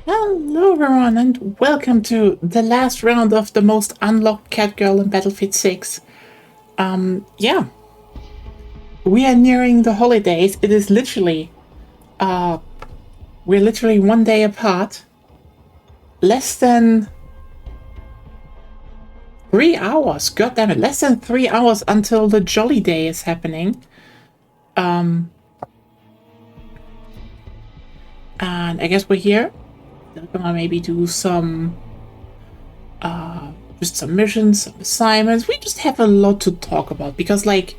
Hello everyone and welcome to the last round of the most unlocked catgirl in Battlefield 6. Yeah. We are nearing the holidays. It is literally, we're literally 1 day apart. Less than 3 hours, god damn it, less than 3 hours until the jolly day is happening. And I guess we're here. We're gonna maybe do some, just some missions, some assignments. We just have a lot to talk about because, like,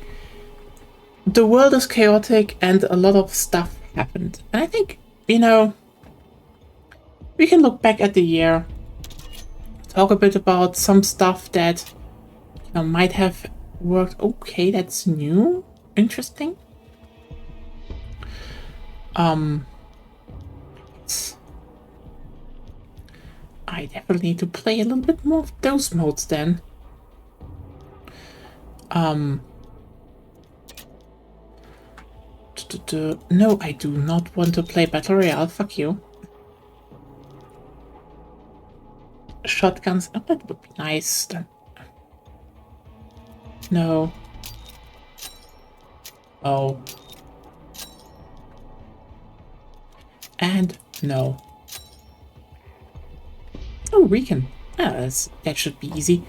the world is chaotic and a lot of stuff happened. And I think, we can look back at the year, talk a bit about some stuff that, might have worked okay, that's new, interesting. I definitely need to play a little bit more of those modes then. No, I do not want to play Battle Royale, fuck you. Shotguns, oh, that would be nice. No. Oh. And no. Oh, Recon. Ah, that should be easy.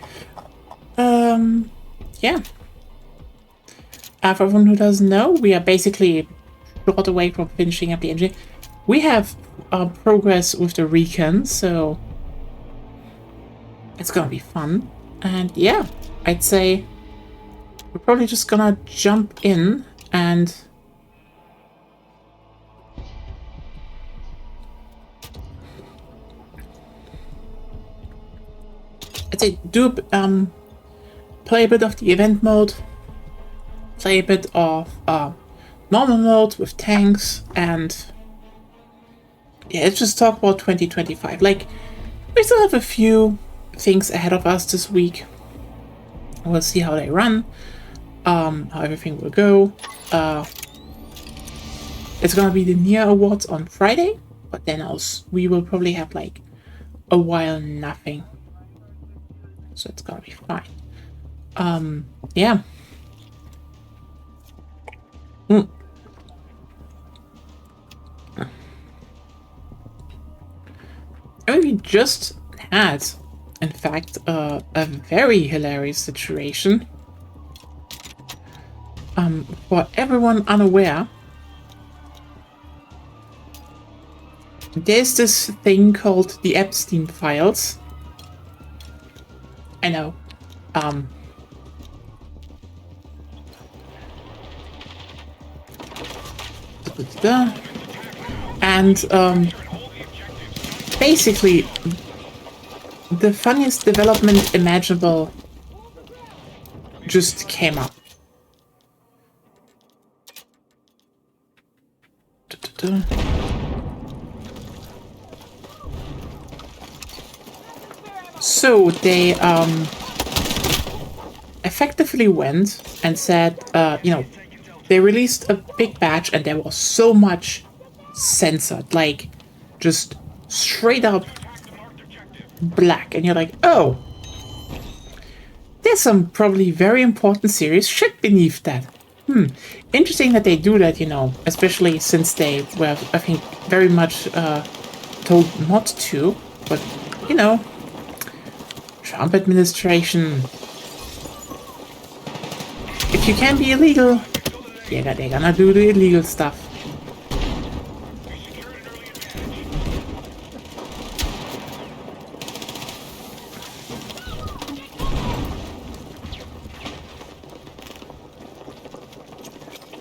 Yeah. For everyone who doesn't know, we are basically short away from finishing up the engine. We have progress with the Recon, so it's gonna be fun. And yeah, I'd say we're probably just gonna jump in and I'd say play a bit of the event mode, play a bit of normal mode with tanks, and yeah, let's just talk about 2025. Like, we still have a few things ahead of us this week. We'll see how they run, how everything will go. It's gonna be the Nier Awards on Friday, but then we will probably have like a while nothing. So it's gonna be fine. Yeah. We just had, in fact, a very hilarious situation. For everyone unaware, there's this thing called the Epstein files. I know. And basically, the funniest development imaginable just came up. So they effectively went and said, they released a big batch and there was so much censored, like just straight up black, and you're like, oh, there's some probably very important serious shit beneath that. Interesting that they do that, especially since they were, I think, very much told not to, but, Trump administration. If you can be illegal, yeah, they're gonna do the illegal stuff.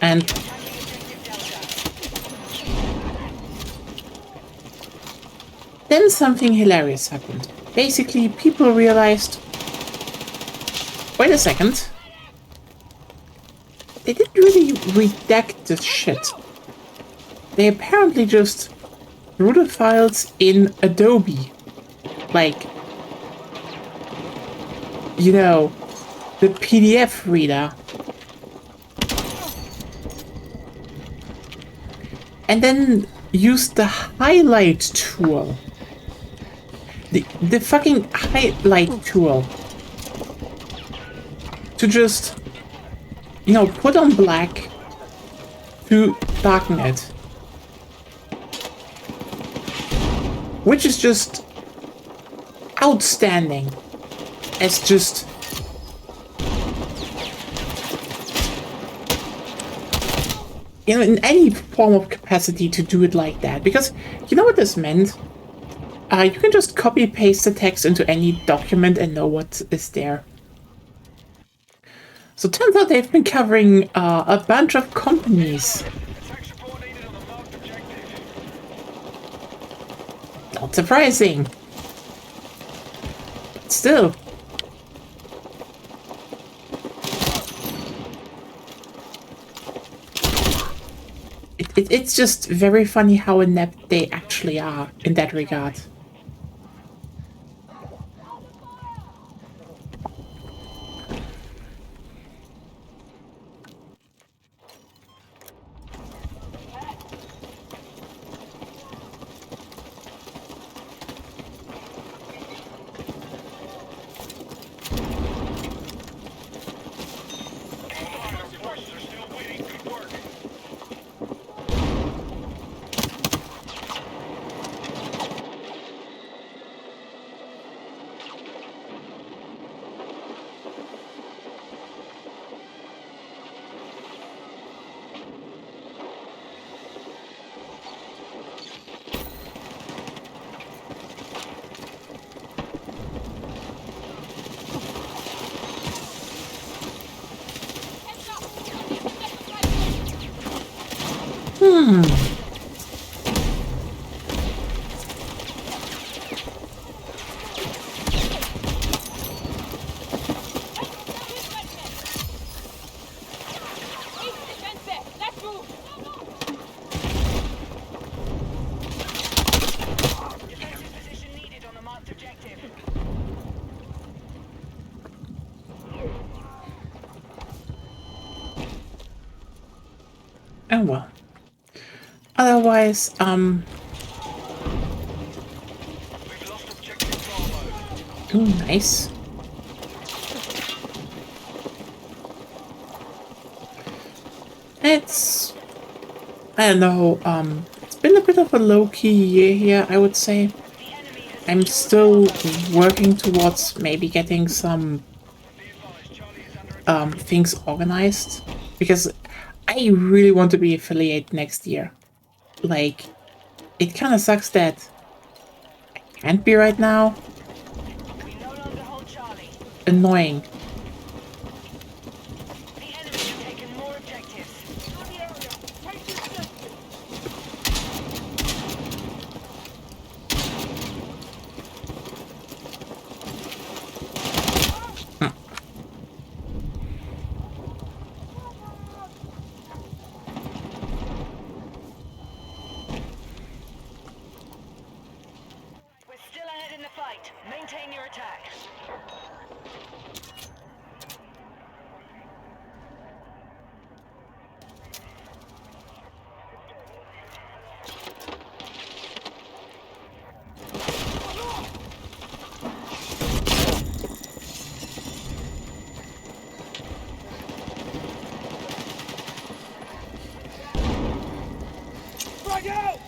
And then something hilarious happened. Basically, people realized, wait a second, they didn't really redact the shit. They apparently just threw the files in Adobe. Like, the PDF reader. And then use the highlight tool the fucking highlight tool to just, you know, put on black to darken it, which is just outstanding as just you know, in any form of capacity to do it like that. Because you know what this meant? You can just copy paste the text into any document and know what is there. So turns out they've been covering a bunch of companies. Not surprising. But still. It's just very funny how inept they actually are in that regard. Oh well. Otherwise, ooh, nice. It's, I don't know, it's been a bit of a low-key year here, I would say. I'm still working towards maybe getting some things organized, because I really want to be affiliate next year. Like, it kind of sucks that I can't be right now. Annoying. Maintain your attack. Frag out!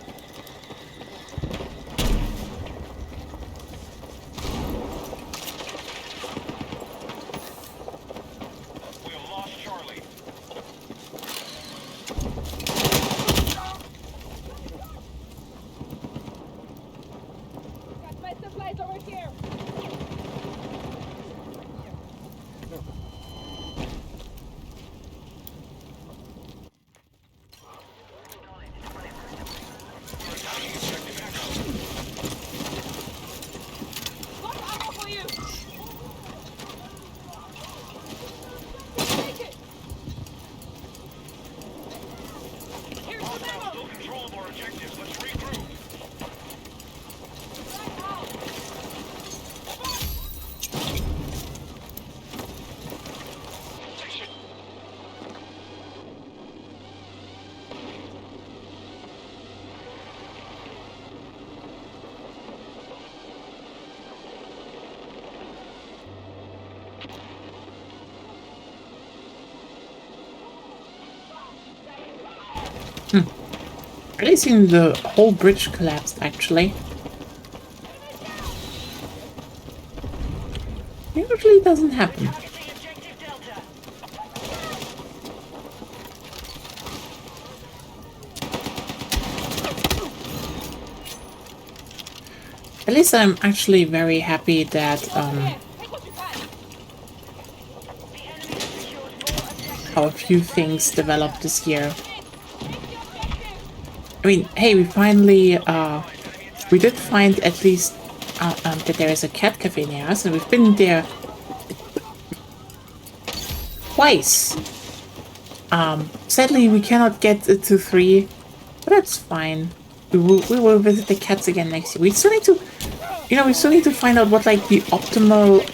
Really seen the whole bridge collapsed, actually. Usually doesn't happen. Targeting objective Delta. At least I'm actually very happy that The enemy has secured more objectives. how a few things developed this year. I mean, hey, we did find at least that there is a cat cafe near us, and we've been there twice. Sadly, we cannot get it to 3, but that's fine. We will visit the cats again next year. We still need to, we still need to find out what like the optimal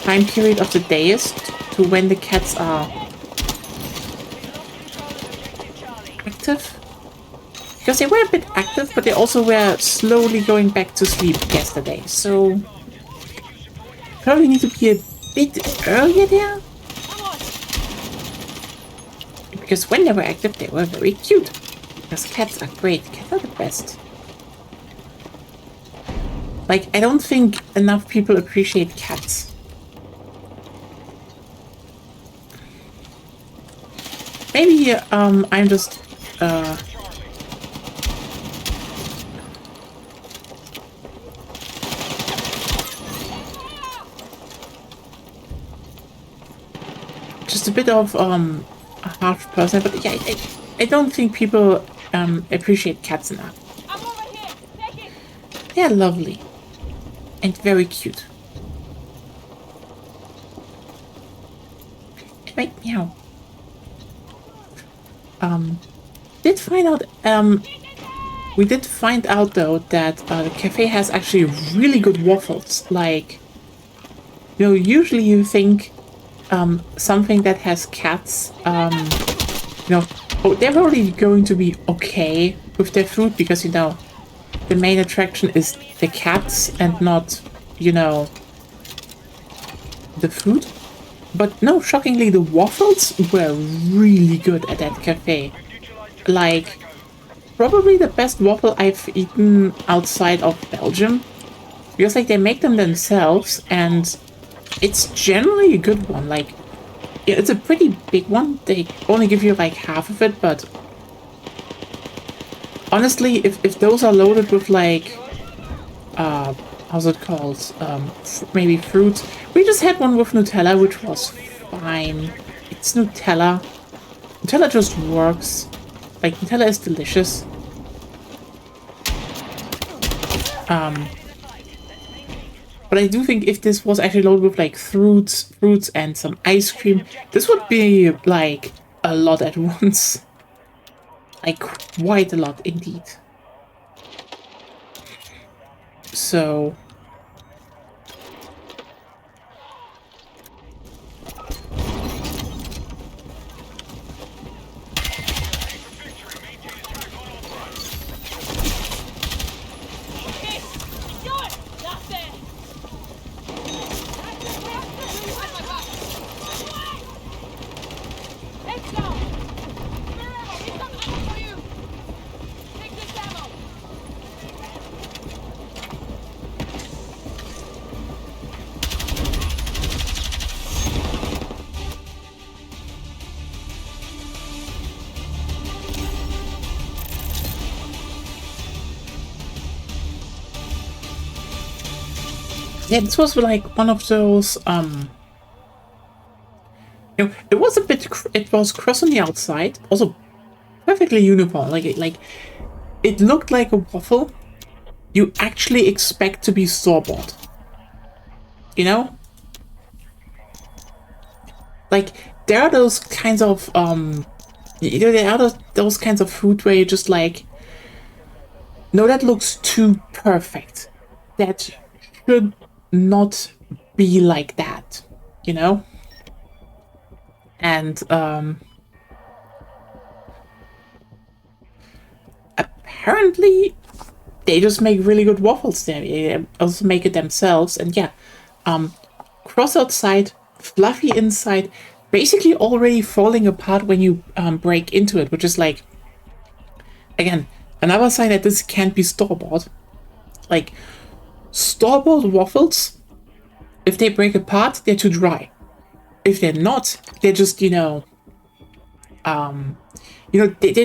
time period of the day is to when the cats are active. Because they were a bit active, but they also were slowly going back to sleep yesterday. So probably need to be a bit earlier there. Because when they were active, they were very cute. Because cats are great. Cats are the best. Like, I don't think enough people appreciate cats. Maybe I'm just a bit of a harsh person, but yeah, I don't think people appreciate cats enough. They're lovely and very cute. Right, meow. Did find out we did find out though that the cafe has actually really good waffles. Like, usually you think something that has cats, oh, they're probably going to be okay with their food because, the main attraction is the cats and not, the food. But no, shockingly, the waffles were really good at that cafe. Like, probably the best waffle I've eaten outside of Belgium. Because, like, they make them themselves and it's generally a good one. Like, yeah, it's a pretty big one. They only give you like half of it, but honestly, if those are loaded with like, how's it called? Maybe fruits. We just had one with Nutella, which was fine. It's Nutella. Nutella just works. Like, Nutella is delicious. But I do think if this was actually loaded with like fruits and some ice cream, this would be like a lot at once. Like quite a lot indeed. So yeah, this was like one of those it was a bit it was cross on the outside, also perfectly uniform. Like it looked like a waffle you actually expect to be store-bought. Like, there are those kinds of there are those kinds of food where you just like, no, that looks too perfect. That should not be like that, And apparently they just make really good waffles there. They also make it themselves, and yeah, cross outside, fluffy inside, basically already falling apart when you break into it, which is like again, another sign that this can't be store-bought. Like, store-bought waffles, if they break apart, they're too dry. If they're not, they're just, they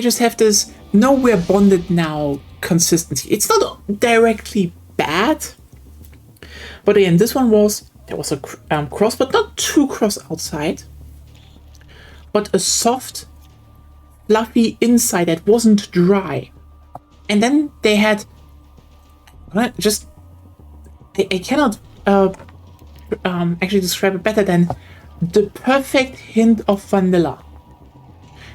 just have this no, we're bonded now consistency. It's not directly bad, but again, this one there was a cross, but not too cross outside, but a soft, fluffy inside that wasn't dry. And then they had I cannot actually describe it better than the perfect hint of vanilla.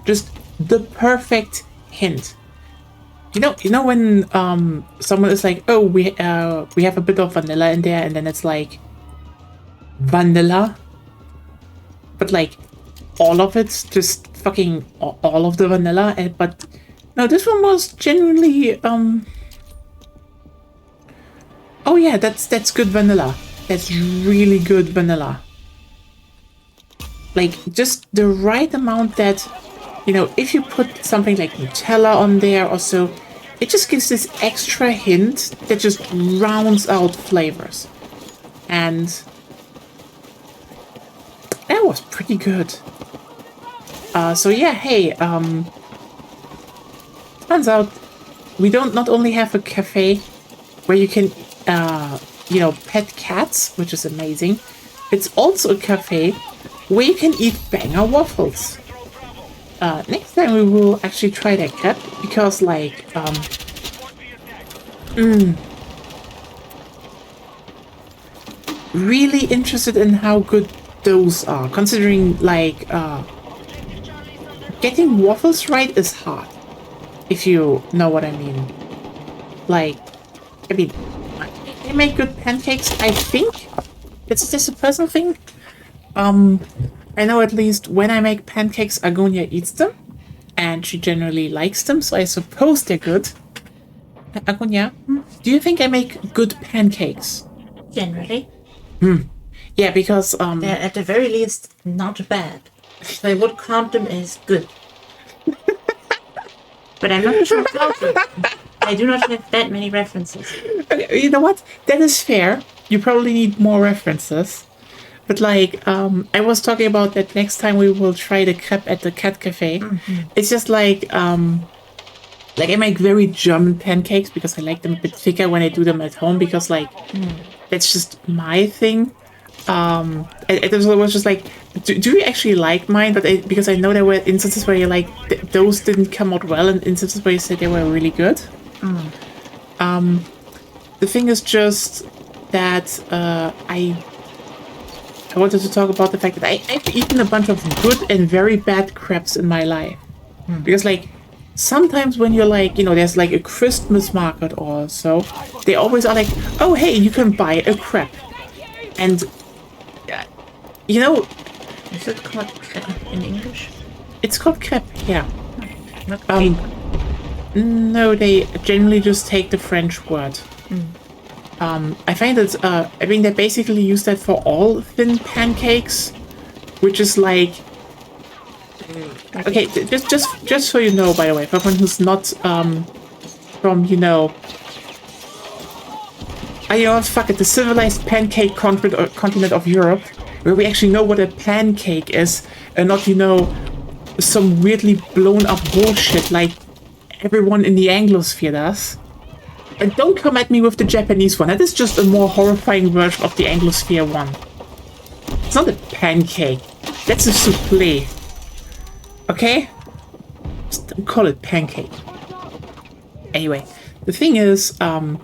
Just the perfect hint. You know when someone is like, oh, we have a bit of vanilla in there, and then it's like vanilla, but like all of it's just fucking all of the vanilla. But no, this one was genuinely oh yeah, that's good vanilla. That's really good vanilla. Like just the right amount that, if you put something like Nutella on there or so, it just gives this extra hint that just rounds out flavors. And that was pretty good. So yeah, hey, turns out we don't not only have a cafe where you can, pet cats, which is amazing. It's also a cafe where you can eat banger waffles. Next time we will actually try that cat because, like, really interested in how good those are. Considering, like, getting waffles right is hard, if you know what I mean. Like, they make good pancakes, I think. It's just a personal thing. I know at least when I make pancakes, Agonia eats them, and she generally likes them, so I suppose they're good. Agonia, do you think I make good pancakes? Generally. Yeah, because They're at the very least not bad. So I would count them as good. But I'm not sure how to. I do not have that many references. okay, you know what? That is fair. You probably need more references. But like, I was talking about that next time we will try the crepe at the cat cafe. Mm-hmm. It's just like I make very German pancakes because I like them a bit thicker when I do them at home because that's just my thing. It was just like, do you actually like mine? But because I know there were instances where you're like, those didn't come out well, and instances where you said they were really good. The thing is just that I wanted to talk about the fact that I've eaten a bunch of good and very bad crepes in my life. Because, like, sometimes when you're like, there's like a Christmas market or so, they always are like, oh, hey, you can buy a crepe. And, Is it called crepe in English? It's called crepe, yeah. Not cake. No, they generally just take the French word. I find that, they basically use that for all thin pancakes, which is like, okay, just so you know, by the way, for someone who's not, from, fuck it, the civilized pancake continent of Europe, where we actually know what a pancake is, and not, some weirdly blown up bullshit like everyone in the Anglosphere does. And don't come at me with the Japanese one. That is just a more horrifying version of the Anglosphere one. It's not a pancake. That's a souffle. Okay? Just don't call it pancake. Anyway, the thing is, the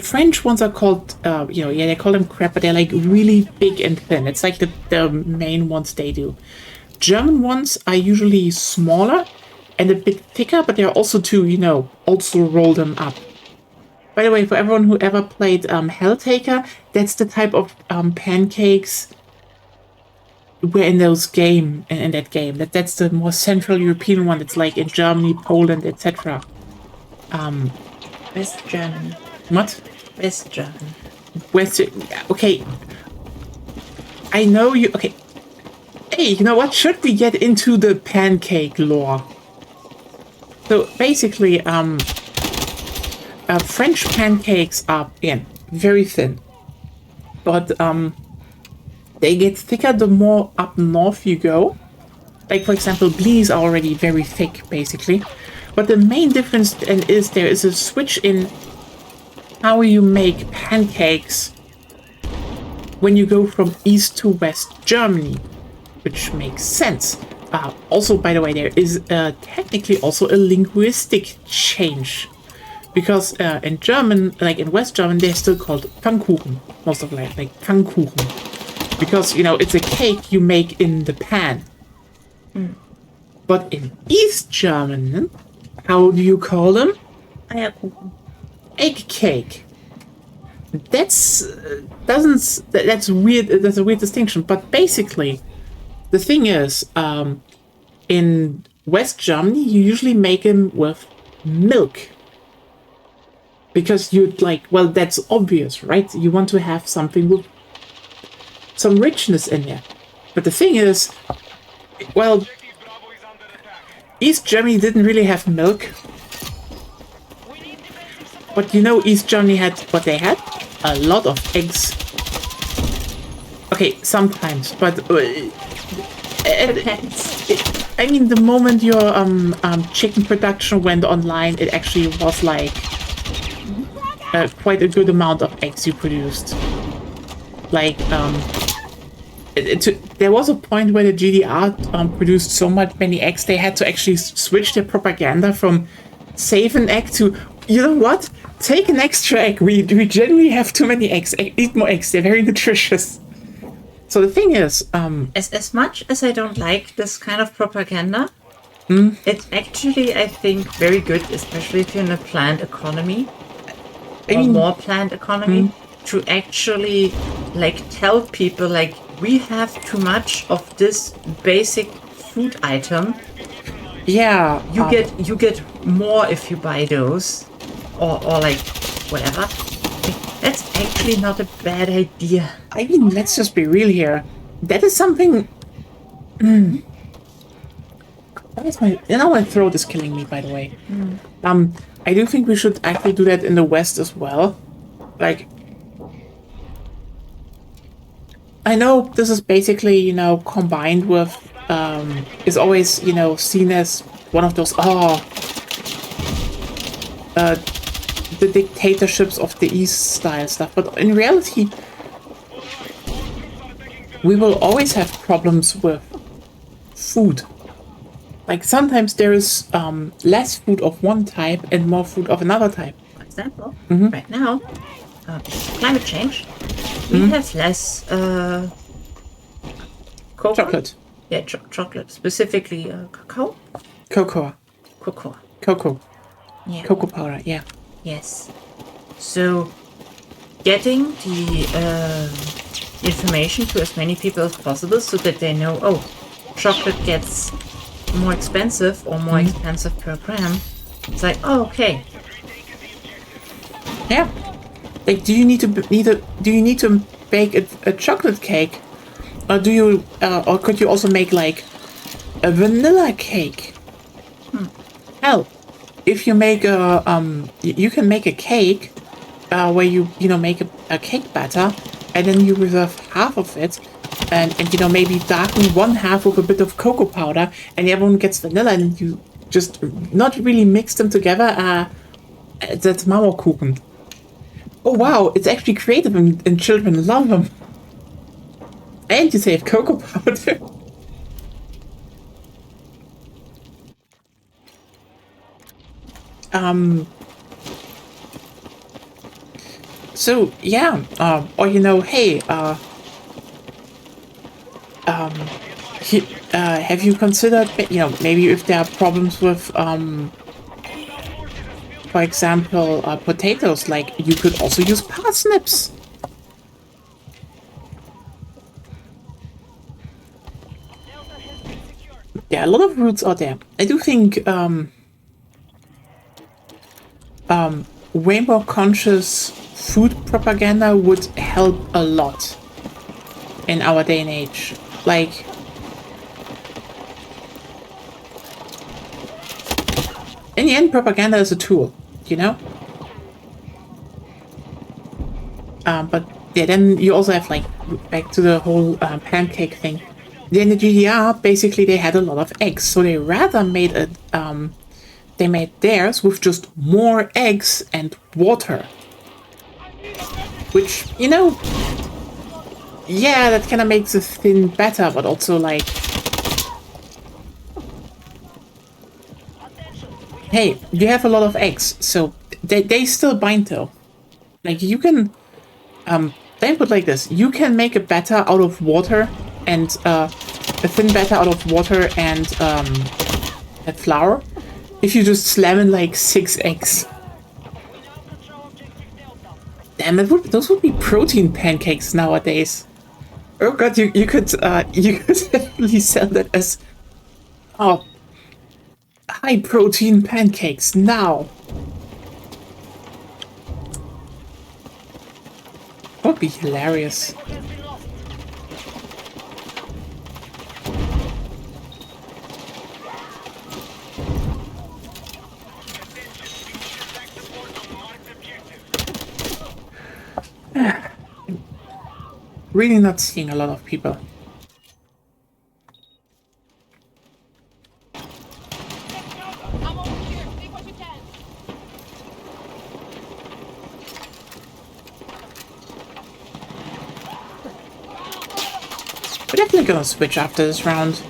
French ones are called, they call them crepe, but they're like really big and thin. It's like the main ones they do. German ones are usually smaller and a bit thicker, but they're also also roll them up. By the way, for everyone who ever played Helltaker, that's the type of pancakes were in that game. That's the more Central European one. It's like in Germany, Poland, etc. West German. What? West German. Okay. I know you. Okay. Hey, you know what? Should we get into the pancake lore? So basically, French pancakes are, again, very thin. But they get thicker the more up north you go. Like, for example, Blees are already very thick, basically. But the main difference then is there is a switch in how you make pancakes when you go from East to West Germany, which makes sense. Also, by the way, there is technically also a linguistic change. Because in German, like in West German, they're still called Pfannkuchen. Most of like Pfannkuchen. Because, you know, it's a cake you make in the pan. But in East German, how do you call them? Eierkuchen. Egg cake. That's that's weird. That's a weird distinction. But basically, the thing is, in West Germany, you usually make them with milk. Because you'd like, well, that's obvious, right? You want to have something with some richness in there. But the thing is, well, East Germany didn't really have milk. But you know, East Germany had what they had? A lot of eggs. Okay, sometimes, but I mean, the moment your chicken production went online, it actually was like quite a good amount of eggs you produced. Like, there was a point where the GDR produced so many eggs, they had to actually switch their propaganda from save an egg to, you know what? Take an extra egg. We generally have too many eggs. Eat more eggs. They're very nutritious. So the thing is, As much as I don't like this kind of propaganda, it's actually, I think, very good, especially if you're in a planned economy, more planned economy, to actually like tell people like we have too much of this basic food item. yeah, You get more if you buy those, or like whatever. That's actually not a bad idea. I mean, let's just be real here. That is something. That is my. Now my throat is killing me. By the way, I do think we should actually do that in the West as well. Like, I know this is basically, you know, combined with is always, you know, seen as one of those the dictatorships of the East style stuff, but in reality, we will always have problems with food. Like, sometimes there is less food of one type and more food of another type. For example, right now, climate change, we have less cocoa. Chocolate. Yeah, chocolate, specifically cacao. Cocoa. Cocoa. Yeah. Cocoa powder, yeah. Yes. So, getting the information to as many people as possible so that they know, oh, chocolate gets more expensive or more expensive per gram. It's like, oh, okay. Yeah. Like, do you need to bake a chocolate cake, or do you or could you also make like a vanilla cake? Hell, if you make a you can make a cake where you know make a cake batter, and then you reserve half of it, and you know maybe darken one half with a bit of cocoa powder, and the other one gets vanilla, and you just not really mix them together. That's Mauerkuchen. Oh wow, it's actually creative and children love them. And you save cocoa powder. So yeah, or you know, hey, have you considered, you know, maybe if there are problems with, for example, potatoes, like you could also use parsnips. There are a lot of roots out there. I do think, way more conscious food propaganda would help a lot in our day and age. Like, in the end, propaganda is a tool, you know? But yeah, then you also have, like, back to the whole pancake thing. In the GDR, basically, they had a lot of eggs, so they rather made they made theirs with just more eggs and water. Which, you know, yeah, that kind of makes the thing better, but also, like, hey, you have a lot of eggs, so they still bind, though. Like, you can, let me put it like this. You can make a batter out of water and, a thin batter out of water and flour if you just slam in, like, 6 eggs. Damn, those would be protein pancakes nowadays. Oh god, you could definitely sell that as, oh, high protein pancakes now. That would be hilarious. Really not seeing a lot of people. We're definitely gonna switch after this round.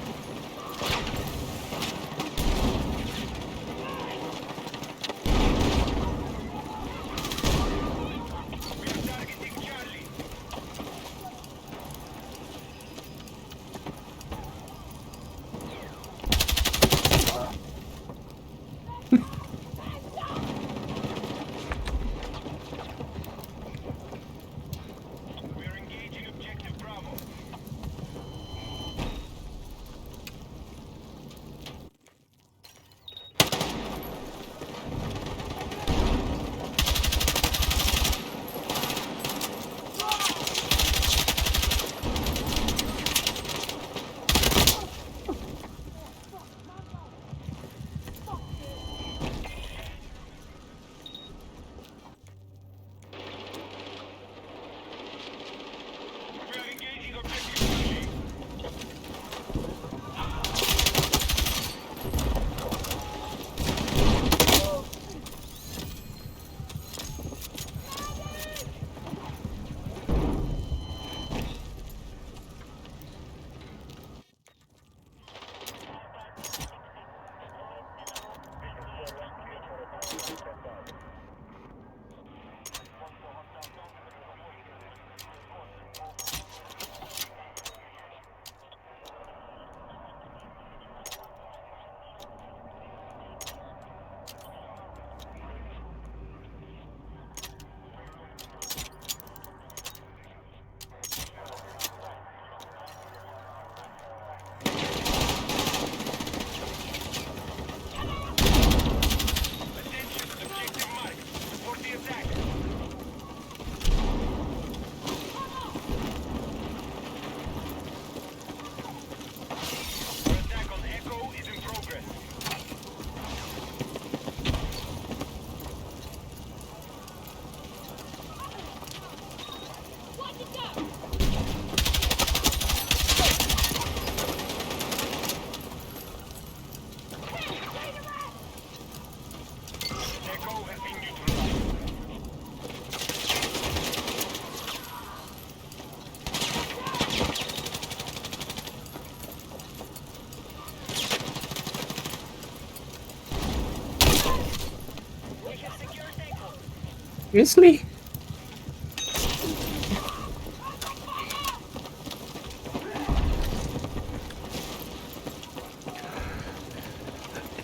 Seriously?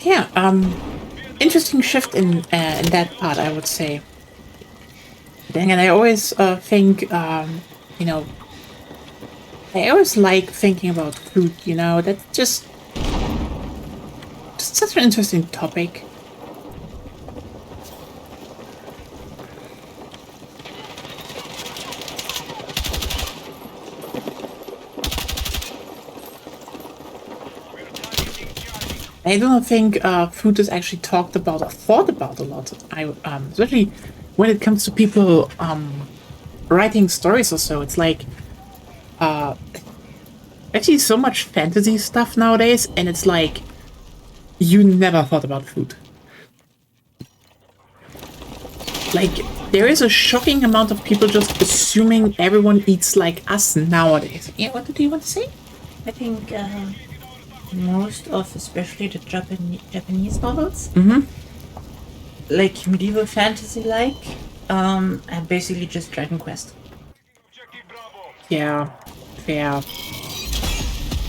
Yeah, interesting shift in that part, I would say. Then again, I always think, you know, I always like thinking about food, you know, that's just such an interesting topic. I don't think food is actually talked about or thought about a lot. Especially when it comes to people writing stories or so. It's like actually so much fantasy stuff nowadays, and it's like you never thought about food. Like there is a shocking amount of people just assuming everyone eats like us nowadays. Yeah, what do you want to say? I think most of, especially the Japanese novels, like medieval fantasy, and basically just Dragon Quest. Yeah, fair.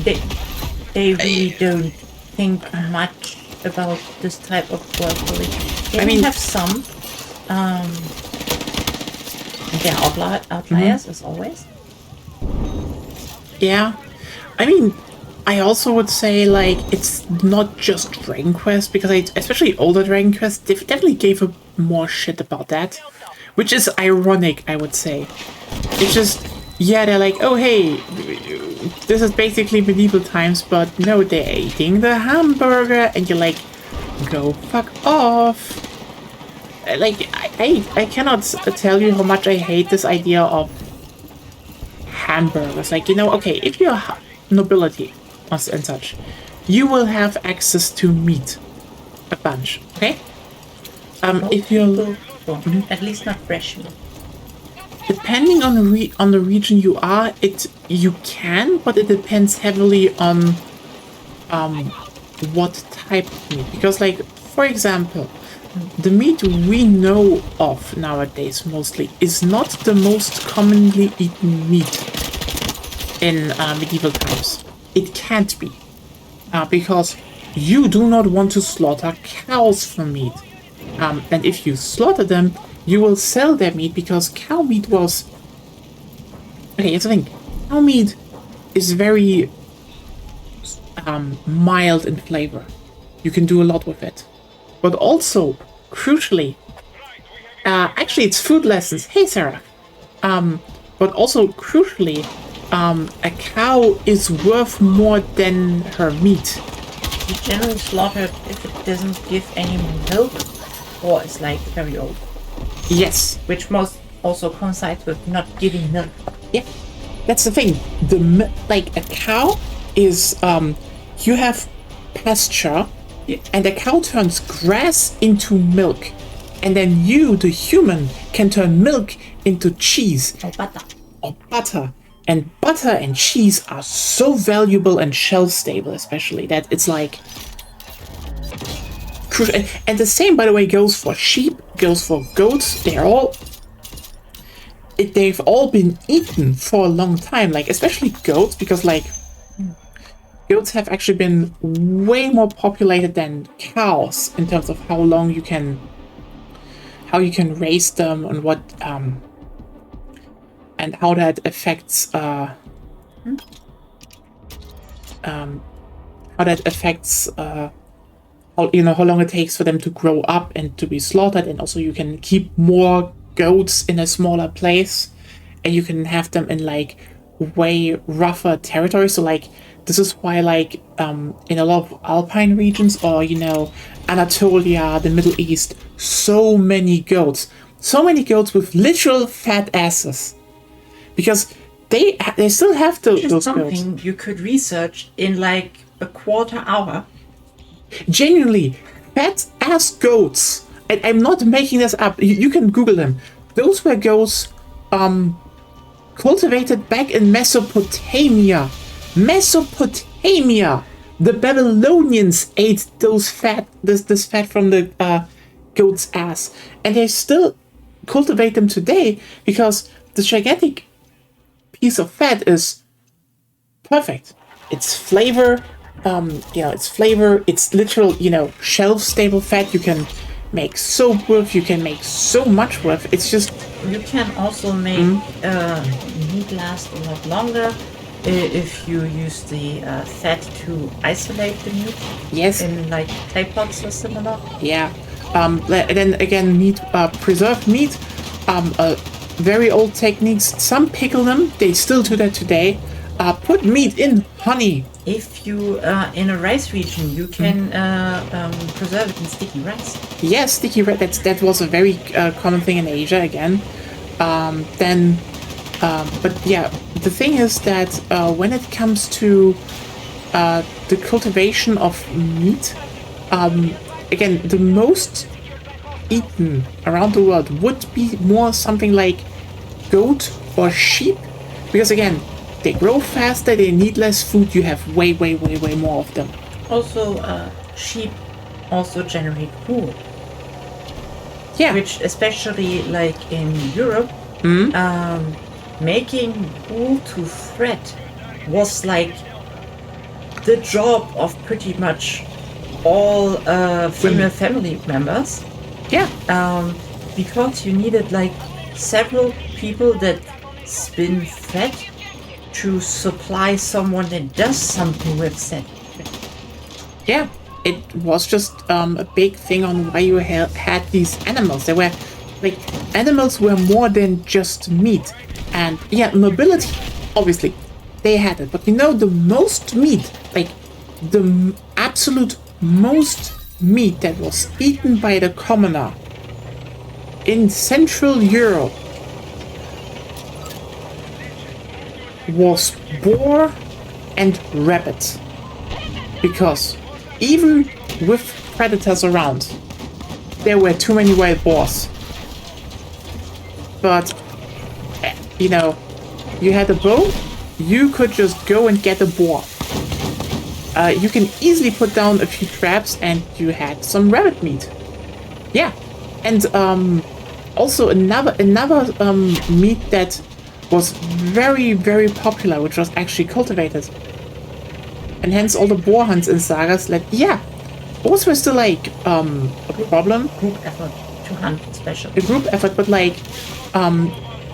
They really don't think much about this type of world building. They mean, have some. They're outliers as always. Yeah, I mean, I also would say like it's not just Dragon Quest because especially older Dragon Quest, they definitely gave a more shit about that, which is ironic. I would say it's just they're like, oh hey, this is basically medieval times, but no, they're eating the hamburger, and you're like, go fuck off. Like I cannot tell you how much I hate this idea of hamburgers. Like, okay, if you're nobility and such, you will have access to meat a bunch. Okay. If you're at least not fresh meat. Depending on the region you are, you can, but it depends heavily on what type of meat. Because, like, for example, the meat we know of nowadays mostly is not the most commonly eaten meat in medieval times. It can't be. Because you do not want to slaughter cows for meat. And if you slaughter them, you will sell their meat because cow meat was... Okay, here's the thing. Cow meat is very mild in flavor. You can do a lot with it. But also, crucially, actually it's food lessons. Hey, Sarah. But also, crucially, a cow is worth more than her meat. You generally slaughter it if it doesn't give any milk or is like very old. Yes. Which most also coincides with not giving milk. Yeah. That's the thing. Like a cow is you have pasture, and a cow turns grass into milk, and then you, the human, can turn milk into cheese or butter. And butter and cheese are so valuable and shelf stable, especially that it's like crucial. And the same, by the way, goes for sheep, goes for goats. They've all been eaten for a long time, like especially goats, because like goats have actually been way more populated than cows in terms of how long you can raise them and what and how that affects how long it takes for them to grow up and to be slaughtered, and also you can keep more goats in a smaller place, and you can have them in like way rougher territory. So like this is why like in a lot of alpine regions or Anatolia, the Middle East, so many goats with literal fat asses, because they still have those something goats. You could research in like a quarter hour. Genuinely, fat ass goats. And I'm not making this up. You can Google them. Those were goats cultivated back in Mesopotamia. Mesopotamia. The Babylonians ate this fat from the goat's ass, and they still cultivate them today because the gigantic piece of fat is perfect. It's flavor. It's literal, shelf stable fat. You can make soap with, you can make so much with. It's just... You can also make meat last a lot longer if you use the fat to isolate the meat. Yes. In like clay pots or similar. Yeah. Then again, preserved meat, very old techniques. Some pickle them. They still do that today. Put meat in honey if you in a rice region, you can preserve it in sticky rice. Yes, sticky rice. That was a very common thing in Asia again. But yeah, the thing is that when it comes to the cultivation of meat, again, the most eaten around the world would be more something like goat or sheep, because again, they grow faster, they need less food, you have way more of them. Also, sheep also generate wool. Yeah. Which, especially like in Europe, making wool to thread was like the job of pretty much all female family members. Yeah. Because you needed like several people that spin thread to supply someone that does something with said thread. Yeah. It was just a big thing on why you had these animals. They were like, animals were more than just meat. And yeah, mobility, obviously, they had it. But you know, the most meat, like the absolute most meat that was eaten by the commoner in Central Europe was boar and rabbit. Because even with predators around, there were too many wild boars. But, you know, you had a bow, you could just go and get a boar. You can easily put down a few traps and you had some rabbit meat. Yeah. And also another meat that was very popular, which was actually cultivated. And hence all the boar hunts in sagas led, yeah, boars were still like a problem. Group effort to hunt special. A group effort, but like,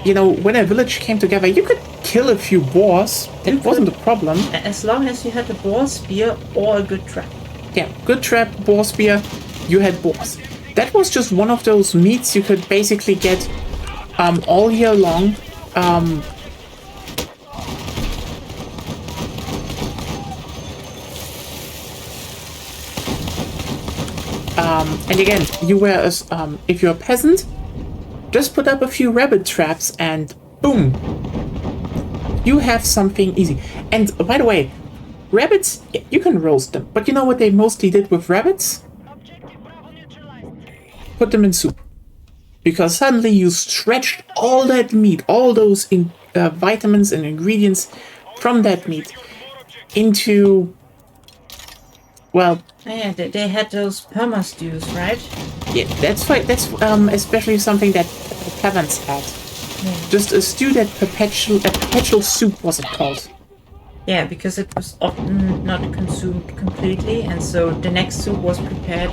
you know, when a village came together, you could kill a few boars. That wasn't a problem. As long as you had a boar spear or a good trap. Yeah, good trap, boar spear, you had boars. That was just one of those meats you could basically get all year long. And again, you were as if you're a peasant, just put up a few rabbit traps and boom, you have something easy. And by the way, rabbits, you can roast them, but you know what they mostly did with rabbits? Put them in soup. Because suddenly you stretched all that meat, all those vitamins and ingredients from that meat into, well... Yeah, they had those perma stews, right? Yeah, that's right. That's especially something that the peasants had. Yeah. Just a stew that perpetual soup was it called? Yeah, because it was often not consumed completely, and so the next soup was prepared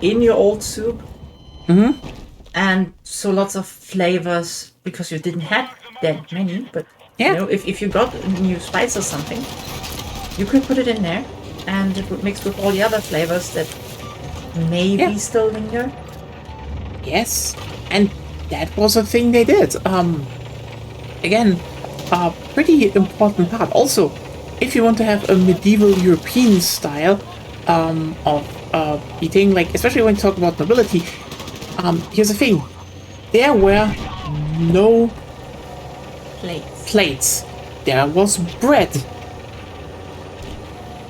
in your old soup. Mm-hmm. And so lots of flavors, because you didn't have that many, but yeah. You know, if you got a new spice or something, you could put it in there, and it would mix with all the other flavors that maybe still linger. Yes, and that was a thing they did. Again, a pretty important part. Also, if you want to have a medieval European style of eating, like especially when you talk about nobility, here's the thing: there were no plates. There was bread.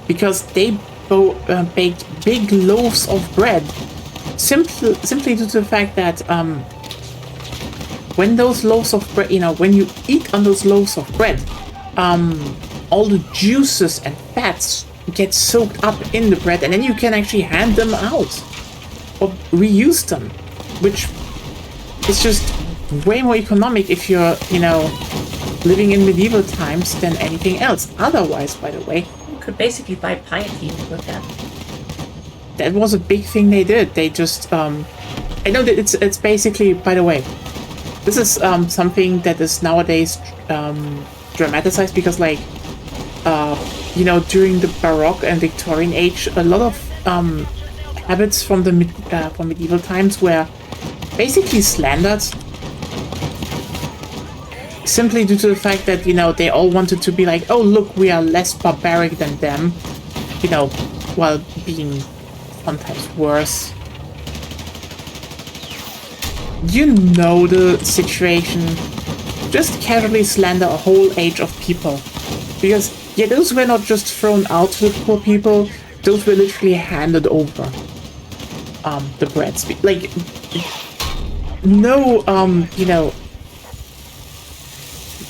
Because they baked big loaves of bread, simply due to the fact that when those loaves of bread, you know, when you eat on those loaves of bread, all the juices and fats get soaked up in the bread, and then you can actually hand them out or reuse them, which is just way more economic if you're, you know, living in medieval times than anything else. Otherwise, by the way, could basically buy piety with that. That was a big thing they did. They just I know that it's basically, by the way, this is something that is nowadays dramatized because, like, you know, during the Baroque and Victorian age, a lot of habits from the from medieval times were basically slandered. simply due to the fact that, you know, they all wanted to be like, oh, look, we are less barbaric than them, you know, while being sometimes worse. You know the situation. Just casually slander a whole age of people. Because, yeah, those were not just thrown out to the poor people, those were literally handed over. The breads. Like, no, you know,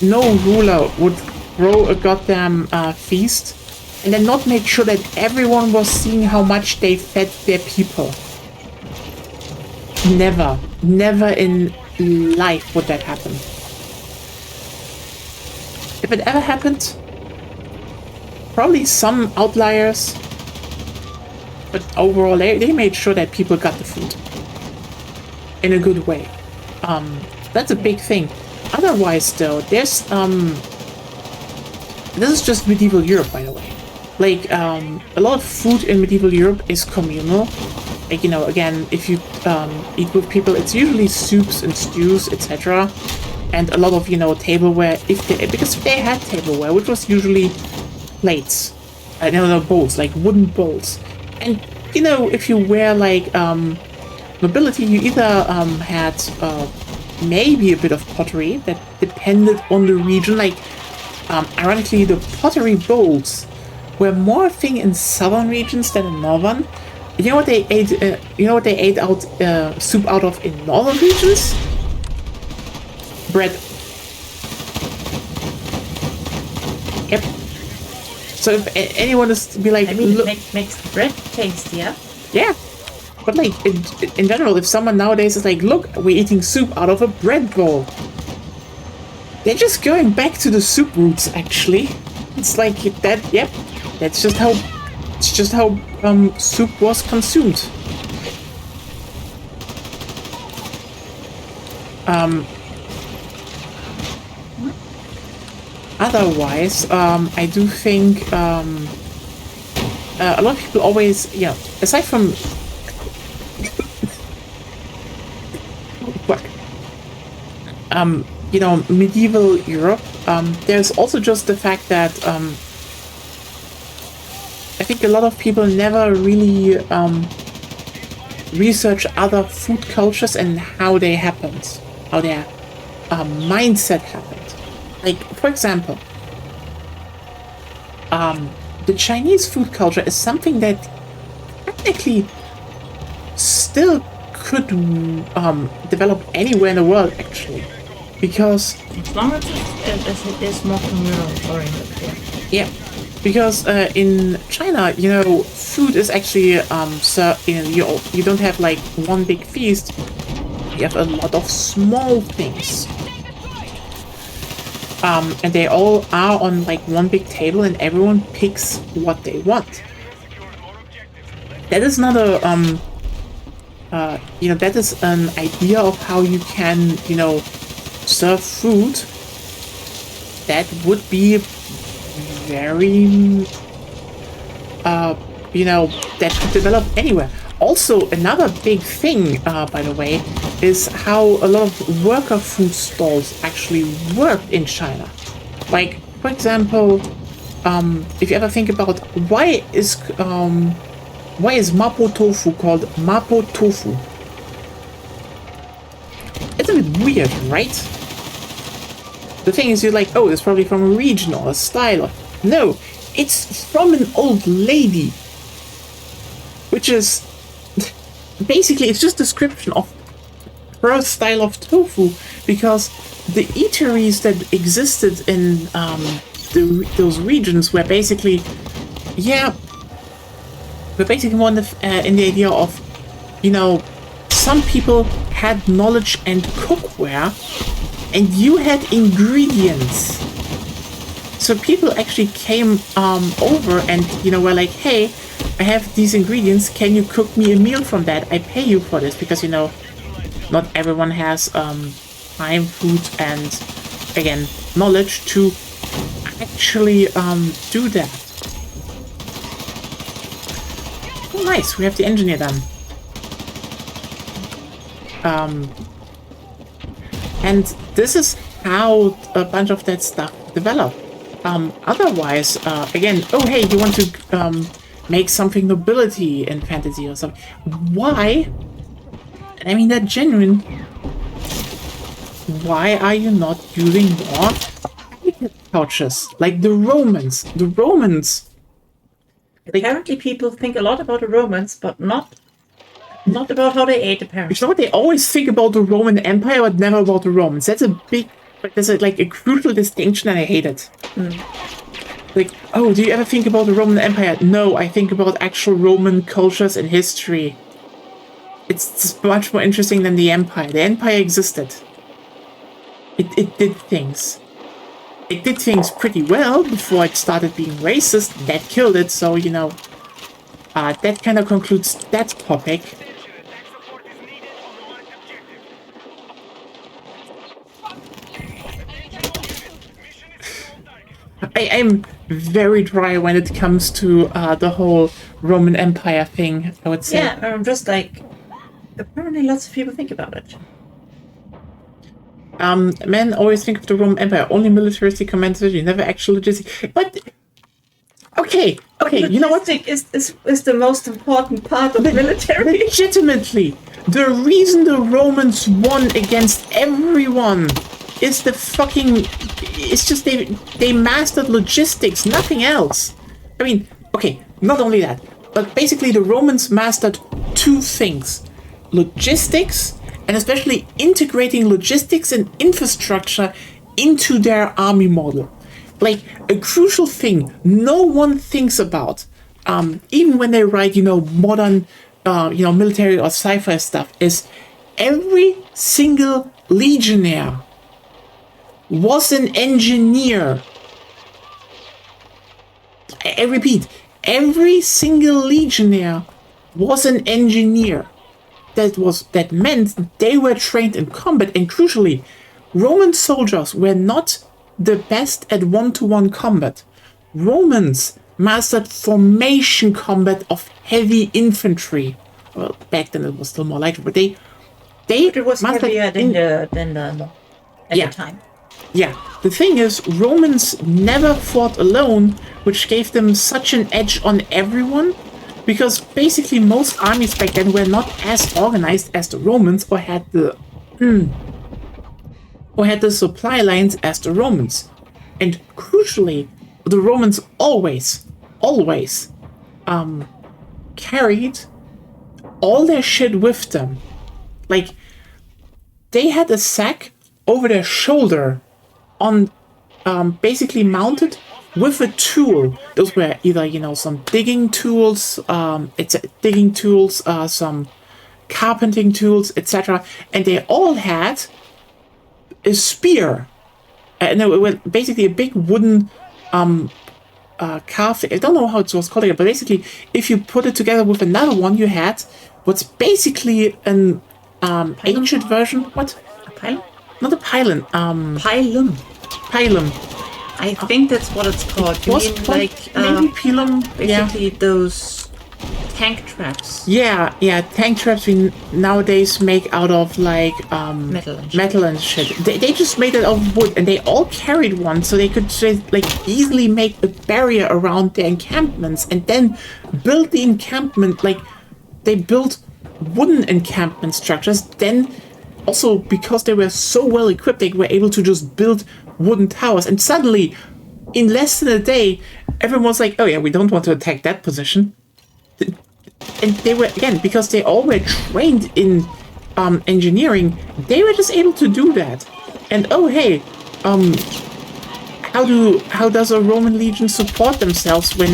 no ruler would throw a goddamn feast and then not make sure that everyone was seeing how much they fed their people. Never, never in life would that happen. If it ever happened, probably some outliers, but overall they made sure that people got the food in a good way. That's a big thing. Otherwise, though, there's this is just medieval Europe, by the way. Like, a lot of food in medieval Europe is communal. Like, you know, again, if you eat with people, it's usually soups and stews, etc. And a lot of, you know, tableware, because they had tableware, which was usually plates, no, bowls, like wooden bowls. And, you know, if you were like nobility, you either had maybe a bit of pottery that depended on the region. Like, ironically, the pottery bowls were more a thing in southern regions than in northern. You know what they ate? You know what they ate out soup out of in northern regions? Bread. Yep. So if anyone is to be like, I mean, it makes the bread tastier. Yeah. But like in general, if someone nowadays is like, look, we're eating soup out of a bread bowl, they're just going back to the soup roots. Actually, it's like that. Yep. That's just how. It's just how soup was consumed. Otherwise, I do think a lot of people always, you know, aside from you know, medieval Europe, there's also just the fact that I think a lot of people never really research other food cultures and how they happened, how their mindset happened. Like, for example, the Chinese food culture is something that technically still could develop anywhere in the world, actually, because as long as it is more communal oriented. Yeah, because in China, you know, food is actually so you don't have like one big feast. You have a lot of small things. And they all are on like one big table and everyone picks what they want. That is not a, you know, that is an idea of how you can, you know, serve food that would be very, you know, that could develop anywhere. Also, another big thing, by the way, is how a lot of worker food stalls actually worked in China. Like, for example, if you ever think about why is mapo tofu called mapo tofu? It's a bit weird, right? The thing is, you're like, oh, it's probably from a region or a style. No, it's from an old lady, which is basically, it's just a description of her style of tofu, because the eateries that existed in those regions were basically, yeah, were basically more in the idea of, you know, some people had knowledge and cookware, and you had ingredients. So people actually came over and, you know, were like, hey, I have these ingredients, can you cook me a meal from that? I pay you for this, because, you know, not everyone has time, food, and, again, knowledge to actually do that. Oh, nice, we have the engineer done. And this is how a bunch of that stuff developed. Otherwise, again, oh hey, you want to make something nobility in fantasy or something. Why? I mean, that genuine. Why are you not using more couches? Like the Romans. The Romans. Apparently people think a lot about the Romans, but not about how they ate, apparently. You know what? They always think about the Roman Empire, but never about the Romans. That's a big... There's like a crucial distinction, and I hate it. Like, oh, do you ever think about the Roman Empire? No, I think about actual Roman cultures and history. It's much more interesting than the Empire. The Empire existed. It did things. It did things pretty well before it started being racist. That killed it, so, you know... that kind of concludes that topic. I'm very dry when it comes to the whole Roman Empire thing, I would say. Yeah, I'm just like, apparently lots of people think about it. Men always think of the Roman Empire, only militaristic commented, you never actually logistic. But, okay, you know what? Logistic is the most important part of military. Legitimately, the reason the Romans won against everyone is the fucking... It's just they mastered logistics, nothing else. I mean, okay, not only that, but basically the Romans mastered two things. Logistics, and especially integrating logistics and infrastructure into their army model. Like, a crucial thing no one thinks about, even when they write, modern, military or sci-fi stuff, is every single legionnaire was an engineer. I repeat, every single legionnaire was an engineer. That meant they were trained in combat, and crucially, Roman soldiers were not the best at one-to-one combat. Romans mastered formation combat of heavy infantry. Well, back then it was still more light, but they it was heavier than the time. Yeah, the thing is, Romans never fought alone, which gave them such an edge on everyone, because basically most armies back then were not as organized as the Romans, or had the supply lines as the Romans. And crucially, the Romans always carried all their shit with them. Like, they had a sack over their shoulder on basically mounted with a tool. Those were either, some digging tools, some carpenting tools, etc. And they all had a spear. No, it was basically a big wooden carved. I don't know how it was called, but basically, if you put it together with another one, you had what's basically an ancient version. What? A pylon? Not a pylon. Pylon. Pylon. I think that's what it's called. You mean like maybe pylon? Basically, those tank traps. Yeah, tank traps we nowadays make out of like metal and shit. They just made it out of wood, and they all carried one, so they could just, like, easily make a barrier around their encampments, and then build the encampment. Like, they built wooden encampment structures. Then also, because they were so well equipped, they were able to just build wooden towers, and suddenly, in less than a day, everyone was like, oh yeah, we don't want to attack that position. And they were, again, because they all were trained in engineering, they were just able to do that. And oh hey, how does a Roman legion support themselves when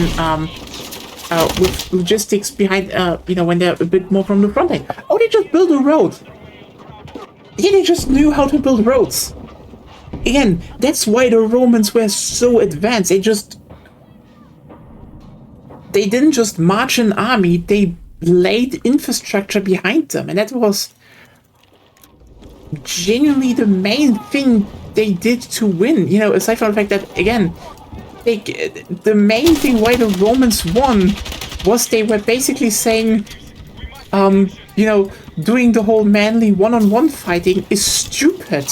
with logistics behind, when they're a bit more from the front end? Oh, they just built a road. Yeah, they just knew how to build roads. Again, that's why the Romans were so advanced. They didn't just march an army, they laid infrastructure behind them. And that was genuinely the main thing they did to win. Aside from the fact that, again, the main thing why the Romans won was they were basically saying, doing the whole manly one-on-one fighting is stupid.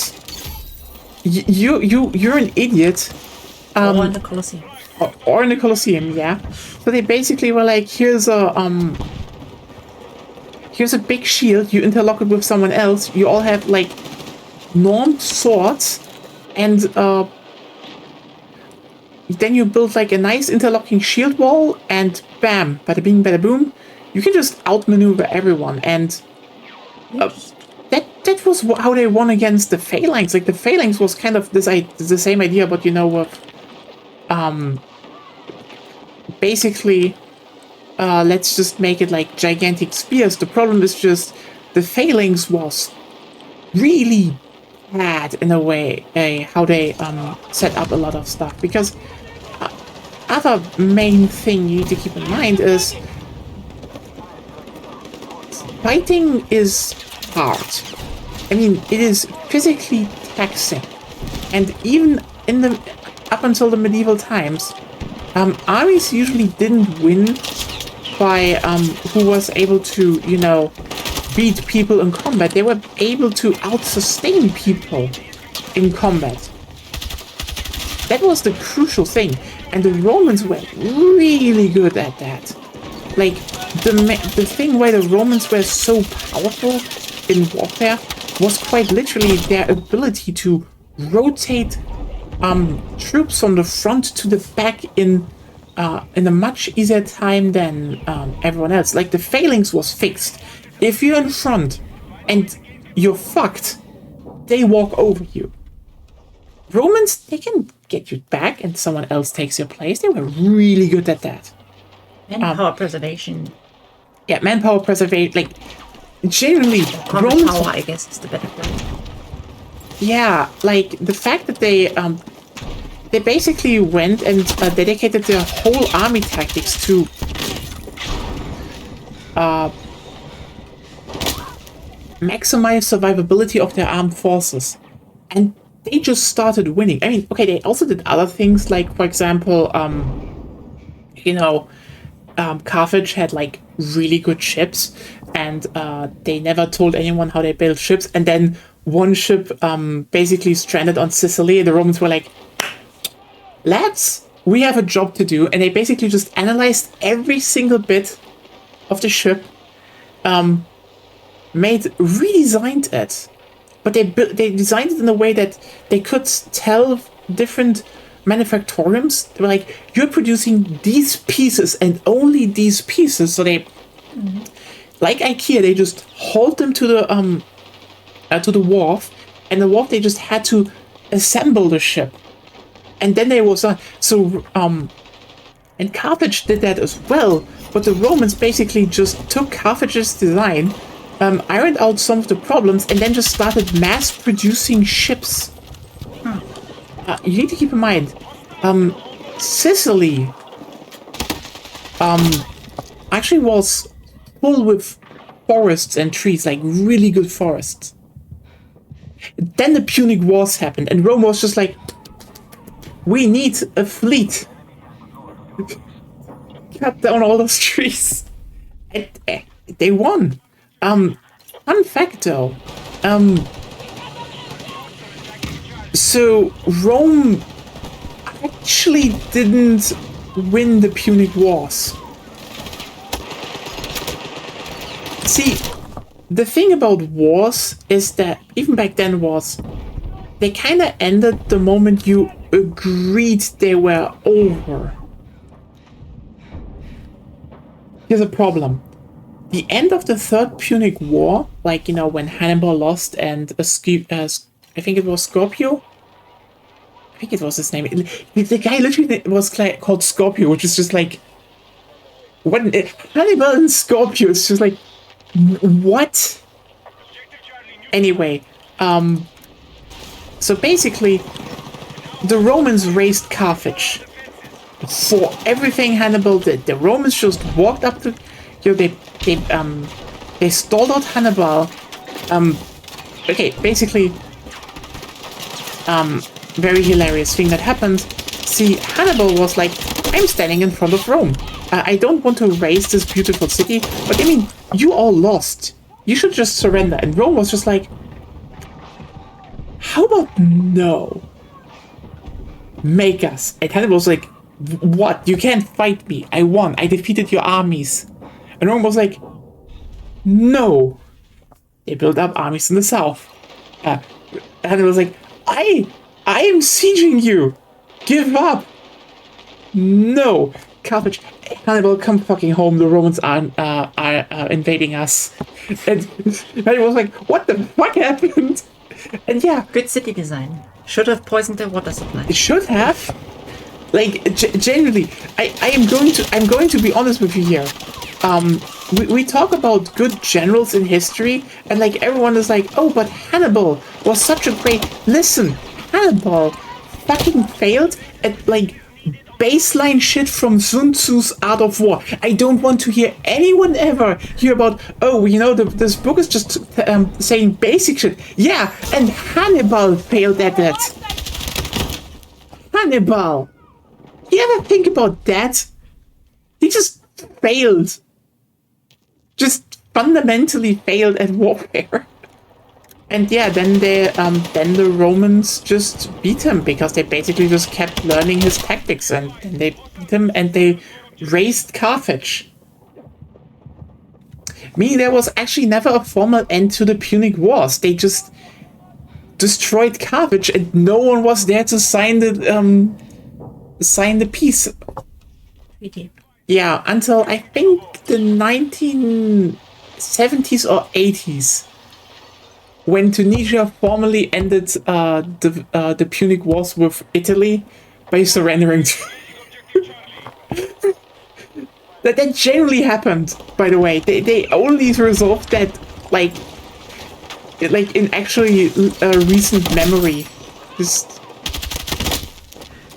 you're an idiot. Or in the Colosseum. Or in the Colosseum, yeah. So they basically were like, here's a big shield. You interlock it with someone else. You all have like normed swords, and then you build like a nice interlocking shield wall, and bam, bada bing, bada boom. You can just outmaneuver everyone, and that was how they won against the Phalanx. Like the Phalanx was kind of the same idea, but you know, with basically, let's just make it like gigantic spears. The problem is just the Phalanx was really bad in a way, how they set up a lot of stuff. Because other main thing you need to keep in mind is fighting is hard. I mean, it is physically taxing, and even in the up until the medieval times, armies usually didn't win by who was able to, you know, beat people in combat. They were able to out-sustain people in combat. That was the crucial thing, and the Romans were really good at that. Like, the thing why the Romans were so powerful in warfare was quite literally their ability to rotate troops from the front to the back in a much easier time than everyone else. Like, the Phalanx was fixed. If you're in front and you're fucked, they walk over you. Romans, they can get you back and someone else takes your place. They were really good at that. Manpower preservation. Yeah, manpower preservation. Like, generally, Combat Romans, power, I guess, is the better word. yeah, like the fact that they basically went and dedicated their whole army tactics to maximize survivability of their armed forces, and they just started winning. I mean, okay, they also did other things, like, for example, you know, Carthage had like really good ships, and they never told anyone how they built ships. And then one ship basically stranded on Sicily. The Romans were like, lads, we have a job to do. And they basically just analyzed every single bit of the ship, redesigned it. But they designed it in a way that they could tell different manufactoriums. They were like, you're producing these pieces and only these pieces. So they, like IKEA, they just hauled them to the wharf, and the wharf they just had to assemble the ship, and then they was and Carthage did that as well. But the Romans basically just took Carthage's design, ironed out some of the problems, and then just started mass producing ships. You need to keep in mind, Sicily actually was full with forests and trees, like really good forests. Then the Punic Wars happened, and Rome was just like, we need a fleet. Cut down all those trees. And they won. Fun fact though, so Rome actually didn't win the Punic Wars. See, the thing about wars is that even back then was they kind of ended the moment you agreed they were over. Here's a problem. The end of the Third Punic War, like, you know, when Hannibal lost and I think it was Scorpio. I think it was his name. The guy literally was called Scorpio, which is just like, what? Hannibal and Scorpio. It's just like, what? Anyway, so basically, the Romans raised Carthage for everything Hannibal did. The Romans just walked up to, you know, they stalled out Hannibal. Okay, basically, very hilarious thing that happened. See, Hannibal was like, I'm standing in front of Rome. I don't want to raise this beautiful city, but I mean, you all lost. You should just surrender. And Rome was just like, how about no? Make us. And Hannibal was like, what? You can't fight me. I won. I defeated your armies. And Rome was like, no. They built up armies in the south. Hannibal was like, I am sieging you. Give up. No. Carthage. Hannibal, come fucking home. The Romans are invading us. And Hannibal was like, what the fuck happened? And yeah. Good city design. Should have poisoned the water supply. It should have. Like, genuinely, I'm going to be honest with you here. We talk about good generals in history, and like everyone is like, oh, but Hannibal was such a great. Listen, Hannibal fucking failed at like baseline shit from Sun Tzu's Art of War. I don't want to hear anyone ever hear about, oh, you know, this book is just saying basic shit. Yeah, and Hannibal failed at that. Hannibal. You ever think about that? He just failed. Just fundamentally failed at warfare. And yeah, then the Romans just beat him because they basically just kept learning his tactics, and then they beat him and they razed Carthage. Meaning there was actually never a formal end to the Punic Wars. They just destroyed Carthage, and no one was there to sign the peace. Treaty. Yeah, until I think the 1970s or 80s, when Tunisia formally ended the Punic Wars with Italy by surrendering to that generally happened, by the way. They only resolved that like in actually recent memory. Just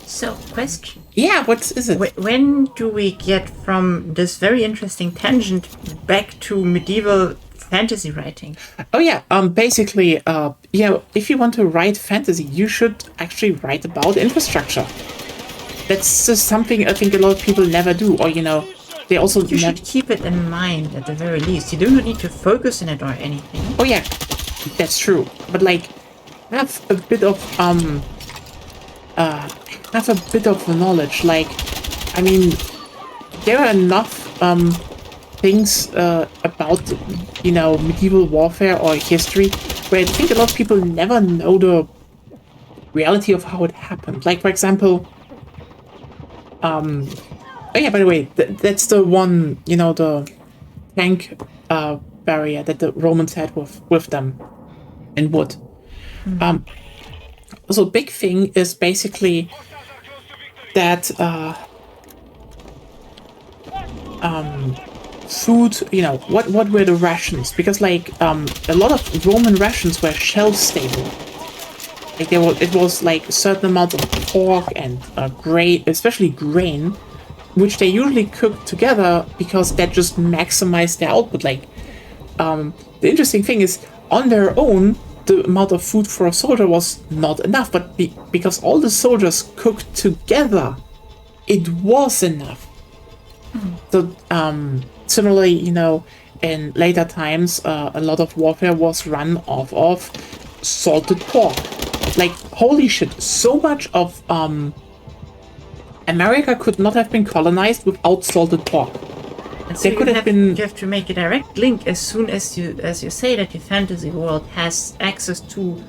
So, question. yeah, what is it? When do we get from this very interesting tangent back to medieval fantasy writing? Oh yeah, basically, you know, if you want to write fantasy, you should actually write about infrastructure. That's just something I think a lot of people never do, or you know, they also You should keep it in mind at the very least. You do not need to focus on it or anything. Oh yeah, that's true. But like, have a bit of knowledge. Like, I mean, there are enough things about, you know, medieval warfare or history where I think a lot of people never know the reality of how it happened. Like, for example, oh yeah, by the way, that's the one, you know, the tank barrier that the Romans had with them in wood. So big thing is basically that food, you know, what were the rations? Because like a lot of Roman rations were shelf stable. Like it was like a certain amount of pork and grain, especially grain, which they usually cooked together because that just maximized their output. Like the interesting thing is, on their own, the amount of food for a soldier was not enough, but because all the soldiers cooked together, it was enough. So similarly, you know, in later times, a lot of warfare was run off of salted pork. Like, holy shit, so much of America could not have been colonized without salted pork. And so There could have been. you have to make a direct link as soon as you say that your fantasy world has access to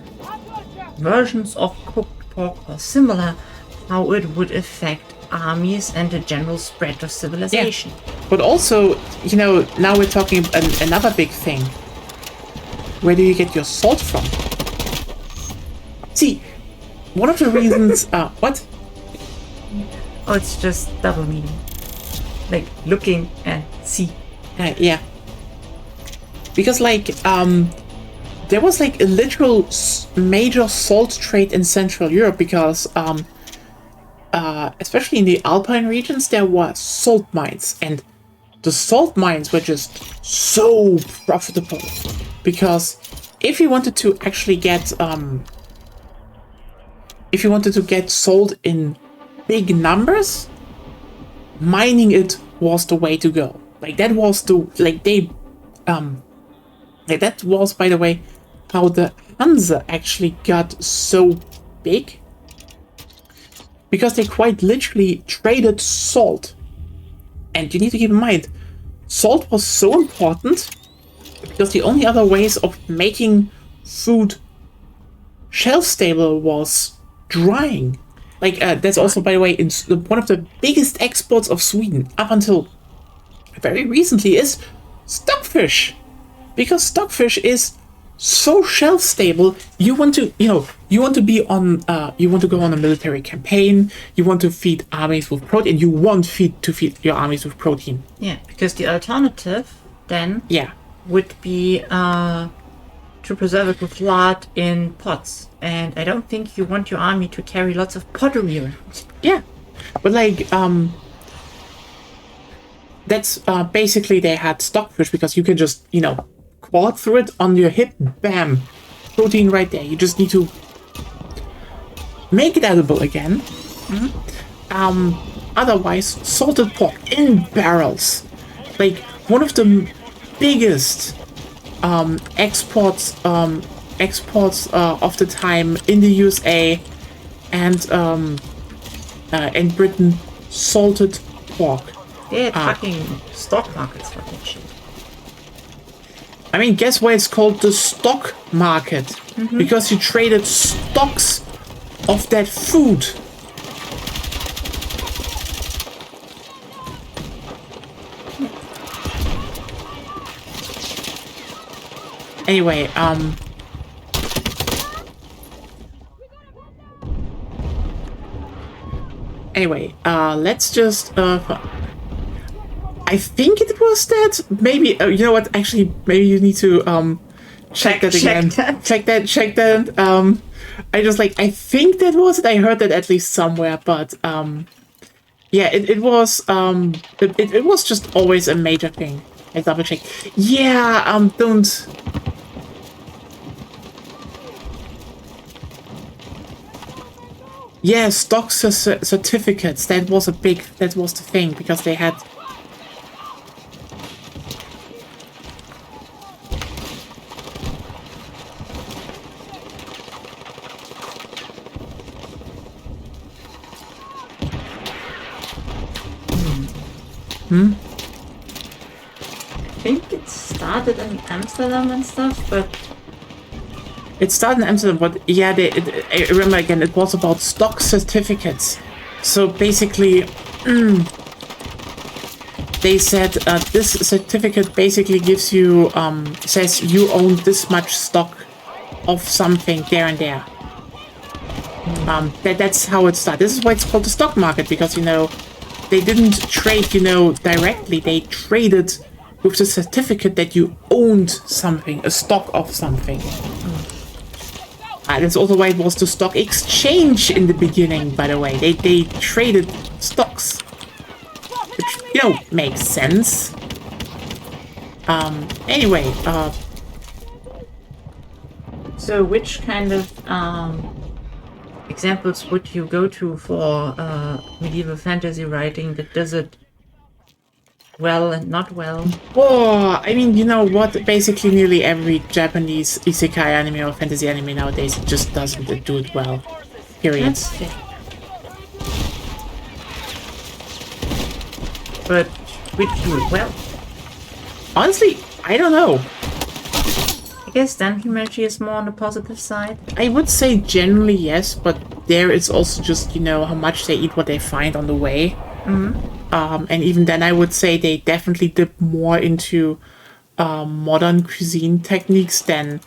versions of cooked pork or similar, how it would affect armies and the general spread of civilization. But also, you know, now we're talking another big thing. Where do you get your salt from? See, one of the reasons. What? Oh, it's just double meaning. Like looking and see. Yeah. Because, like, there was, like, a literal major salt trade in Central Europe because, especially in the Alpine regions, there were salt mines. And the salt mines were just so profitable. Because if you wanted to actually get, salt in big numbers, mining it was the way to go. Like, that was, by the way, how the Hansa actually got so big because they quite literally traded salt. And you need to keep in mind, salt was so important because the only other ways of making food shelf stable was drying. Like, that's also, by the way, one of the biggest exports of Sweden up until very recently is stockfish. Because stockfish is so shelf stable, you want to be on, you want to go on a military campaign, you want to feed armies with protein, you want to feed your armies with protein. Yeah, because the alternative then Yeah. would be to preserve it with lard in pots. And I don't think you want your army to carry lots of pottery around. Yeah. But like, that's basically they had stockfish because you can just, quad through it on your hip, bam, protein right there. You just need to make it edible again. Otherwise, salted pork in barrels, like one of the biggest exports of the time in the USA and in Britain, salted pork. They had fucking stock markets for that shit. I mean, guess why it's called the stock market? Because you traded stocks of that food. Anyway, let's just, I think it was that. Maybe, you know what? Actually, maybe you need to check that again. Check that. I think that was it. I heard that at least somewhere, but yeah, it was it was just always a major thing. I double check. Yeah, don't. Yeah, stock certificates. That was the thing because they had. I think it started in Amsterdam and stuff, but It started in Amsterdam, but yeah, I remember again, it was about stock certificates. So basically, they said this certificate basically gives you, says you own this much stock of something there and there. That's how it started. This is why it's called the stock market, because, they didn't trade, directly. They traded with the certificate that you owned something, a stock of something. That's also why it was the stock exchange in the beginning, by the way. They traded stocks. Which, makes sense. Anyway, so which kind of examples would you go to for medieval fantasy writing that does it well and not well? oh, I mean, you know what? Basically, nearly every Japanese isekai anime or fantasy anime nowadays just doesn't do it well. Period. That's fair. But which do it well? Honestly, I don't know. I guess Dankimachi is more on the positive side. I would say generally yes, but there it's also just, how much they eat what they find on the way. And even then I would say they definitely dip more into modern cuisine techniques than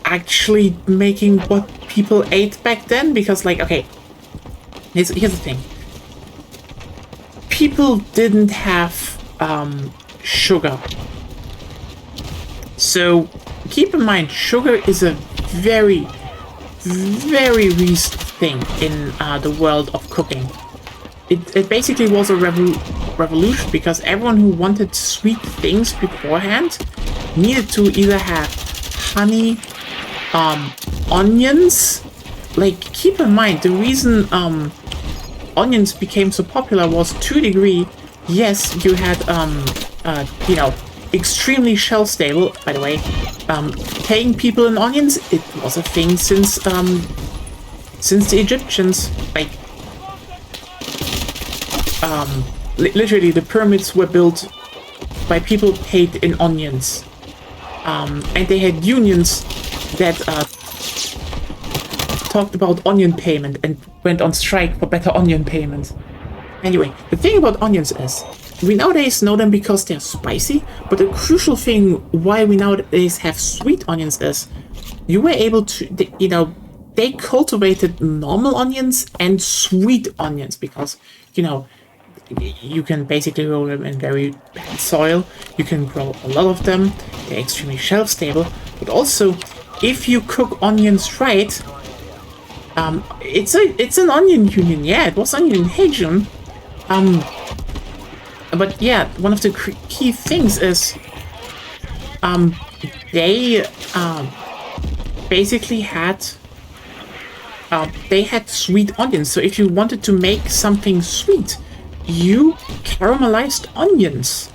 actually making what people ate back then. Because, okay, here's the thing. People didn't have sugar. So keep in mind, sugar is a very, very recent thing in the world of cooking. It basically was a revolution because everyone who wanted sweet things beforehand needed to either have honey, onions. Keep in mind, the reason onions became so popular was to a degree. Yes, you had extremely shelf stable. By the way, paying people in onions, it was a thing since the Egyptians. Like, literally, the pyramids were built by people paid in onions, and they had unions that talked about onion payment and went on strike for better onion payment. Anyway, the thing about onions is, we nowadays know them because they're spicy, but the crucial thing why we nowadays have sweet onions is, you were able to, they cultivated normal onions and sweet onions because, you can basically grow them in very bad soil. You can grow a lot of them. They're extremely shelf stable. But also, if you cook onions right, it's an onion union. Yeah, it was onion invasion. But yeah, one of the key things is, they basically had sweet onions. So if you wanted to make something sweet, you caramelized onions.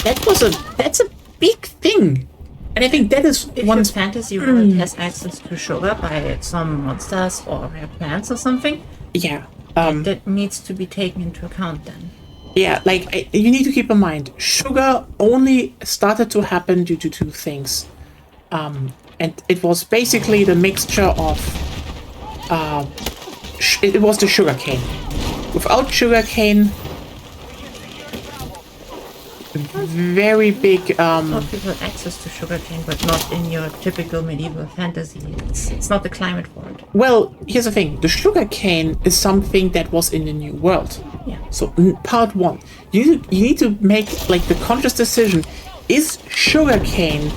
That's a big thing, and I think that is if one fantasy world has access to sugar by some monsters or rare plants or something. Yeah, that needs to be taken into account then. Yeah, like, you need to keep in mind, sugar only started to happen due to two things, and it was basically the mixture of it was the sugar cane. Without sugarcane, very big. Not people have access to sugarcane, but not in your typical medieval fantasy. It's not the climate for it. Well, here's the thing: the sugarcane is something that was in the New World. Yeah. So, part one, you need to make like the conscious decision: is sugarcane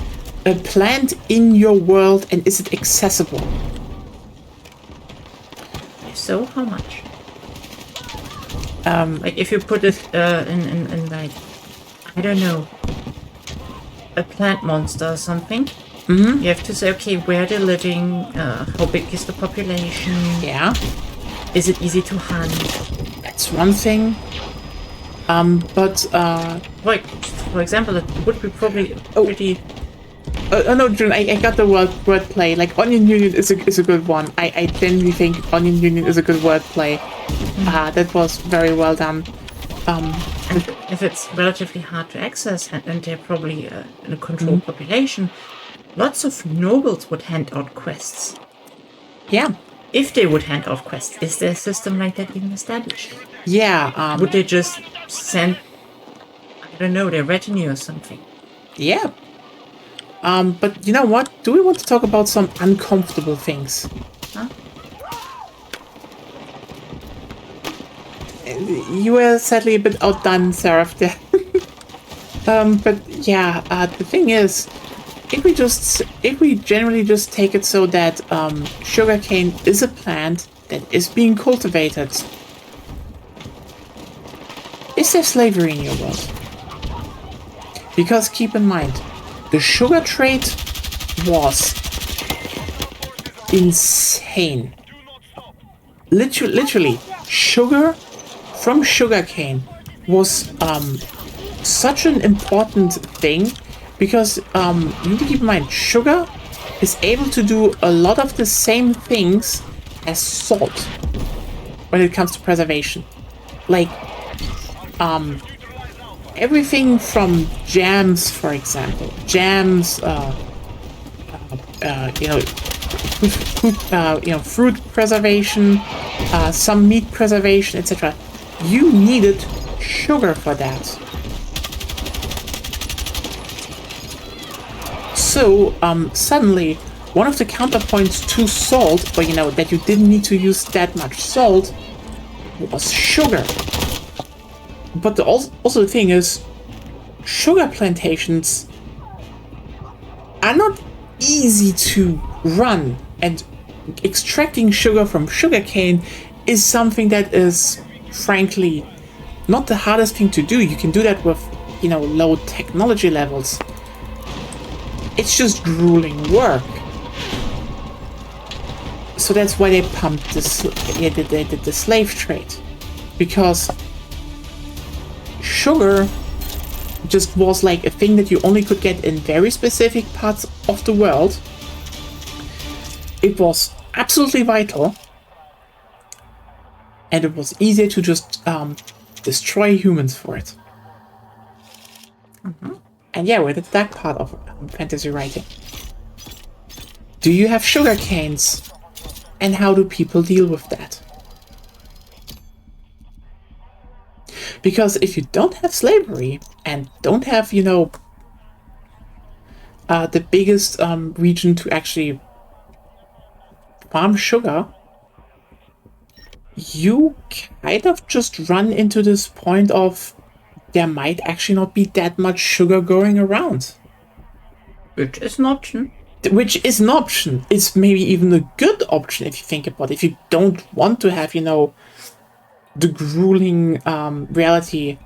a plant in your world, and is it accessible? If so, how much? Like if you put it in like, I don't know, a plant monster or something, you have to say, okay, where they're living, how big is the population? Yeah. Is it easy to hunt? That's one thing. Like, for example, it would be probably pretty... no, June, I got the wordplay. Like, Onion Union is a good one. I genuinely think Onion Union is a good wordplay. That was very well done. And if it's relatively hard to access and they're probably in a controlled population, lots of nobles would hand out quests. Yeah. If they would hand out quests, is there a system like that even established? Yeah. Would they just send, I don't know, their retinue or something? Yeah. But you know what? Do we want to talk about some uncomfortable things? Huh? You were sadly a bit outdone, Seraph, there. But yeah, the thing is, if we generally just take it so that sugarcane is a plant that is being cultivated, is there slavery in your world? Because keep in mind, the sugar trade was insane. Literally, sugar from sugarcane was such an important thing because you need to keep in mind, sugar is able to do a lot of the same things as salt when it comes to preservation. Like, everything from jams, for example, fruit preservation, some meat preservation, etc. You needed sugar for that. So suddenly, one of the counterpoints to salt, or that you didn't need to use that much salt, was sugar. But also the thing is, sugar plantations are not easy to run, and extracting sugar from sugarcane is something that is, frankly, not the hardest thing to do. You can do that with, low technology levels. It's just grueling work. So that's why they pumped they did the slave trade, because sugar just was like a thing that you only could get in very specific parts of the world. It was absolutely vital, and it was easier to just destroy humans for it. And yeah, we're the dark part of fantasy writing. Do you have sugar canes? And how do people deal with that? Because if you don't have slavery and don't have, you know, the biggest region to actually farm sugar, you kind of just run into this point of there might actually not be that much sugar going around. Which is an option. Which is an option. It's maybe even a good option if you think about it. If you don't want to have, you know, the grueling reality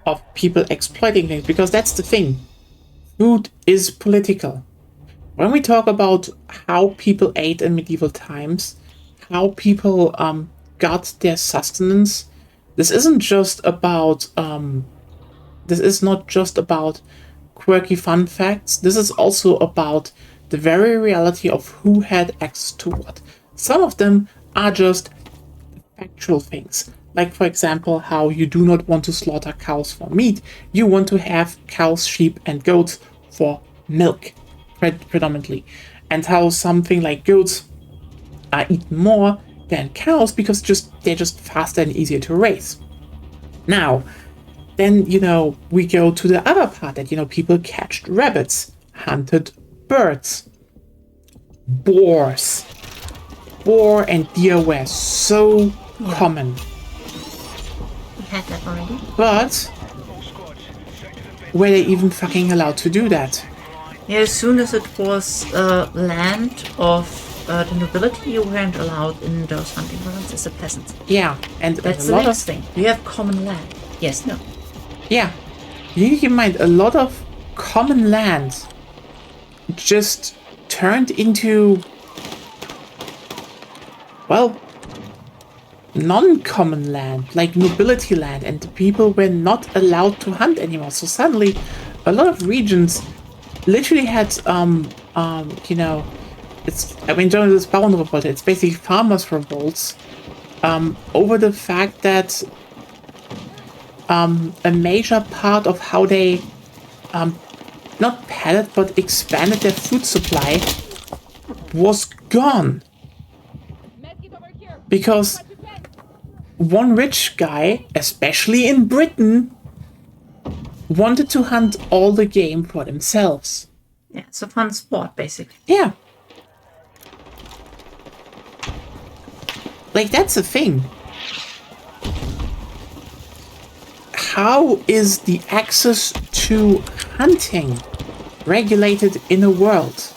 of people exploiting things, because that's the thing. Food is political. When we talk about how people ate in medieval times, how people got their sustenance, this isn't just about this is not just about quirky fun facts. This is also about the very reality of who had access to what. Some of them are just factual things. Like, for example, how you do not want to slaughter cows for meat. You want to have cows, sheep, and goats for milk, predominantly. And how something like goats are eaten more than cows because they're just faster and easier to raise. Now, then, you know, we go to the other part that, you know, people catched rabbits, hunted birds, boars. Boar and deer were so common. We had that already. But were they even fucking allowed to do that? Yeah, as soon as it was land of the nobility, you weren't allowed in those hunting grounds as a peasant. Yeah, and That's a the lot next of thing. You have common land. Yes, no. yeah. You need to keep in mind a lot of common land just turned into, well, non-common land, like nobility land, and the people were not allowed to hunt anymore. So suddenly, a lot of regions literally had, you know, generally it's Bauernrevolte, it's basically farmers' revolts, over the fact that a major part of how they, not padded, but expanded their food supply was gone. Because one rich guy, especially in Britain, wanted to hunt all the game for themselves. Yeah, it's a fun sport, basically. Yeah. Like, that's the thing. How is the access to hunting regulated in a world?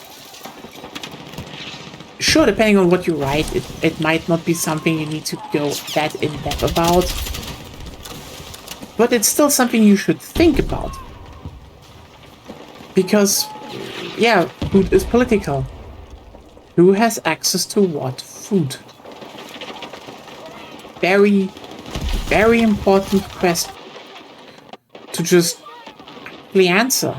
Sure, depending on what you write, it might not be something you need to go that in depth about. But it's still something you should think about. Because, yeah, food is political. Who has access to what food? Very, very important question to just actually answer.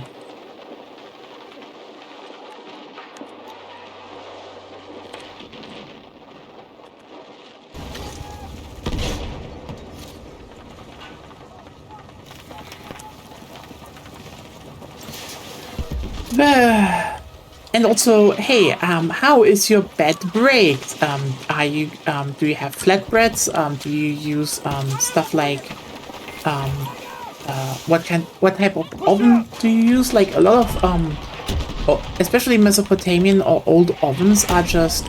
And also, hey, how is your bed baked? Are you do you have flatbreads? Do you use stuff like what type of oven do you use? Like a lot of especially Mesopotamian or old ovens are just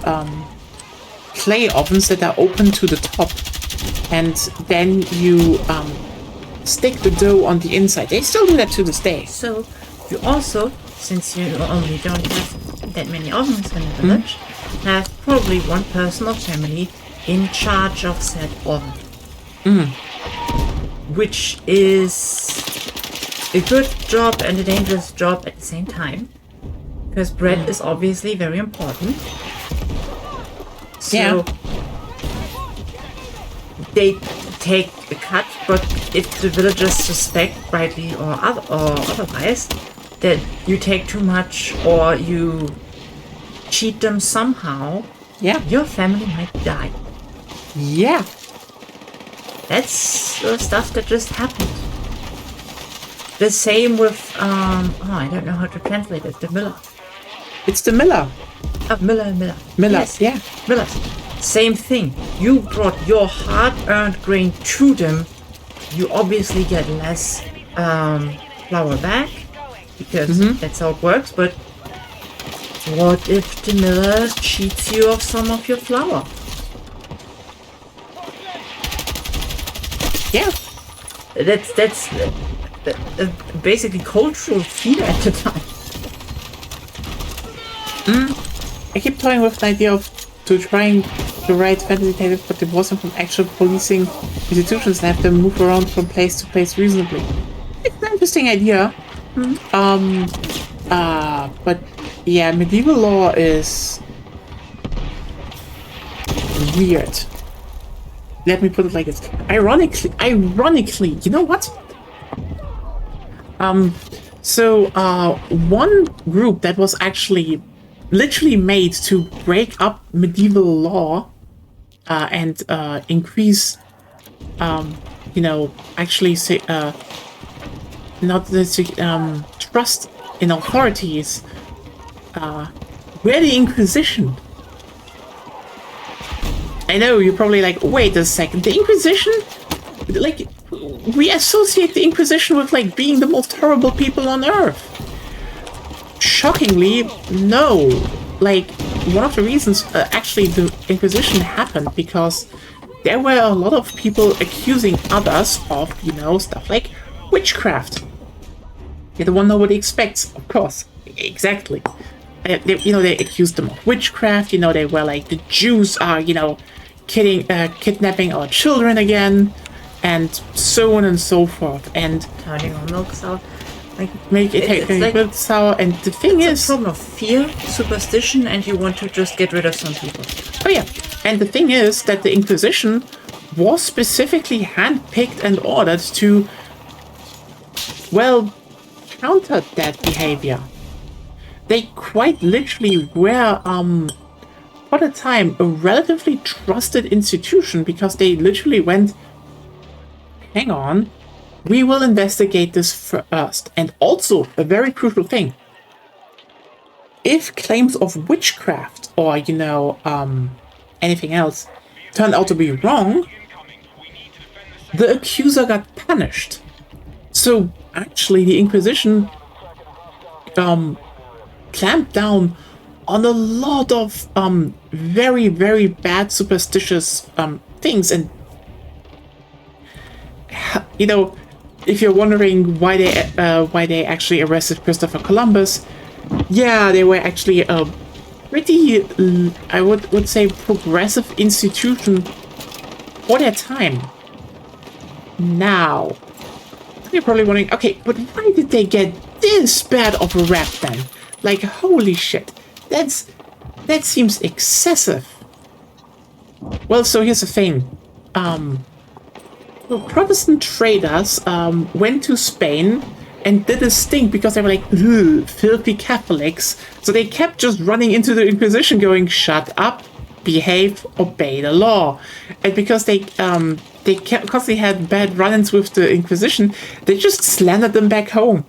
clay ovens that are open to the top, and then you stick the dough on the inside. They still do that to this day. So you also, since you only don't have that many ovens in the village, have probably one person or family in charge of said oven. Which is a good job and a dangerous job at the same time. Because bread is obviously very important. So Yeah. they take a cut, but if the villagers suspect, rightly or otherwise, that you take too much or you cheat them somehow, Yeah. your family might die. Yeah. That's the stuff that just happened. The same with, I don't know how to translate it, the miller. It's the miller. Miller. Miller, Yes. yeah. Millers. Same thing. You brought your hard-earned grain to them. You obviously get less flour back, because that's how it works, but what if the miller cheats you of some of your flour? Yeah. That's basically cultural fear at the time. I keep toying with the idea of trying to write fantasy tales, but it wasn't from actual policing institutions and have them move around from place to place reasonably. It's an interesting idea. But yeah, medieval law is weird. Let me put it like this. Ironically, you know what? One group that was actually literally made to break up medieval law and increase, actually say, not the trust in authorities, were the Inquisition. I know you're probably like, wait a second, the Inquisition? Like, we associate the Inquisition with like being the most horrible people on earth. Shockingly, no. Like, one of the reasons actually the Inquisition happened because there were a lot of people accusing others of, stuff like witchcraft. You're the one nobody expects, of course. Exactly. They accused them of witchcraft. They were like, the Jews are, kidnapping our children again, and so on and so forth. And Turning our milk sour. make it like, milk sour. And the thing is, it's a problem of fear, superstition, and you want to just get rid of some people. oh yeah, and the thing is that the Inquisition was specifically handpicked and ordered to, well, counter that behavior. They quite literally were, for the time, a relatively trusted institution because they literally went, hang on, we will investigate this first. And also, a very crucial thing, if claims of witchcraft or, anything else turned out to be wrong, the accuser got punished. So, actually, the Inquisition clamped down on a lot of very, very bad superstitious things. And if you're wondering why they actually arrested Christopher Columbus, yeah, they were actually a pretty, I would say, progressive institution for their time. Now, you're probably wondering, okay, but why did they get this bad of a rap then? Like, holy shit, that seems excessive. Well, so here's the thing. Protestant traders went to Spain and did this thing because they were like, ugh, filthy Catholics. So they kept just running into the Inquisition going, shut up, behave, obey the law. And because they constantly had bad run-ins with the Inquisition, they just slandered them back home.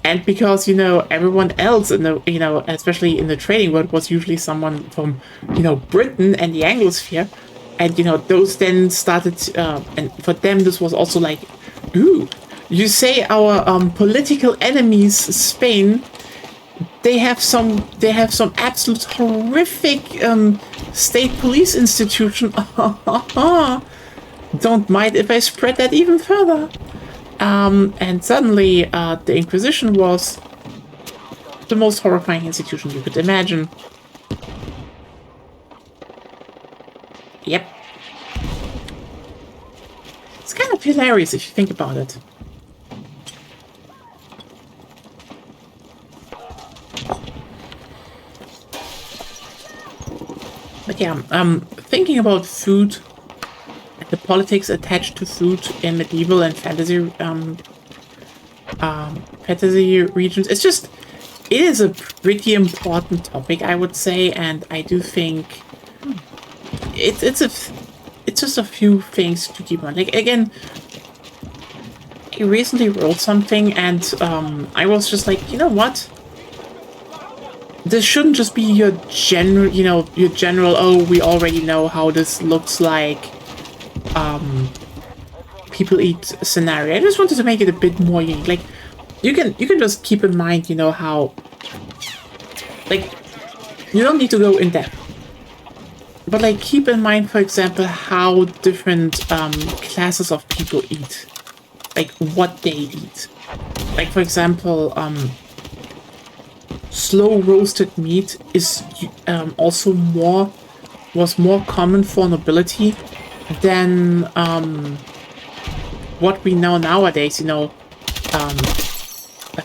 And because, everyone else in the, especially in the trading world was usually someone from, Britain and the Anglosphere. And, those then started, and for them, this was also like, ooh, you say our political enemies, Spain, they have some absolute horrific state police institution. Don't mind if I spread that even further. And suddenly, the Inquisition was the most horrifying institution you could imagine. Yep. It's kind of hilarious if you think about it. But But yeah, thinking about food and the politics attached to food in medieval and fantasy regions, it is a pretty important topic, I would say, and I do think it's just a few things to keep on. Like, again, I recently wrote something, and I was just like, you know what? This shouldn't just be your general, oh, we already know how this looks like, people eat scenario. I just wanted to make it a bit more unique. Like, you can just keep in mind, how, like, you don't need to go in depth. But, like, keep in mind, for example, how different classes of people eat. Like, what they eat. Like, for example, slow roasted meat is also was more common for nobility than what we know nowadays,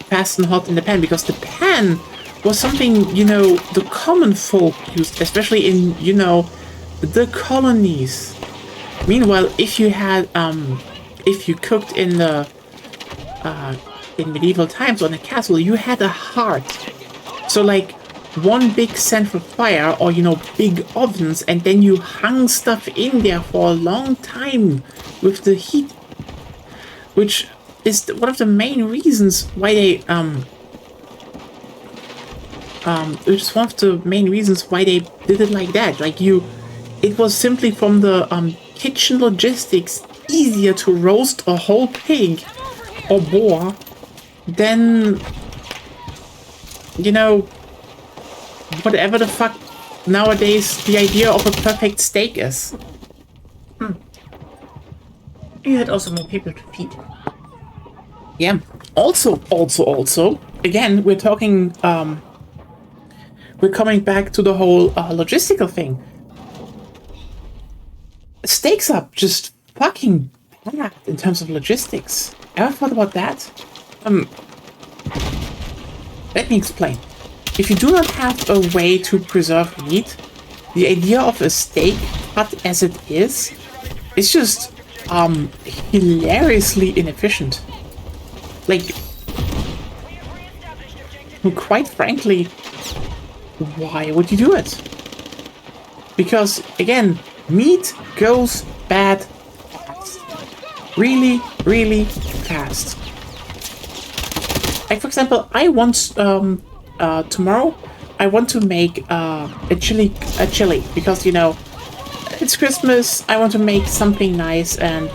fast and hot in the pan, because the pan was something, the common folk used, especially in, the colonies. Meanwhile, if you had, if you cooked in the, in medieval times on a castle, you had a hearth. So, like, one big central fire, or, big ovens, and then you hung stuff in there for a long time with the heat, which is one of the main reasons why they, which is one of the main reasons why they did it like that. Like, it was simply from the, kitchen logistics easier to roast a whole pig or boar than, whatever the fuck nowadays the idea of a perfect steak is. You had also more people to feed. Yeah. Also, again, we're talking, we're coming back to the whole logistical thing. Steaks are just fucking bad in terms of logistics. Ever thought about that? Let me explain. If you do not have a way to preserve meat, the idea of a steak, cut as it is just hilariously inefficient. Like, quite frankly, why would you do it? Because, again, meat goes bad fast. Really, really fast. Like, for example, I want, tomorrow, I want to make a chili, because, it's Christmas, I want to make something nice, and,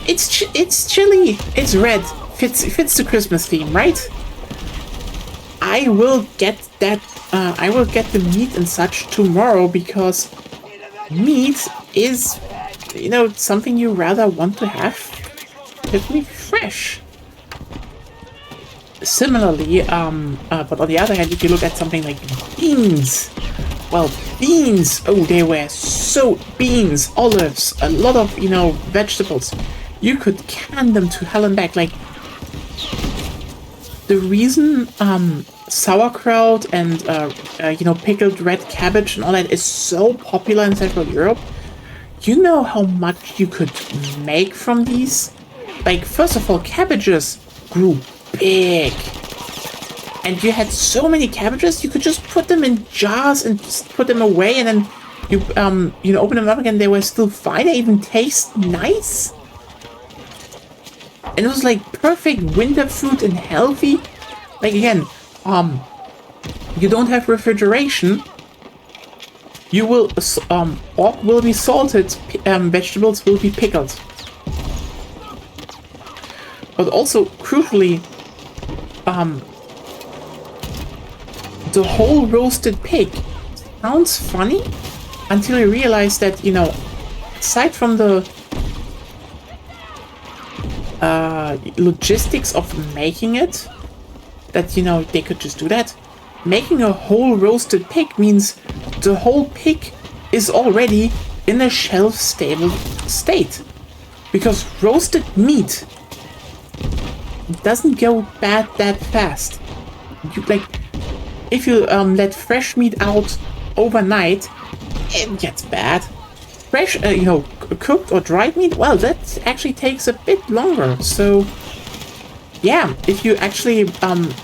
it's chili, it's red, fits the Christmas theme, right? I will get that, I will get the meat and such tomorrow, because meat is, something you rather want to have relatively fresh. Similarly, but on the other hand, if you look at something like beans, well, beans, oh, they were so, beans, olives, a lot of, vegetables, you could can them to hell and back. Like, the reason, sauerkraut and, pickled red cabbage and all that is so popular in Central Europe, you know how much you could make from these? Like, first of all, cabbages grew big. And you had so many cabbages, you could just put them in jars and just put them away, and then you, open them up again, they were still fine, they even taste nice. And it was like perfect winter food and healthy. Like, again, you don't have refrigeration. You will, pork will be salted, vegetables will be pickled. But also, crucially, the whole roasted pig sounds funny until you realize that, aside from the logistics of making it, that, they could just do that, making a whole roasted pig means the whole pig is already in a shelf-stable state. Because roasted meat doesn't go bad that fast. if you let fresh meat out overnight, it gets bad. Fresh, cooked or dried meat, well, that actually takes a bit longer. So, yeah, if you actually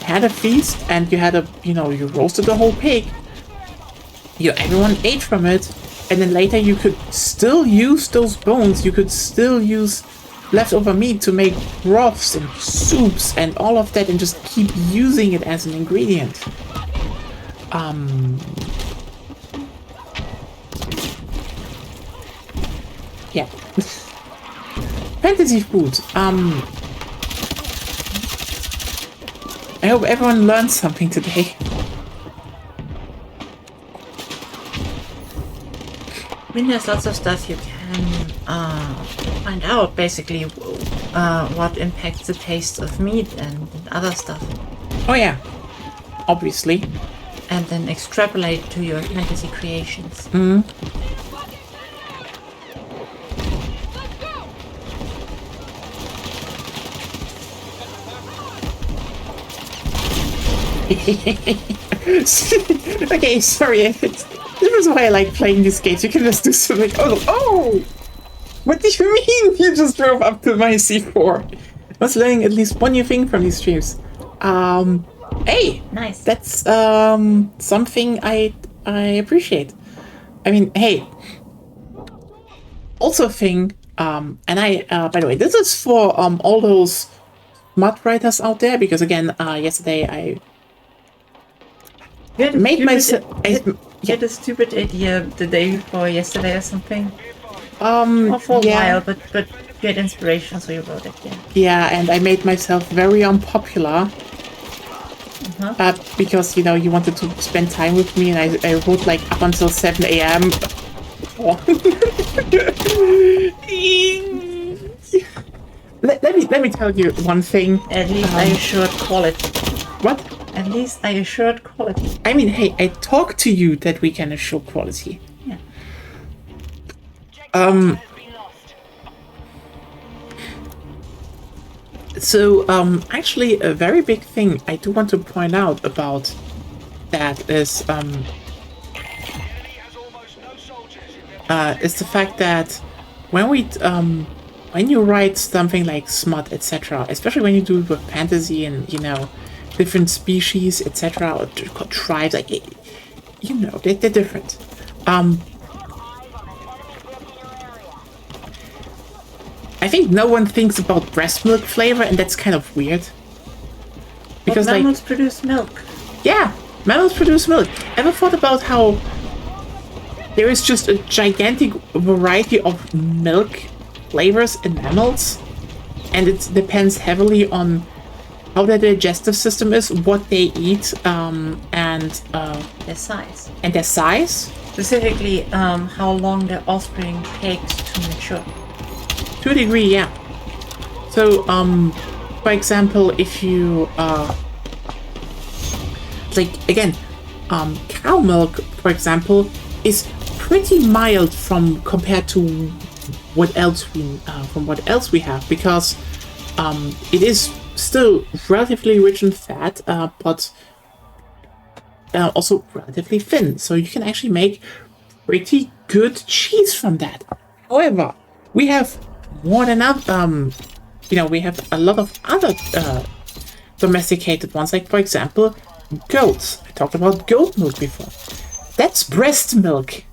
had a feast and you had you roasted the whole pig, everyone ate from it, and then later you could still use those bones. You could still use leftover meat to make broths and soups and all of that, and just keep using it as an ingredient. Yeah. Fantasy food. I hope everyone learned something today. I mean, there's lots of stuff you can find out, basically, what impacts the taste of meat and other stuff. Oh yeah, obviously. And then extrapolate to your fantasy creations. Okay, sorry. This is why I like playing these games. You can just do something. Oh! What do you mean you just drove up to my C4? I was learning at least one new thing from these streams. Hey! Nice. That's, something I appreciate. I mean, hey. Also a thing, and by the way, this is for, all those mud writers out there, because again, yesterday I made myself. You had a stupid idea the day before yesterday or something. Or for a yeah. while, but you had inspiration, so you wrote it. Yeah. Yeah, and I made myself very unpopular. Because you wanted to spend time with me, and I wrote like up until 7 a.m. Let me tell you one thing. At least I assured quality. What? At least I assured quality. I mean, hey, I talked to you that we can assure quality. Yeah. So, actually, a very big thing I do want to point out about that is the fact that when you write something like smut, etc., especially when you do it with fantasy and different species, etc., or tribes, like they're different. I think no one thinks about breast milk flavor, and that's kind of weird. Because mammals produce milk. Yeah, mammals produce milk. Ever thought about how there is just a gigantic variety of milk flavors in mammals? And it depends heavily on how their digestive system is, what they eat, and their size. And their size? Specifically, how long their offspring takes to mature. To a degree, yeah. So, for example, if you, cow milk, for example, is pretty mild compared to what else we have, because it is still relatively rich in fat, but also relatively thin. So you can actually make pretty good cheese from that. However, we have more than enough. We have a lot of other domesticated ones, like for example, goats. I talked about goat milk before. That's breast milk.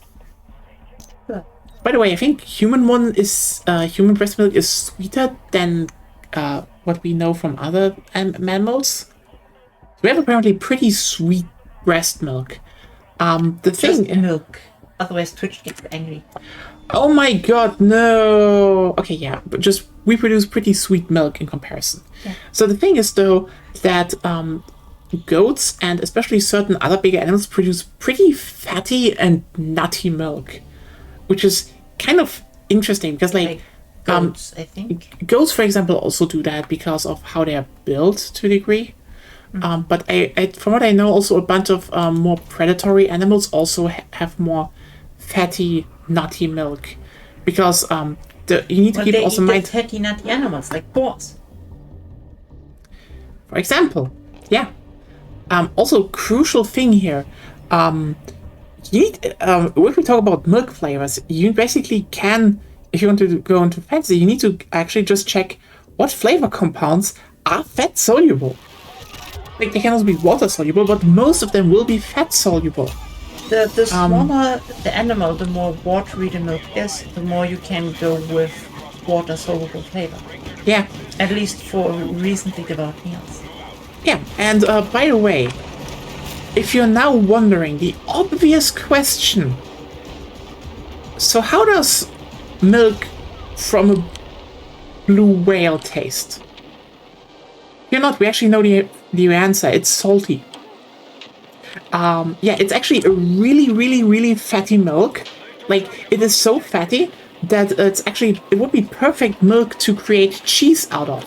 By the way, I think human breast milk is sweeter than what we know from other mammals. We have apparently pretty sweet breast milk. Just milk. Otherwise, Twitch gets angry. Oh my god, no! Okay, yeah, but just we produce pretty sweet milk in comparison. Yeah. So the thing is, though, that goats and especially certain other bigger animals produce pretty fatty and nutty milk, which is kind of interesting because, like goats, I think. Goats, for example, also do that because of how they are built to a degree. But I, from what I know, also a bunch of more predatory animals also have more fatty, nutty milk, because you need to keep also in mind fatty, nutty animals like boars. For example, yeah. Also, crucial thing here. You need, if we talk about milk flavors, you basically can, if you want to go into fancy, you need to actually just check what flavor compounds are fat soluble. Like, they can also be water soluble, but most of them will be fat soluble. The smaller the animal, the more watery the milk is, the more you can go with water soluble flavor. Yeah. At least for recently developed meals. Yeah, and by the way, if you're now wondering the obvious question, so how does milk from a blue whale taste? You're not, we actually know the answer. It's salty. Yeah, it's actually a really, really, really fatty milk. Like, it is so fatty that it would be perfect milk to create cheese out of.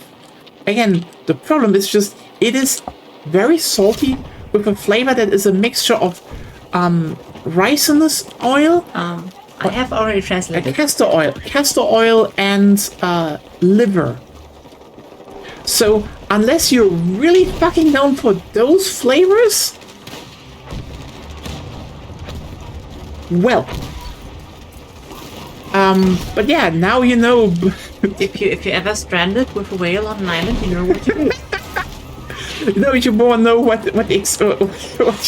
Again, the problem is just, it is very salty with a flavor that is a mixture of ricinus oil. I have already translated. Castor oil and liver. So unless you're really fucking known for those flavors, well, but yeah, now you know. If you're ever stranded with a whale on an island, you know what to do. You know, you more know what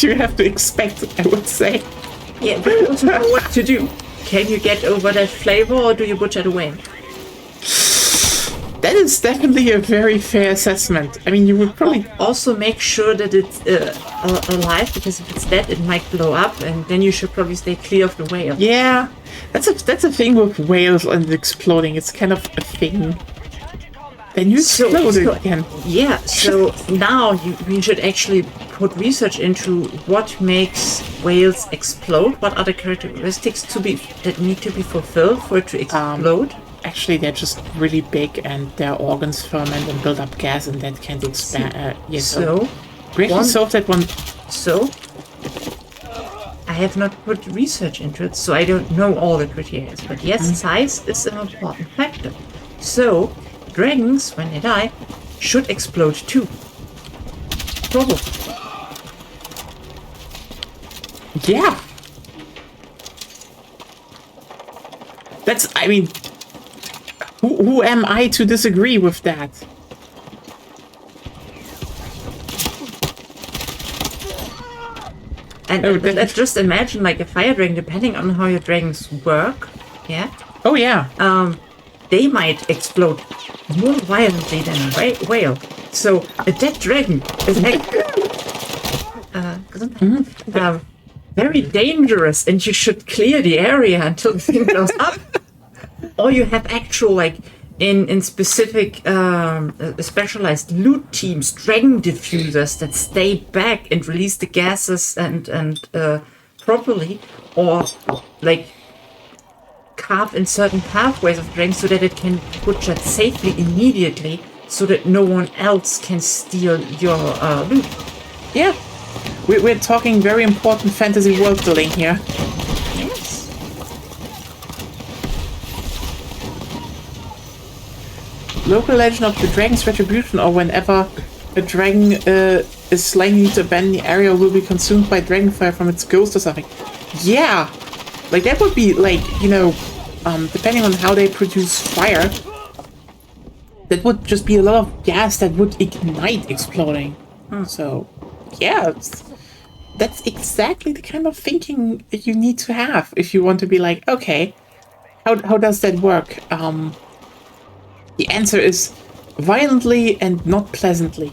you have to expect, I would say. Yeah, but you also know what to do. Can you get over that flavor, or do you butcher the whale? That is definitely a very fair assessment. I mean, you would probably also make sure that it's alive, because if it's dead, it might blow up, and then you should probably stay clear of the whale. Yeah, that's a thing with whales and exploding. It's kind of a thing. Then you explode again. Yeah, so now we should actually put research into what makes whales explode. What are the characteristics that need to be fulfilled for it to explode? Actually, they're just really big, and their organs ferment and build up gas, and that can't expand. Yeah, so we actually solved that one. So I have not put research into it, so I don't know all the criteria. But yes, size is an important factor. So dragons, when they die, should explode too. Probably. Yeah. I mean, who am I to disagree with that? And let's just imagine, like, a fire dragon, depending on how your dragons work, yeah? Oh, yeah. They might explode more violently than a whale. So a dead dragon is very dangerous, and you should clear the area until the thing blows up. Or you have actual, like, in specific specialized loot teams, dragon diffusers that stay back and release the gases and properly, or like carve in certain pathways of dragons so that it can butcher safely immediately, so that no one else can steal your loot. Yeah, we're talking very important fantasy world building here. Yes. Local legend of the dragon's retribution, or whenever a dragon is slain to abandon the area, will be consumed by dragonfire from its ghost or something. Yeah, like that would be like, you know, depending on how they produce fire, that would just be a lot of gas that would ignite exploding. So, yeah, that's exactly the kind of thinking that you need to have if you want to be like, okay, how does that work? The answer is violently and not pleasantly.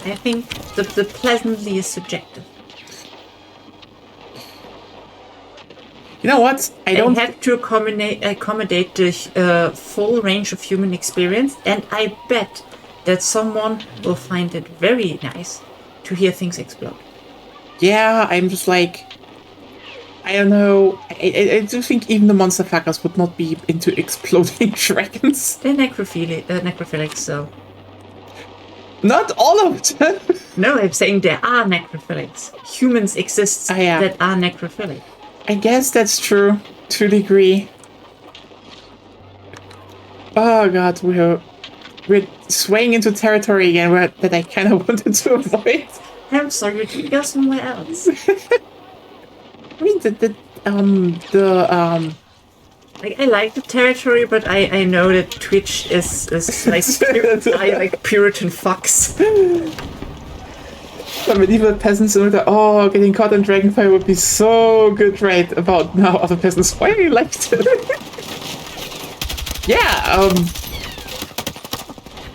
I think the pleasantly is subjective. You know what? I don't have to accommodate the full range of human experience, and I bet that someone will find it very nice to hear things explode. Yeah, I'm just like, I don't know. I do think even the monster fuckers would not be into exploding dragons. They're necrophilic, so. Not all of them. No, I'm saying there are necrophilics. Humans exist that are necrophilic. I guess that's true to a degree. Oh god, we're we're swaying into territory again that I kind of wanted to avoid. I'm sorry, you can go somewhere else. I mean, Like, I like the territory, but I know that Twitch is like Puritan fucks. the medieval peasants and oh, getting caught in Dragonfire would be so good right about now. Other peasants, why do you like it? Yeah,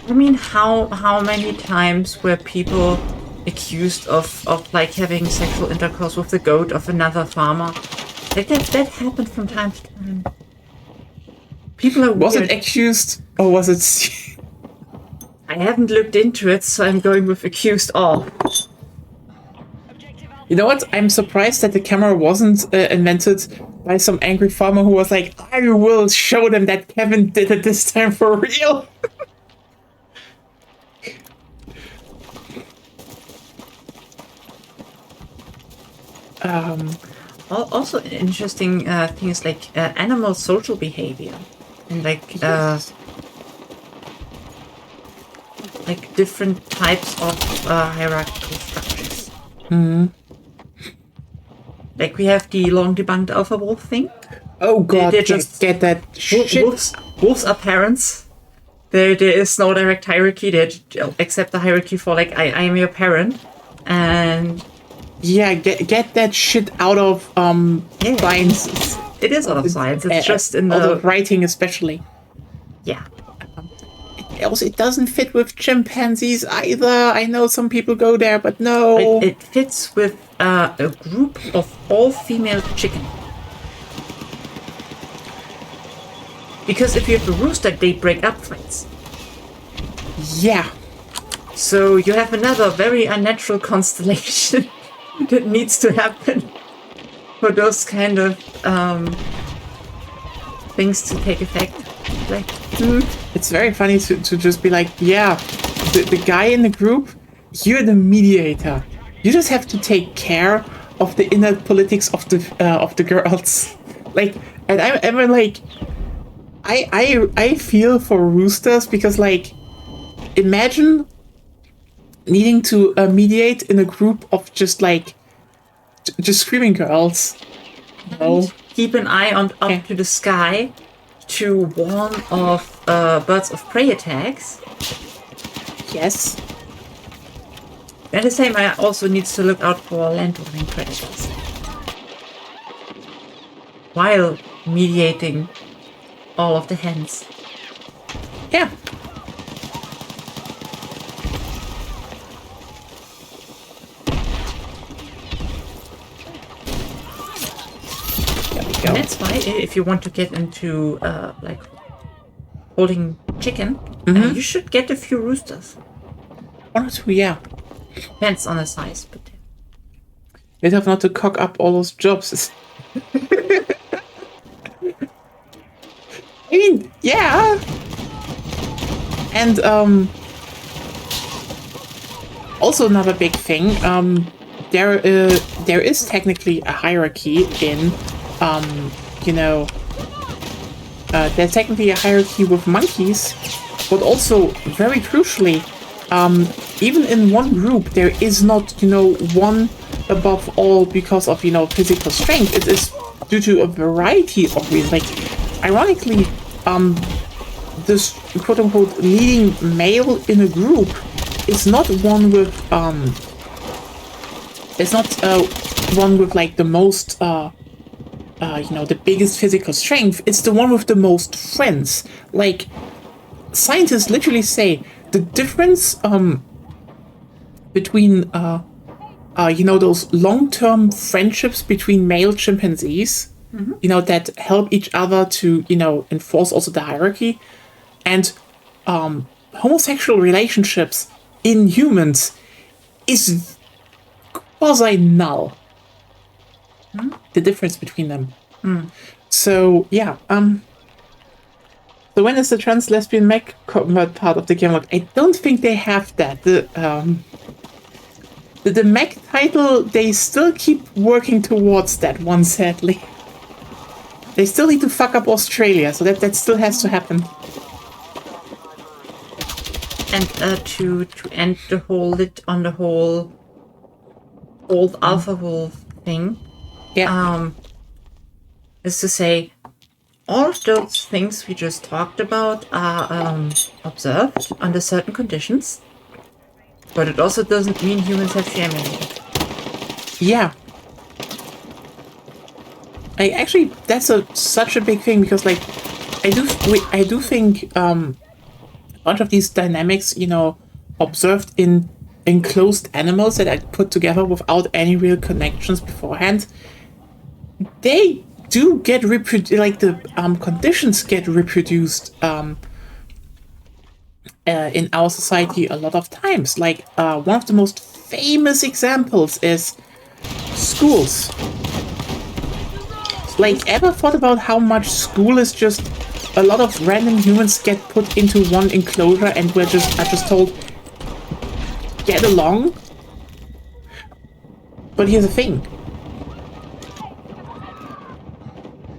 I mean, how many times were people accused of like having sexual intercourse with the goat of another farmer? Like that happened from time to time. People are was weird. it accused or was it? I haven't looked into it, so I'm going with accused all. You know what? I'm surprised that the camera wasn't invented by some angry farmer who was like, I will show them that Kevin did it this time for real. Also, an interesting thing is like animal social behavior and like different types of hierarchical structures. Like we have the long debunked alpha wolf thing. Oh god, They just get that shit. Wolves are parents. There is no direct hierarchy. They accept the hierarchy for like I am your parent, and yeah, get that shit out of science. It is out of science. It's just in out the of writing, especially. yeah. Also, it doesn't fit with chimpanzees either. I know some people go there, but no. It fits with a group of all female chicken. Because if you have a rooster, they break up fights. Yeah. So you have another very unnatural constellation that needs to happen for those kind of things to take effect. Like, It's very funny to just be like, yeah, the guy in the group, you're the mediator. You just have to take care of the inner politics of the girls. Like, and I'm like, I feel for roosters because like, imagine needing to mediate in a group of just like, just screaming girls. No. keep an eye on up to the sky to warn of birds of prey attacks. Yes. At the same, I also needs to look out for land-dwelling predators while mediating all of the hens. Yeah. There we go. And that's why, if you want to get into like holding chicken, you should get a few roosters. One or two, yeah. Depends on the size, but You'd have not to cock up all those jobs. I mean, yeah. And also another big thing. There is technically a hierarchy in there's technically a hierarchy with monkeys, but also very crucially, even in one group there is not one above all because of physical strength. It is due to a variety of reasons. Like, ironically, this quote-unquote leading male in a group is not one with one with like the most the biggest physical strength. It's the one with the most friends. Like, scientists literally say the difference between those long-term friendships between male chimpanzees, that help each other to, enforce also the hierarchy, and homosexual relationships in humans is quasi-null. The difference between them. So, yeah, so when is the trans lesbian mech convert part of the game? Like, I don't think they have that. The mech title, they still keep working towards that one, sadly. They still need to fuck up Australia, so that still has to happen. and to end the whole lit on the whole old alpha wolf thing, is to say all of those things we just talked about are observed under certain conditions, but it also doesn't mean humans have shame anymore. Yeah. That's such a big thing, because like I do think a lot of these dynamics, observed in enclosed animals that are put together without any real connections beforehand, they do get reproduced, like the conditions get reproduced in our society a lot of times. Like one of the most famous examples is schools. Like, ever thought about how much school is just a lot of random humans get put into one enclosure and are just told, get along? But here's the thing.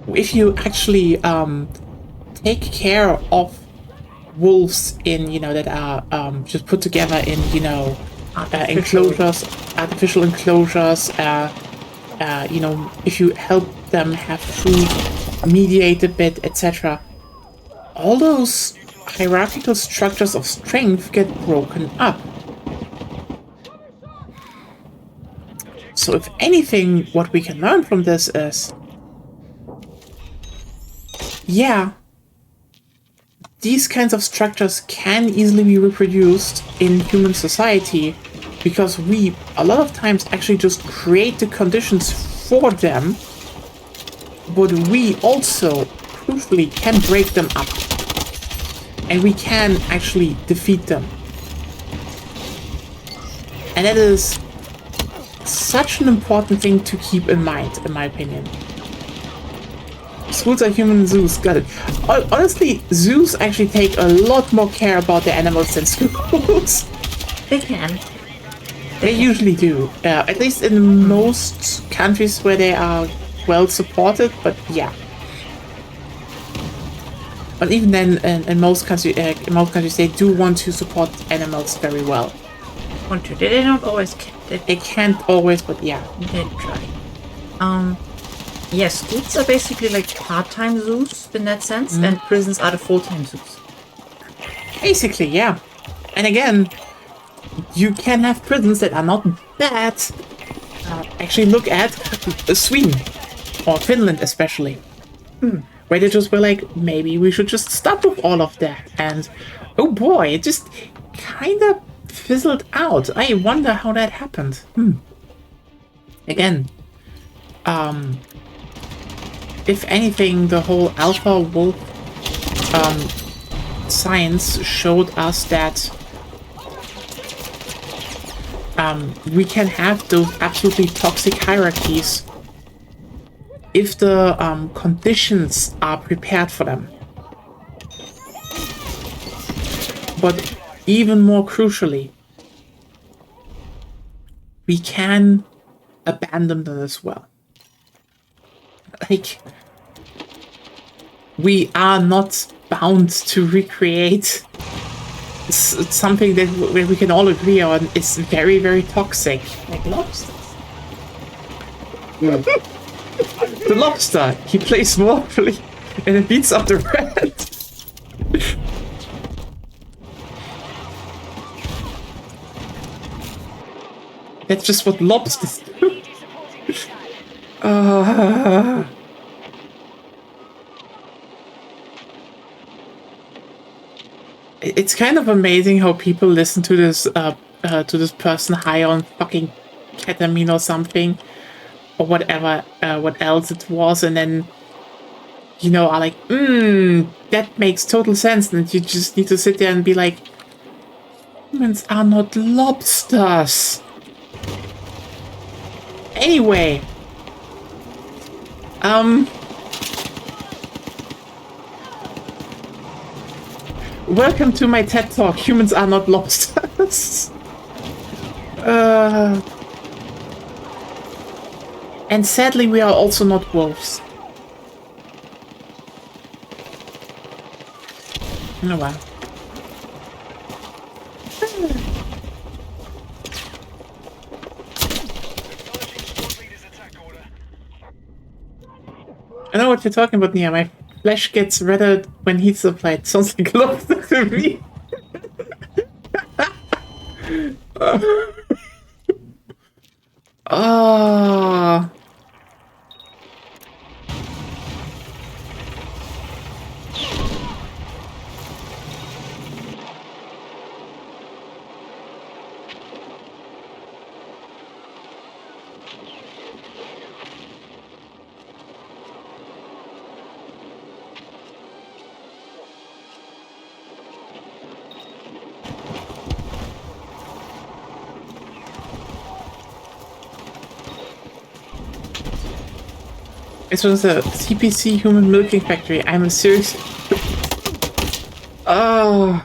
If you actually take care of wolves in, that are just put together in, enclosures, artificial enclosures, if you help them have food, mediate a bit, etc., all those hierarchical structures of strength get broken up. So if anything, what we can learn from this is, yeah, these kinds of structures can easily be reproduced in human society, because we, a lot of times, actually just create the conditions for them, but we also, crucially, can break them up. And we can actually defeat them. And that is such an important thing to keep in mind, in my opinion. Schools are human zoos, got it. Honestly, zoos actually take a lot more care about their animals than schools. They can. They usually do. At least in most countries where they are well supported, but yeah. But even then, in most countries, they do want to support animals very well. Want to? They don't always. They can't always, but yeah. They try. Yes, schools are basically like part-time zoos in that sense, and prisons are the full-time zoos. Basically, yeah. And again, you can have prisons that are not bad. Actually, look at Sweden, or Finland especially. Where they just were like, maybe we should just stop with all of that. And, oh boy, it just kind of fizzled out. I wonder how that happened. Again, if anything, the whole alpha wolf science showed us that we can have those absolutely toxic hierarchies if the conditions are prepared for them. But even more crucially, we can abandon them as well. Like, we are not bound to recreate something that we can all agree on is very, very toxic. Like lobsters. The lobster, he plays Monopoly and it beats up the rat. That's just what lobsters do. It's kind of amazing how people listen to this person high on fucking ketamine or something, or whatever, what else it was, and then, are like, that makes total sense, and you just need to sit there and be like, humans are not lobsters. Anyway, welcome to my TED Talk. Humans are not lobsters. And sadly, we are also not wolves. Oh wow. I know what you're talking about, Nia. My flesh gets redder when heat's applied. Sounds like lobster to me. Ah. This was a CPC human milking factory. I'm a serious. Oh.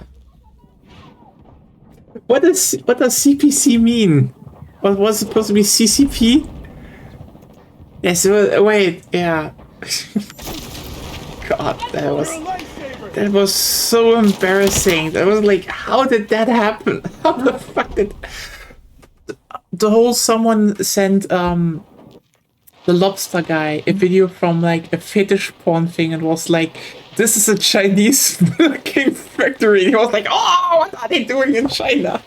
What does CPC mean? What was supposed to be CCP? Yes. Wait. Yeah. God, that was so embarrassing. That was like, how did that happen? How the fuck did the whole someone sent the lobster guy a video from like a fetish porn thing and was like, this is a Chinese milking factory. And he was like, oh, what are they doing in China?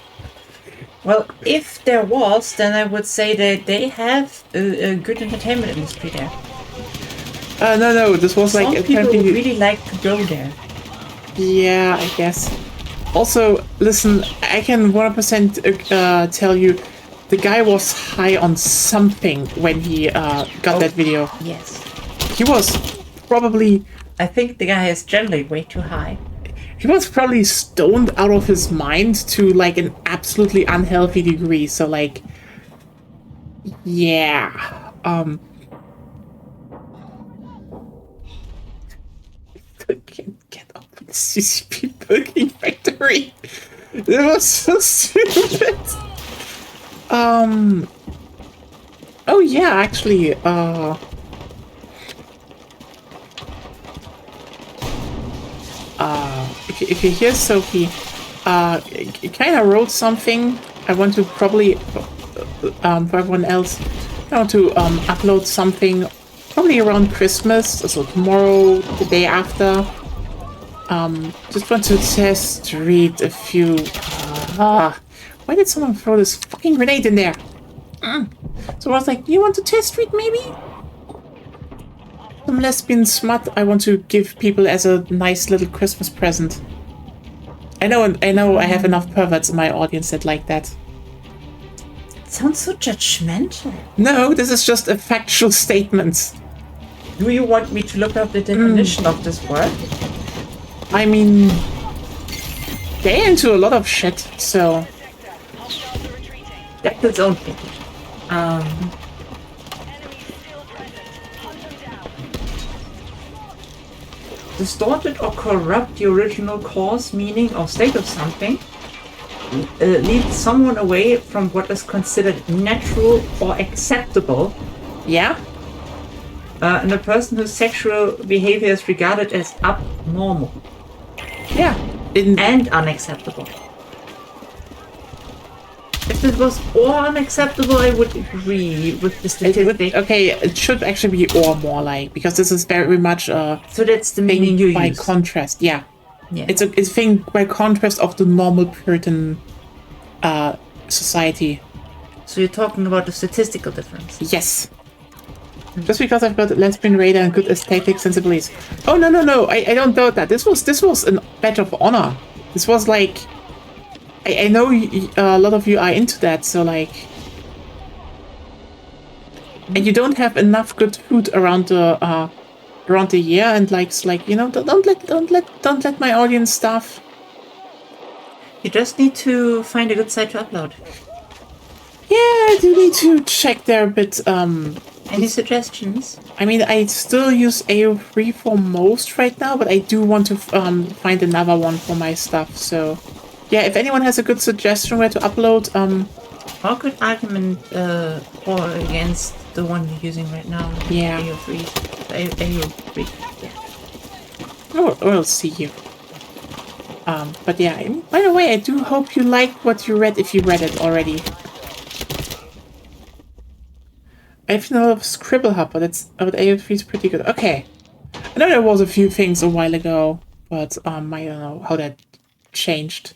Well, if there was, then I would say that they have a good entertainment industry there. No, this was Some like people apparently. really like to go there. Yeah, I guess. Also, listen, I can 100% tell you, the guy was high on something when he got that video. Yes. He was probably. I think the guy is generally way too high. He was probably stoned out of his mind to like an absolutely unhealthy degree. So like, yeah. I can't get up with the CCP milking factory. It was so stupid. Oh yeah, actually, if you hear Sophie, kind of wrote something. I want to probably, for everyone else, I want to upload something probably around Christmas, so tomorrow, the day after. Just want to test read a few. Why did someone throw this fucking grenade in there? So I was like, you want to test read maybe? Some lesbian smut I want to give people as a nice little Christmas present. I know I have enough perverts in my audience that like that. It sounds so judgmental. No, this is just a factual statement. Do you want me to look up the definition of this word? I mean, they're into a lot of shit, so... That's its own thing. Distorted or corrupt the original cause, meaning, or state of something, leads someone away from what is considered natural or acceptable. Yeah? And a person whose sexual behavior is regarded as abnormal. Yeah. And unacceptable. If it was or unacceptable, I would agree with the statistic. Okay, it should actually be or more like, because this is very much so that's the meaning you by use. contrast, yeah. Yeah. It's a thing by contrast of the normal Puritan society. So you're talking about the statistical difference? Yes. Just because I've got lesbian radar and good aesthetic sensibilities. Oh no! I don't doubt that. This was a badge of honor. This was like, I know a lot of you are into that. So like, and you don't have enough good food around the year, and like, it's like, you know, don't let my audience starve. You just need to find a good site to upload. Yeah, I do need to check there a bit. Any suggestions? I mean, I still use AO3 for most right now, but I do want to find another one for my stuff. So, yeah, if anyone has a good suggestion where to upload, Or good argument for against the one you're using right now. Yeah. AO3. AO3. Yeah. we'll see you. But yeah, by the way, I do hope you liked what you read if you read it already. I have no Scribble Hub, but but AO3 is pretty good. Okay. I know there was a few things a while ago, but I don't know how that changed.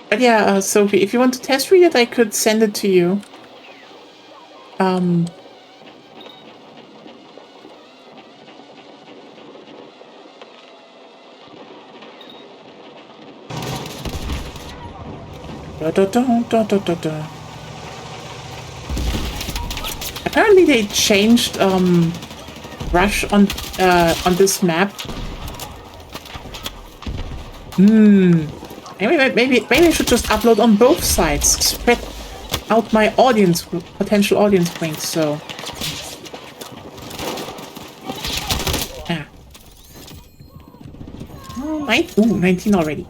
But yeah, Sophie, if you want to test read it, I could send it to you. Apparently they changed brush on this map. Maybe I should just upload on both sides. Spread out my audience, potential audience points. So yeah. Oh, 19 already.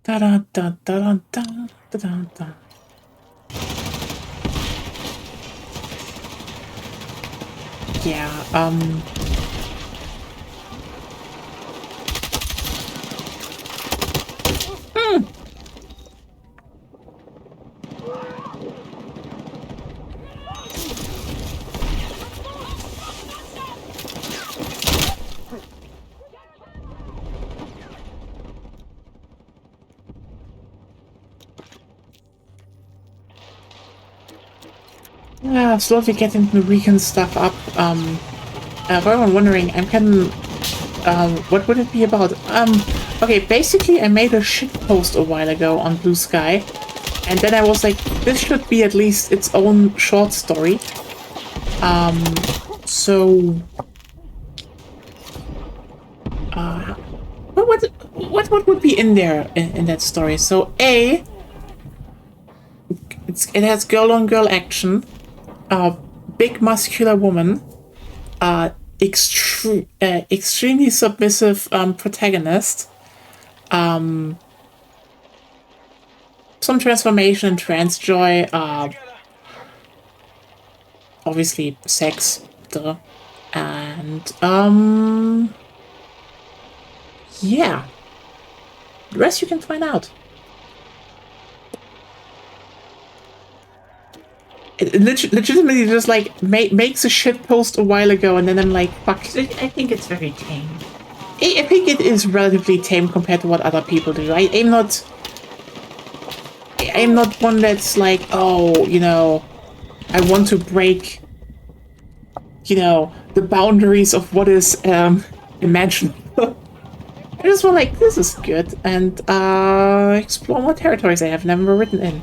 Da da da da da da da da. Yeah, slowly getting the recon stuff up. For everyone wondering, I'm kind of, what would it be about? Okay, basically I made a shit post a while ago on Blue Sky, and then I was like, this should be at least its own short story. So, what would be in there in that story? So, it has girl on girl action, big muscular woman, extremely submissive protagonist, some transformation, trans joy, obviously sex, duh. And yeah, the rest you can find out. It legitimately just like makes a shit post a while ago, and then I'm like, fuck. I think it's very tame. I think it is relatively tame compared to what other people do. I'm not one that's like, oh, you know, I want to break, you know, the boundaries of what is imaginable. I just want like, this is good, and explore more territories I have never written in.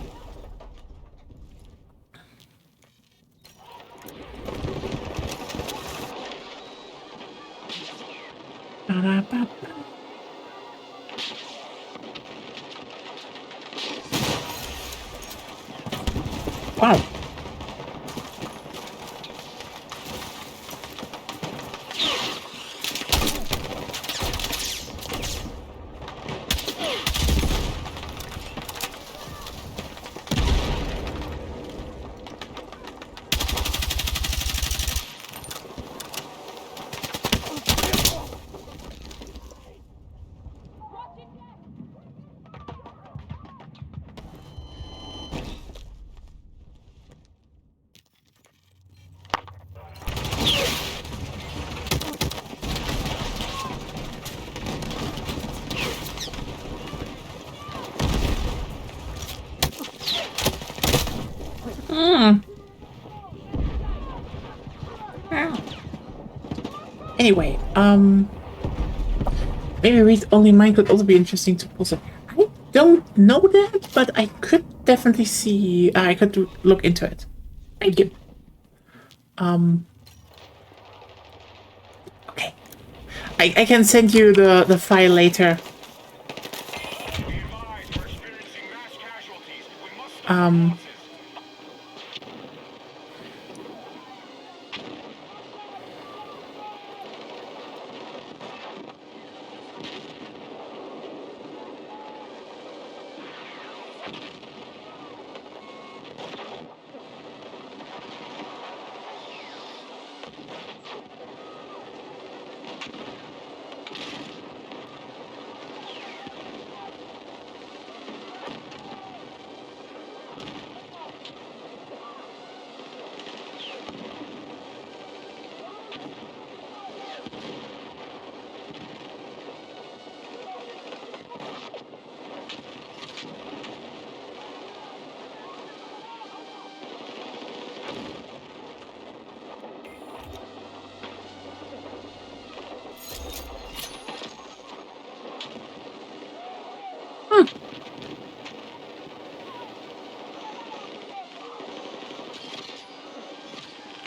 Wow. Anyway, maybe read only mine could also be interesting to pull. I don't know that, but I could definitely see. I could look into it. Thank you. Okay. I can send you the file later.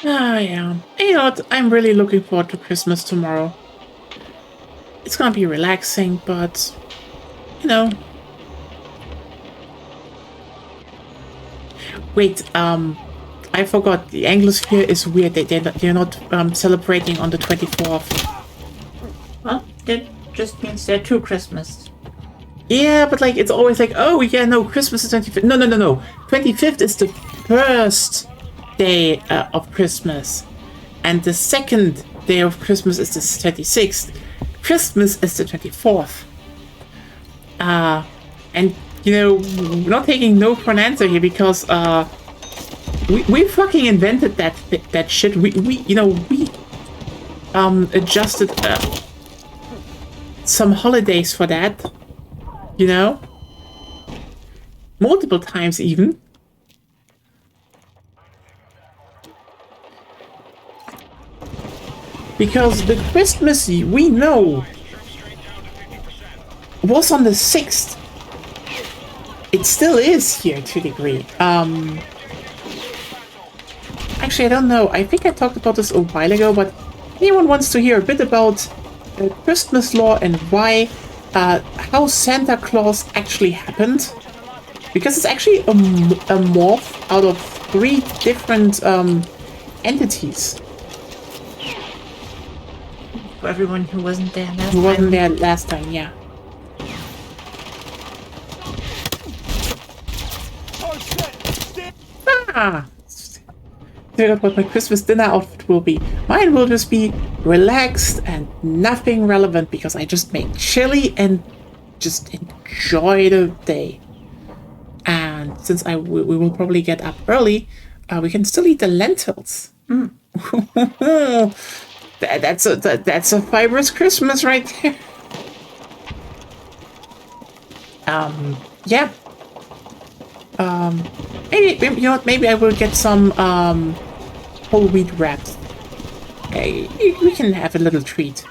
Ah, yeah. And you know what? I'm really looking forward to Christmas tomorrow. It's gonna be relaxing, but, you know. Wait, I forgot. The Anglosphere is weird. They're not celebrating on the 24th. Well, that just means there are two Christmas. Yeah, but like, it's always like, oh, yeah, no, Christmas is 25th. No, no, no, no. 25th is the first day of Christmas. And the second day of Christmas is the 26th. Christmas is the 24th. And, you know, we're not taking no for an answer here because we fucking invented that shit. We adjusted some holidays for that. You know? Multiple times even. Because the Christmas we know was on the 6th. It still is here to a degree. Actually, I don't know. I think I talked about this a while ago, but anyone wants to hear a bit about Christmas lore and why, how Santa Claus actually happened? Because it's actually a morph out of 3 different entities. For everyone who wasn't there last time. Who wasn't there last time, yeah. Ah! Figured out what my Christmas dinner outfit will be. Mine will just be relaxed and nothing relevant because I just make chili and just enjoy the day. And since we will probably get up early, we can still eat the lentils. That's a fibrous Christmas right there. Yeah. Maybe you know what? Maybe I will get some whole wheat wraps. Hey, we can have a little treat.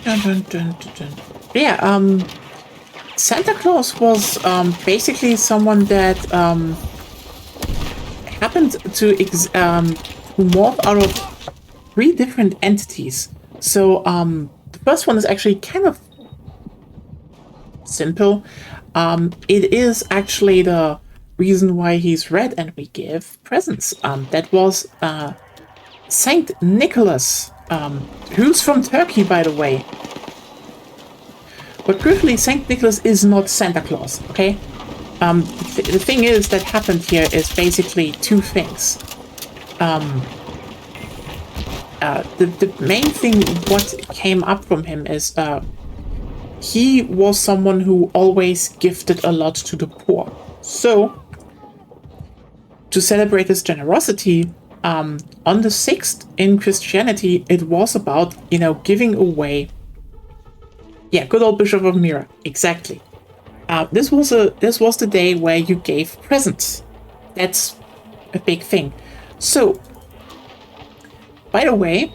Dun, dun, dun, dun, dun. Yeah, Santa Claus was basically someone that happened to morph out of 3 different entities. So the first one is actually kind of simple. It is actually the reason why he's red and we give presents. That was Saint Nicholas, who's from Turkey, by the way. But crucially, Saint Nicholas is not Santa Claus, okay? The thing is that happened here is basically 2 things. The main thing what came up from him is he was someone who always gifted a lot to the poor. So, to celebrate his generosity, on the 6th in Christianity, it was about, you know, giving away. Yeah, good old Bishop of Myra, exactly. This was the day where you gave presents. That's a big thing. So, by the way,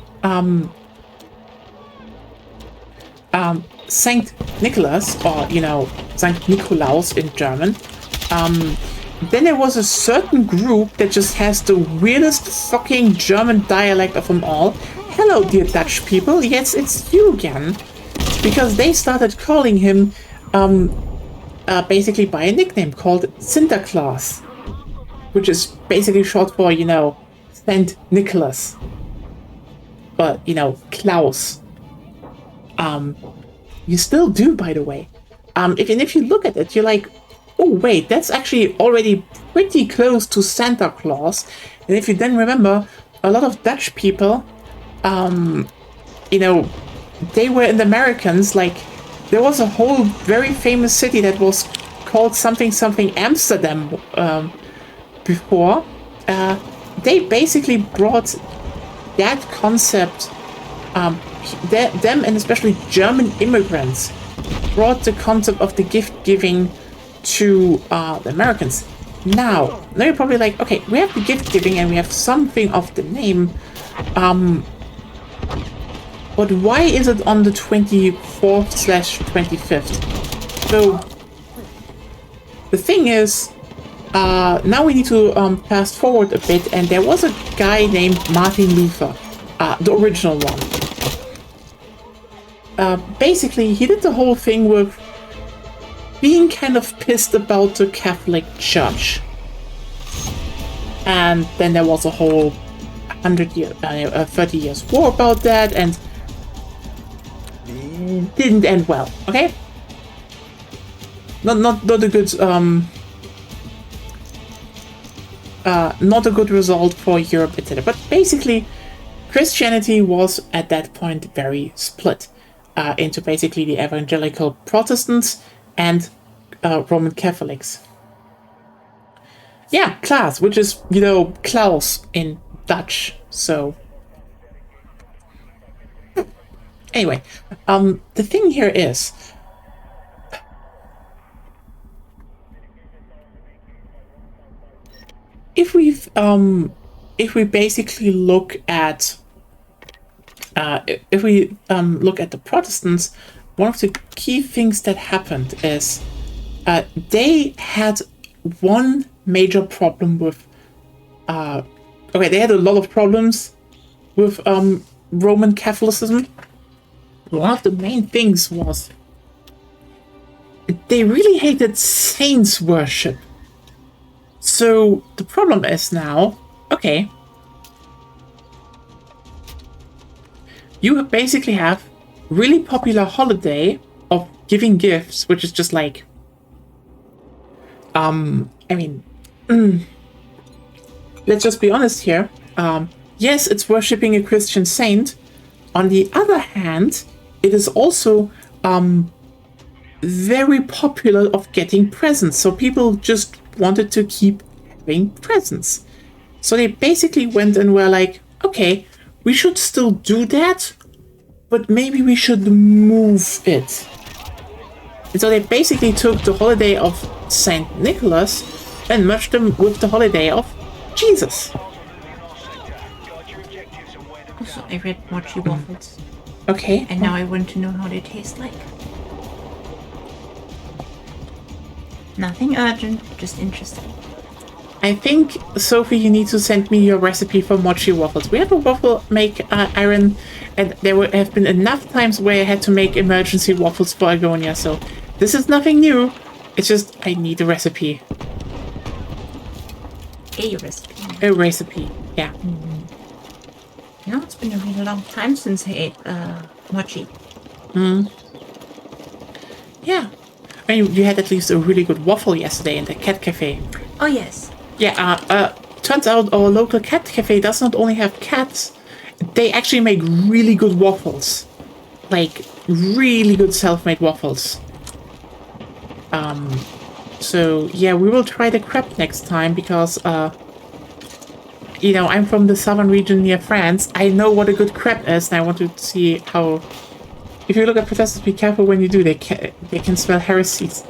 Saint Nicholas, or you know, Saint Nikolaus in German. Then there was a certain group that just has the weirdest fucking German dialect of them all. Hello, dear Dutch people. Yes, it's you again. Because they started calling him basically by a nickname called Sinterklaas, which is basically short for, you know, Saint Nicholas. But, you know, Klaus. You still do, by the way. If you look at it, you're like, oh wait, that's actually already pretty close to Santa Claus. And if you then remember, a lot of Dutch people, you know, they were in the Americans. Like, there was a whole very famous city that was called something something Amsterdam before. They basically brought that concept, them and especially German immigrants brought the concept of the gift giving to the Americans. Now you're probably like, okay, we have the gift giving and we have something of the name, but why is it on the 24th/25th? So the thing is, now we need to fast forward a bit, and there was a guy named Martin Luther, the original one. Basically, he did the whole thing with being kind of pissed about the Catholic Church. And then there was a whole 30 years war about that, and didn't end well, okay? Not a good not a good result for Europe, etc. But basically, Christianity was at that point very split into basically the evangelical Protestants and Roman Catholics. Yeah, Klaas, which is, you know, Klaus in Dutch. So anyway, the thing here is, if we basically look at look at the Protestants, one of the key things that happened is they had one major problem with they had a lot of problems with Roman Catholicism. One of the main things was they really hated saints worship. So the problem is now, okay, you basically have really popular holiday of giving gifts, which is just like, let's just be honest here. Yes, it's worshipping a Christian saint. On the other hand, it is also very popular of getting presents. So people just wanted to keep having presents. So they basically went and were like, okay, we should still do that, but maybe we should move it. And so they basically took the holiday of Saint Nicholas and merged them with the holiday of Jesus. Also, I read mochi waffles. Okay. And now I want to know how they taste like. Nothing urgent, just interesting. I think, Sophie, you need to send me your recipe for mochi waffles. We have a waffle make iron, and there have been enough times where I had to make emergency waffles for Agonia, so this is nothing new. It's just I need a recipe. A recipe. A recipe, yeah. You know, it's been a really long time since I ate mochi. Yeah. I mean, you had at least a really good waffle yesterday in the cat cafe. Oh, yes. Yeah, turns out our local cat cafe does not only have cats, they actually make really good waffles. Like, really good self-made waffles. So, yeah, we will try the crepe next time because, you know, I'm from the southern region near France. I know what a good crepe is, and I want to see how... If you look at professors, be careful when you do, they can smell heresies.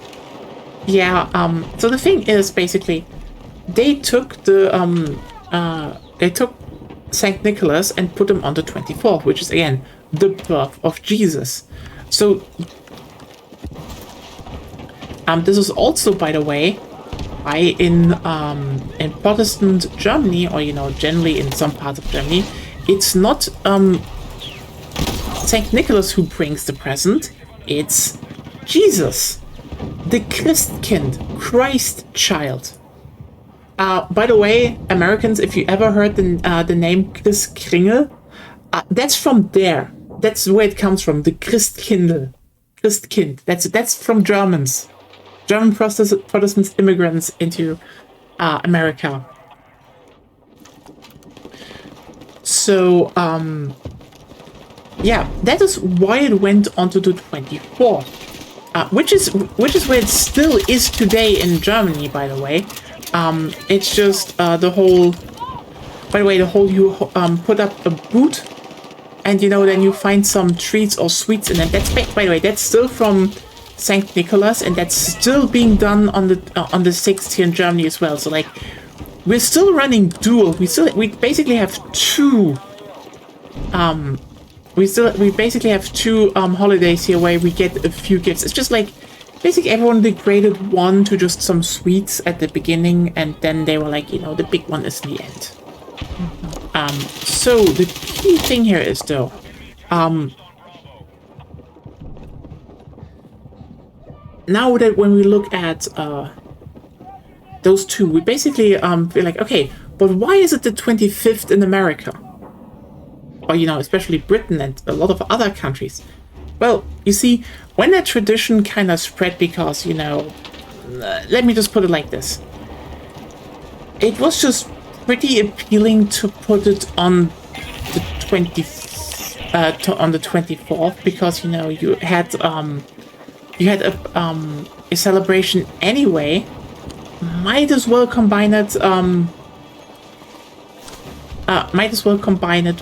Yeah, so the thing is, basically, they took Saint Nicholas and put him on the 24th, which is again the birth of Jesus. So this is also, by the way, why in Protestant Germany, or you know, generally in some parts of Germany, it's not Saint Nicholas who brings the present, it's Jesus, the Christkind, Christ child. By the way, Americans, if you ever heard the name Chris Kringle, that's from there. That's where it comes from, the Christkindl. Christkind. That's from Germans. German Protestant immigrants into America. So, yeah, that is why it went on to the 24th, which is where it still is today in Germany, by the way. It's just the whole. By the way, the whole you put up a boot, and then you find some treats or sweets in it. That's by the way, that's still from Saint Nicholas, and that's still being done on the 6th here in Germany as well. So like, we're still running dual. We basically have two. We basically have two holidays here where we get a few gifts. It's just like basically everyone degraded one to just some sweets at the beginning, and then they were like, the big one is the end. So the key thing here is though, now that when we look at those two, we basically feel like, okay, but why is it the 25th in America? Or especially Britain and a lot of other countries. Well, you see, when that tradition kind of spread, because let me just put it like this: it was just pretty appealing to put it on the 24th, because you had a celebration anyway. Might as well combine it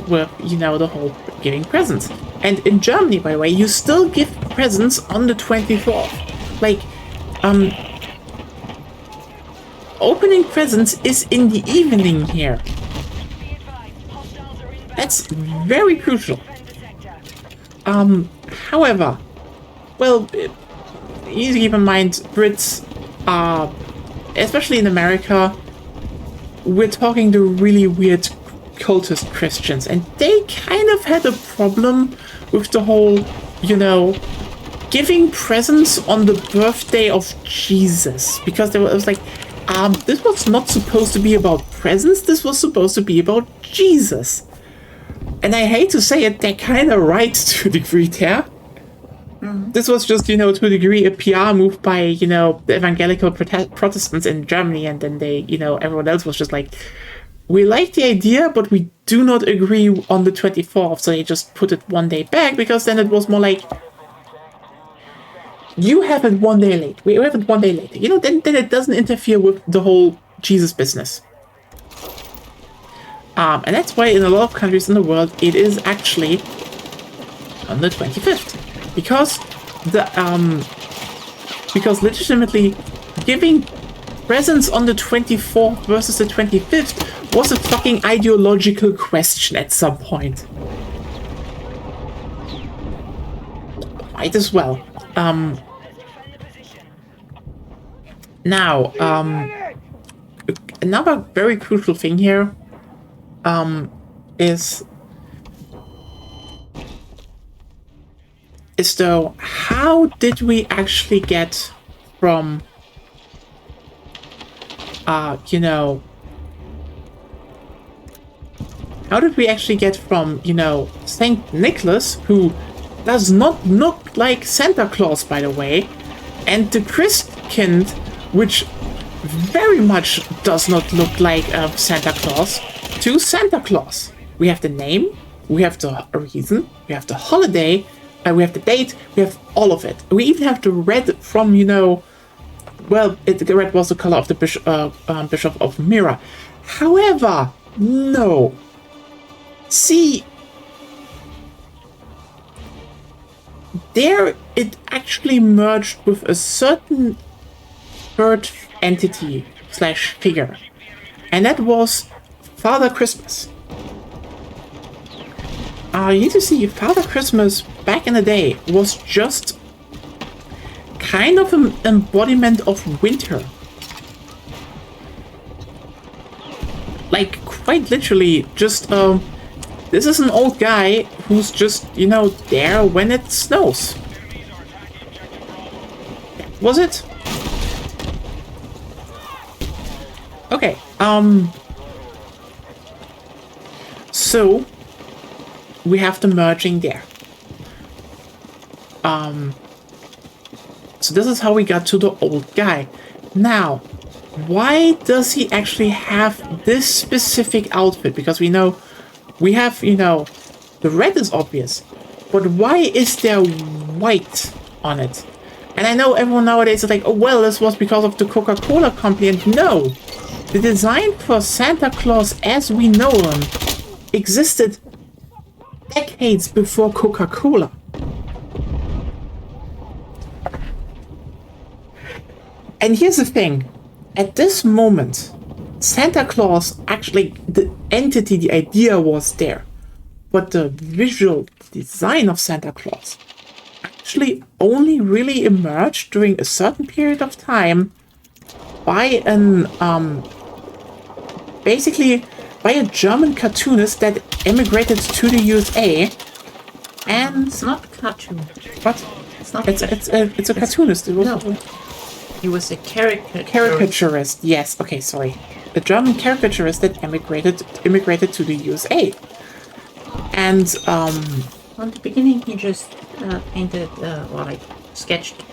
with the whole giving presents. And in Germany, by the way, you still give presents on the 24th. Like, opening presents is in the evening here. That's very crucial. However, well, you need to keep in mind, Brits are, especially in America, we're talking to really weird cultist Christians, and they kind of had a problem with the whole, giving presents on the birthday of Jesus, because it was like, this was not supposed to be about presents, this was supposed to be about Jesus. And I hate to say it, they're kind of right to a degree there. This was just, to a degree, a PR move by, the evangelical Protestants in Germany, and then they, everyone else was just like, we like the idea, but we do not agree on the 24th, so they just put it one day back, because then it was more like, you have it one day late, we have it one day later, then it doesn't interfere with the whole Jesus business. And that's why in a lot of countries in the world, it is actually on the 25th. Because legitimately giving presents on the 24th versus the 25th was a fucking ideological question at some point. Might as well. Now, another very crucial thing here is though, how did we actually get from how did we actually get from Saint Nicholas, who does not look like Santa Claus, by the way, and the Christkind, which very much does not look like Santa Claus, to Santa Claus? We have the name, we have the reason, we have the holiday, we have the date, we have all of it. We even have the red from, well, the red was the color of the Bishop of Myra. However, no. See, there it actually merged with a certain third entity / figure, and that was Father Christmas. You need to see, Father Christmas back in the day was just kind of an embodiment of winter. Like, quite literally, just, this is an old guy who's just, there when it snows. Was it? Okay, so we have the merging there. So this is how we got to the old guy. Now, why does he actually have this specific outfit? Because we know we have, the red is obvious, but why is there white on it? And I know everyone nowadays is like, oh, well, this was because of the Coca-Cola company. And no, the design for Santa Claus as we know him existed decades before Coca-Cola. And here's the thing. At this moment, Santa Claus, actually, the entity, the idea was there. But the visual design of Santa Claus actually only really emerged during a certain period of time by basically by a German cartoonist that immigrated to the USA. And It's not cartoon. what? It's not. It's a cartoonist. It was No. He was a caricaturist. Yes. Okay. Sorry. A German caricaturist that immigrated to the USA. And On the beginning, he just painted or like sketched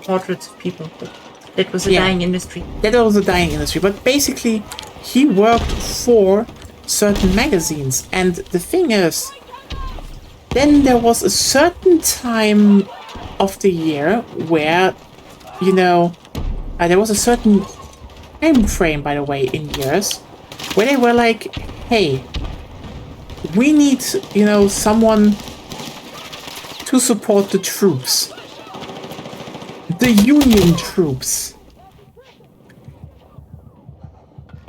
portraits of people. But it was a Yeah. dying industry. that was a dying industry. But basically, he worked for certain magazines. And the thing is, then there was a certain time of the year where, there was a certain time frame, by the way, in years, where they were like, hey, we need, someone to support the troops. The Union troops.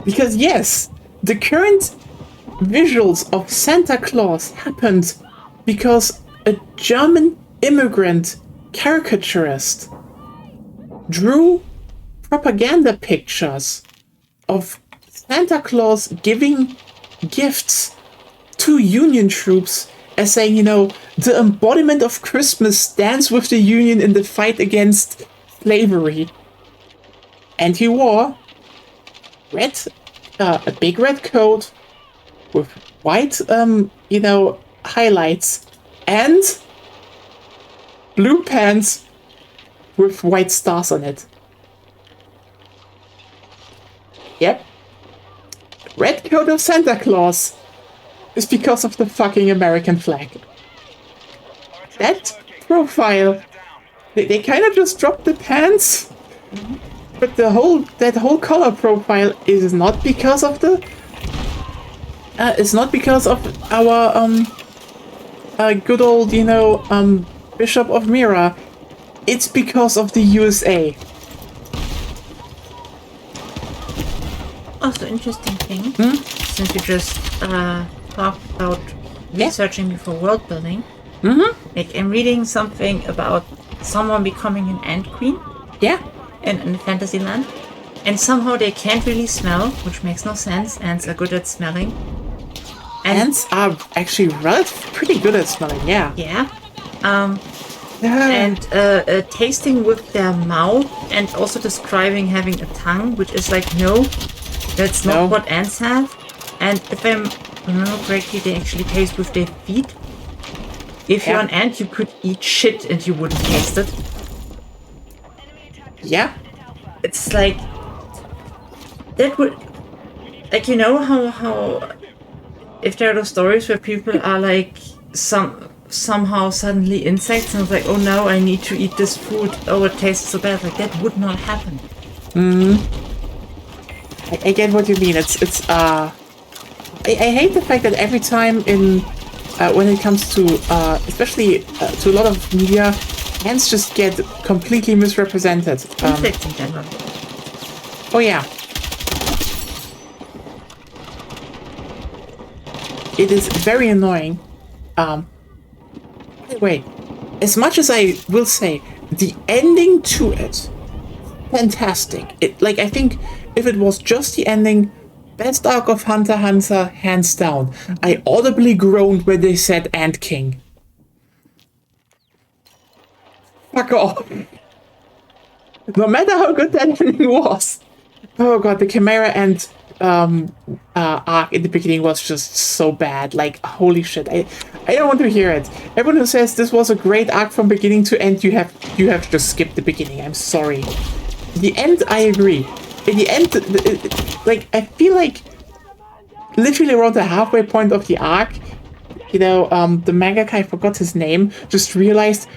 Because yes, the current visuals of Santa Claus happened because a German immigrant caricaturist drew propaganda pictures of Santa Claus giving gifts to Union troops as saying, the embodiment of Christmas stands with the Union in the fight against slavery. And he wore a big red coat with white, highlights and blue pants with white stars on it. Yep. Red coat of Santa Claus is because of the fucking American flag. That profile, they kind of just dropped the pants, but that whole color profile is not because of it's not because of our good old Bishop of Mira. It's because of the USA. Also, interesting thing, since we just talked about researching before world building. Like, I'm reading something about someone becoming an ant queen. Yeah. In Fantasyland. And somehow they can't really smell, which makes no sense. Ants are good at smelling. Ants are actually pretty good at smelling, yeah. Yeah. And tasting with their mouth, and also describing having a tongue, which is like, no, that's not what ants have. And if I remember correctly, they actually taste with their feet. If you're an ant, you could eat shit and you wouldn't taste it. Yeah. It's like, that would, like, how if there are those stories where people are like somehow suddenly insects and it's like, oh no, I need to eat this food, oh it tastes so bad, like that would not happen. I get what you mean. I hate the fact that every time when it comes to especially to a lot of media, ants just get completely misrepresented. Insects in general. Oh yeah. It is very annoying. By the way, as much as I will say, the ending to it, fantastic. I think if it was just the ending, best arc of Hunter x Hunter, hands down. I audibly groaned when they said Ant King. Fuck off. No matter how good that ending was. Oh god, the Chimera Ant arc in the beginning was just so bad. Like, holy shit, I don't want to hear it. Everyone who says this was a great arc from beginning to end, you have just skipped the beginning. I'm sorry. The end, I agree. In the end, like, I feel like literally around the halfway point of the arc, you know, the mangaka, I forgot his name, just realized,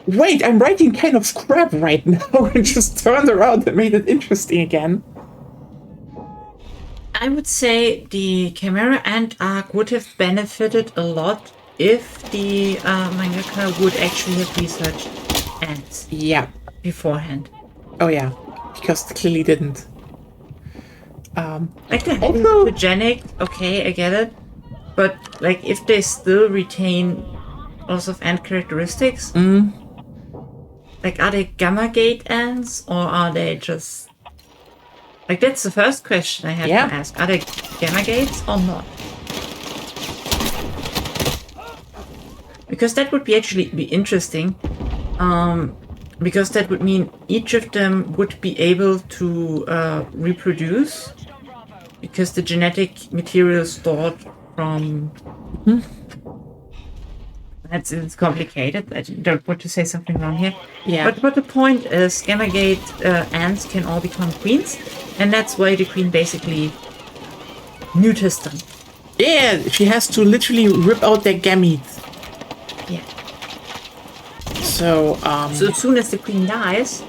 wait, I'm writing kind of crap right now, and just turned around and made it interesting again. I would say the Chimera Ant arc would have benefited a lot if the mangaka would actually have researched ants Yeah. beforehand. Oh yeah, because they clearly didn't. Like the Also- hypogenic, okay, I get it. But like if they still retain lots of ant characteristics, like are they gamma gate ants or are they just like that's the first question I have Yeah. to ask. Are they gamma gates or not? Because that would be actually be interesting. Because that would mean each of them would be able to reproduce because the genetic material stored from it's complicated. I don't want to say something wrong here. Yeah. But the point is gamma gate ants can all become queens, and that's why the queen basically neuters them. Yeah, she has to literally rip out their gametes. Yeah. So, So as soon as the queen dies,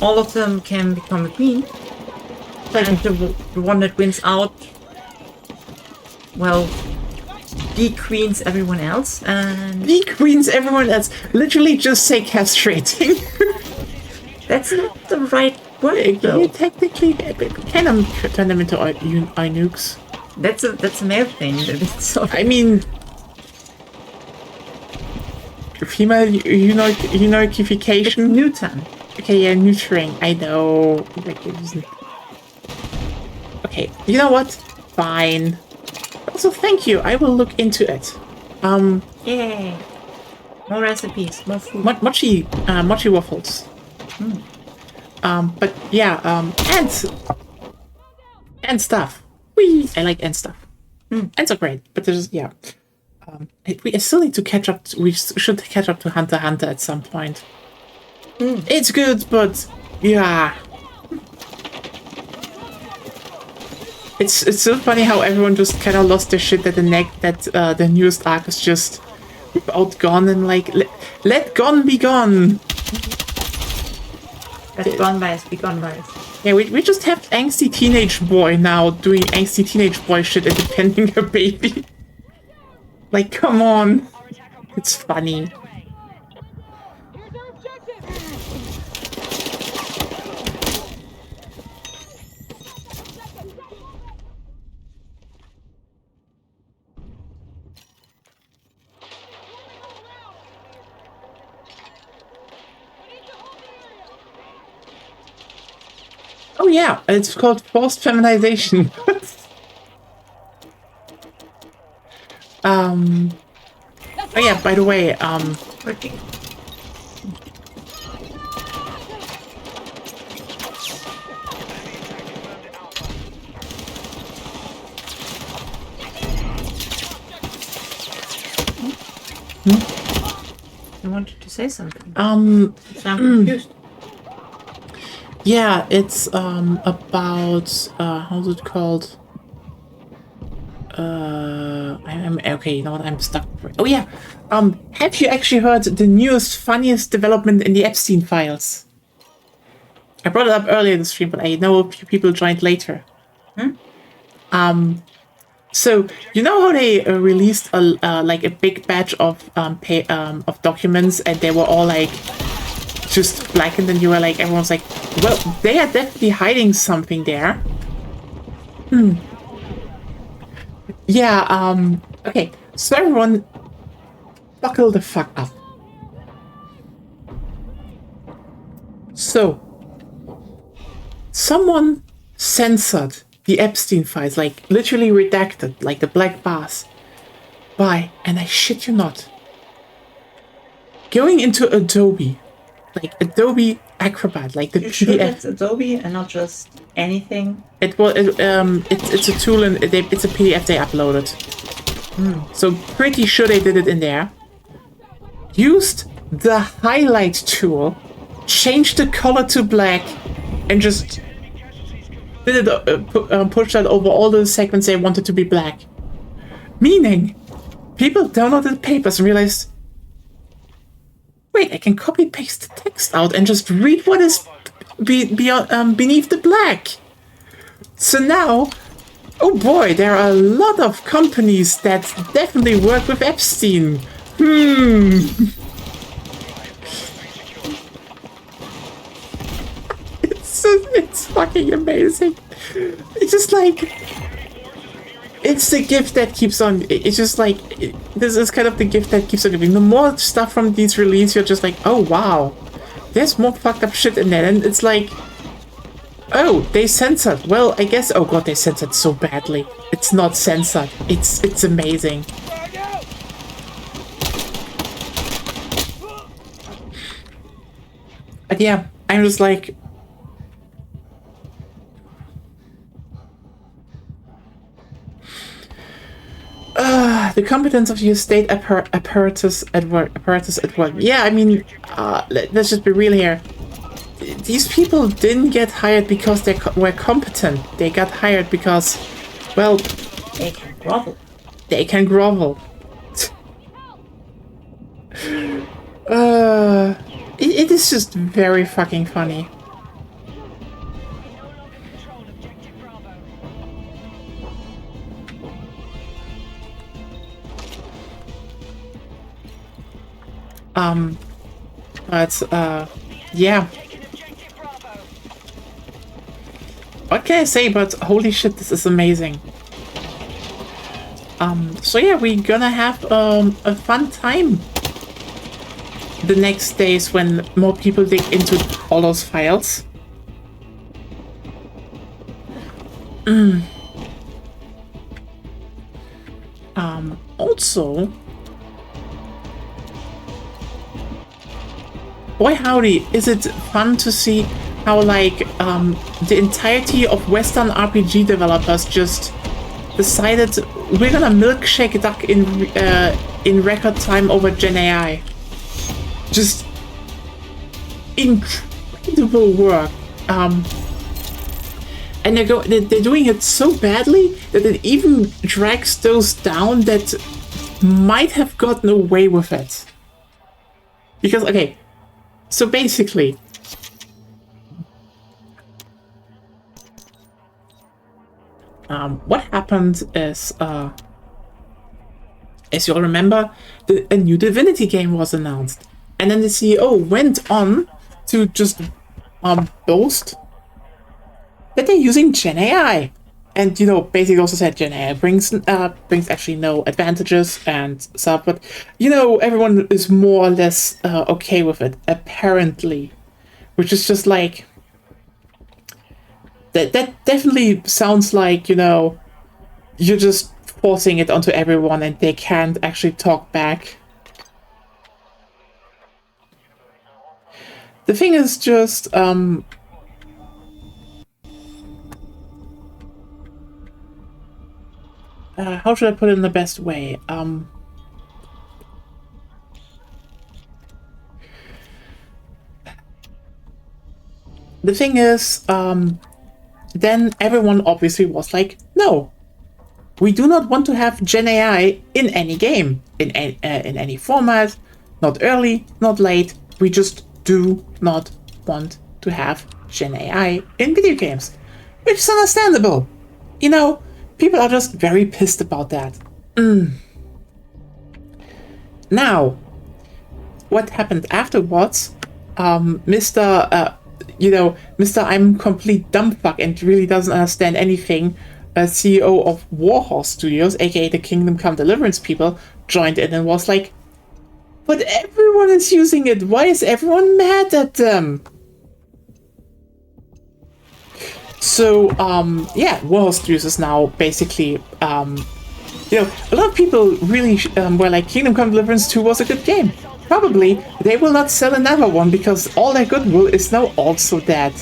all of them can become a queen. And the one that wins out, well, de-queens everyone else. And the queens, everyone else, literally just say castrating. that's not the right word, though. You technically kind of turn them into eunuchs. That's a male thing. So I mean, female eunuchification. Newton. Okay, yeah, neutering. I know. Okay, you know what? Fine. Also, thank you. I will look into it. Yay. More recipes, more food. Mochi waffles. But yeah, and stuff. Whee! I like and stuff. Ants are great, but there's yeah. We still need to catch up. We should catch up to Hunter x Hunter at some point. It's good, but yeah. It's so funny how everyone just kind of lost their shit that the newest arc is just about Gon and like let Gon be gone. Let gone bias be gone bias. Yeah, we just have angsty teenage boy now doing angsty teenage boy shit and defending a baby. Like, come on. It's funny. Oh yeah, it's called forced feminization. Oh yeah, by the way, Okay. I wanted to say something. So I'm confused. yeah, it's about how's it called? I'm okay. You know what? I'm stuck. Oh yeah. Have you actually heard the newest, funniest development in the Epstein files? I brought it up earlier in the stream, but I know a few people joined later. So you know how they released a like a big batch of of documents, and they were all like just blackened, and you were like, everyone's like, well, they are definitely hiding something there. Yeah, okay, so everyone buckle the fuck up. So, someone censored the Epstein files, like literally redacted, like the black bars, by, and I shit you not, going into Adobe, like Adobe Acrobat, like the You sure PDF. that's Adobe and not just anything? It's a tool and it's a PDF they uploaded. So pretty sure they did it in there. Used the highlight tool, changed the color to black, and just did it, push that over all the segments they wanted to be black. Meaning, people downloaded papers and realized, wait, I can copy paste the text out and just read what is beneath the black. So now, oh boy, there are a lot of companies that definitely work with Epstein. It's fucking amazing. It's just like, it's the gift that keeps on. It's just like, this is kind of the gift that keeps on giving. The more stuff from these releases, you're just like, oh wow, there's more fucked up shit in there. And it's like, oh, they censored. Well, I guess, oh god, they censored so badly. It's not censored. It's amazing. But yeah, I'm just like, the competence of your state apparatus at work. Yeah, I mean, let's just be real here. These people didn't get hired because they were competent. They got hired because, well, They can grovel. They can grovel. It is just very fucking funny. But yeah. What can I say? But holy shit, this is amazing. So yeah, we're gonna have a fun time the next days when more people dig into all those files. Also, boy howdy, is it fun to see how like the entirety of Western RPG developers just decided we're gonna milkshake duck in record time over Gen AI. Just incredible work. And they're doing it so badly that it even drags those down that might have gotten away with it. Because, okay, so basically, what happened is, as you all remember, a new Divinity game was announced. And then the CEO went on to just boast that they're using Gen AI. And, you know, basically also said Gen AI brings actually no advantages and stuff. But, you know, everyone is more or less okay with it, apparently. Which is just like... That definitely sounds like, you know, you're just forcing it onto everyone and they can't actually talk back. The thing is just, how should I put it in the best way? The thing is, then everyone obviously was like, no, we do not want to have Gen AI in any game, in any format, not early, not late. We just do not want to have Gen AI in video games, which is understandable. You know, people are just very pissed about that. Now, what happened afterwards, Mr. I'm complete dumbfuck and really doesn't understand anything, CEO of Warhorse Studios, aka the Kingdom Come Deliverance people, joined in and was like, but everyone is using it. Why is everyone mad at them? So, yeah, Warhorse Studios is now basically, you know, a lot of people really were like, Kingdom Come Deliverance 2 was a good game. probably they will not sell another one because all their goodwill is now also dead.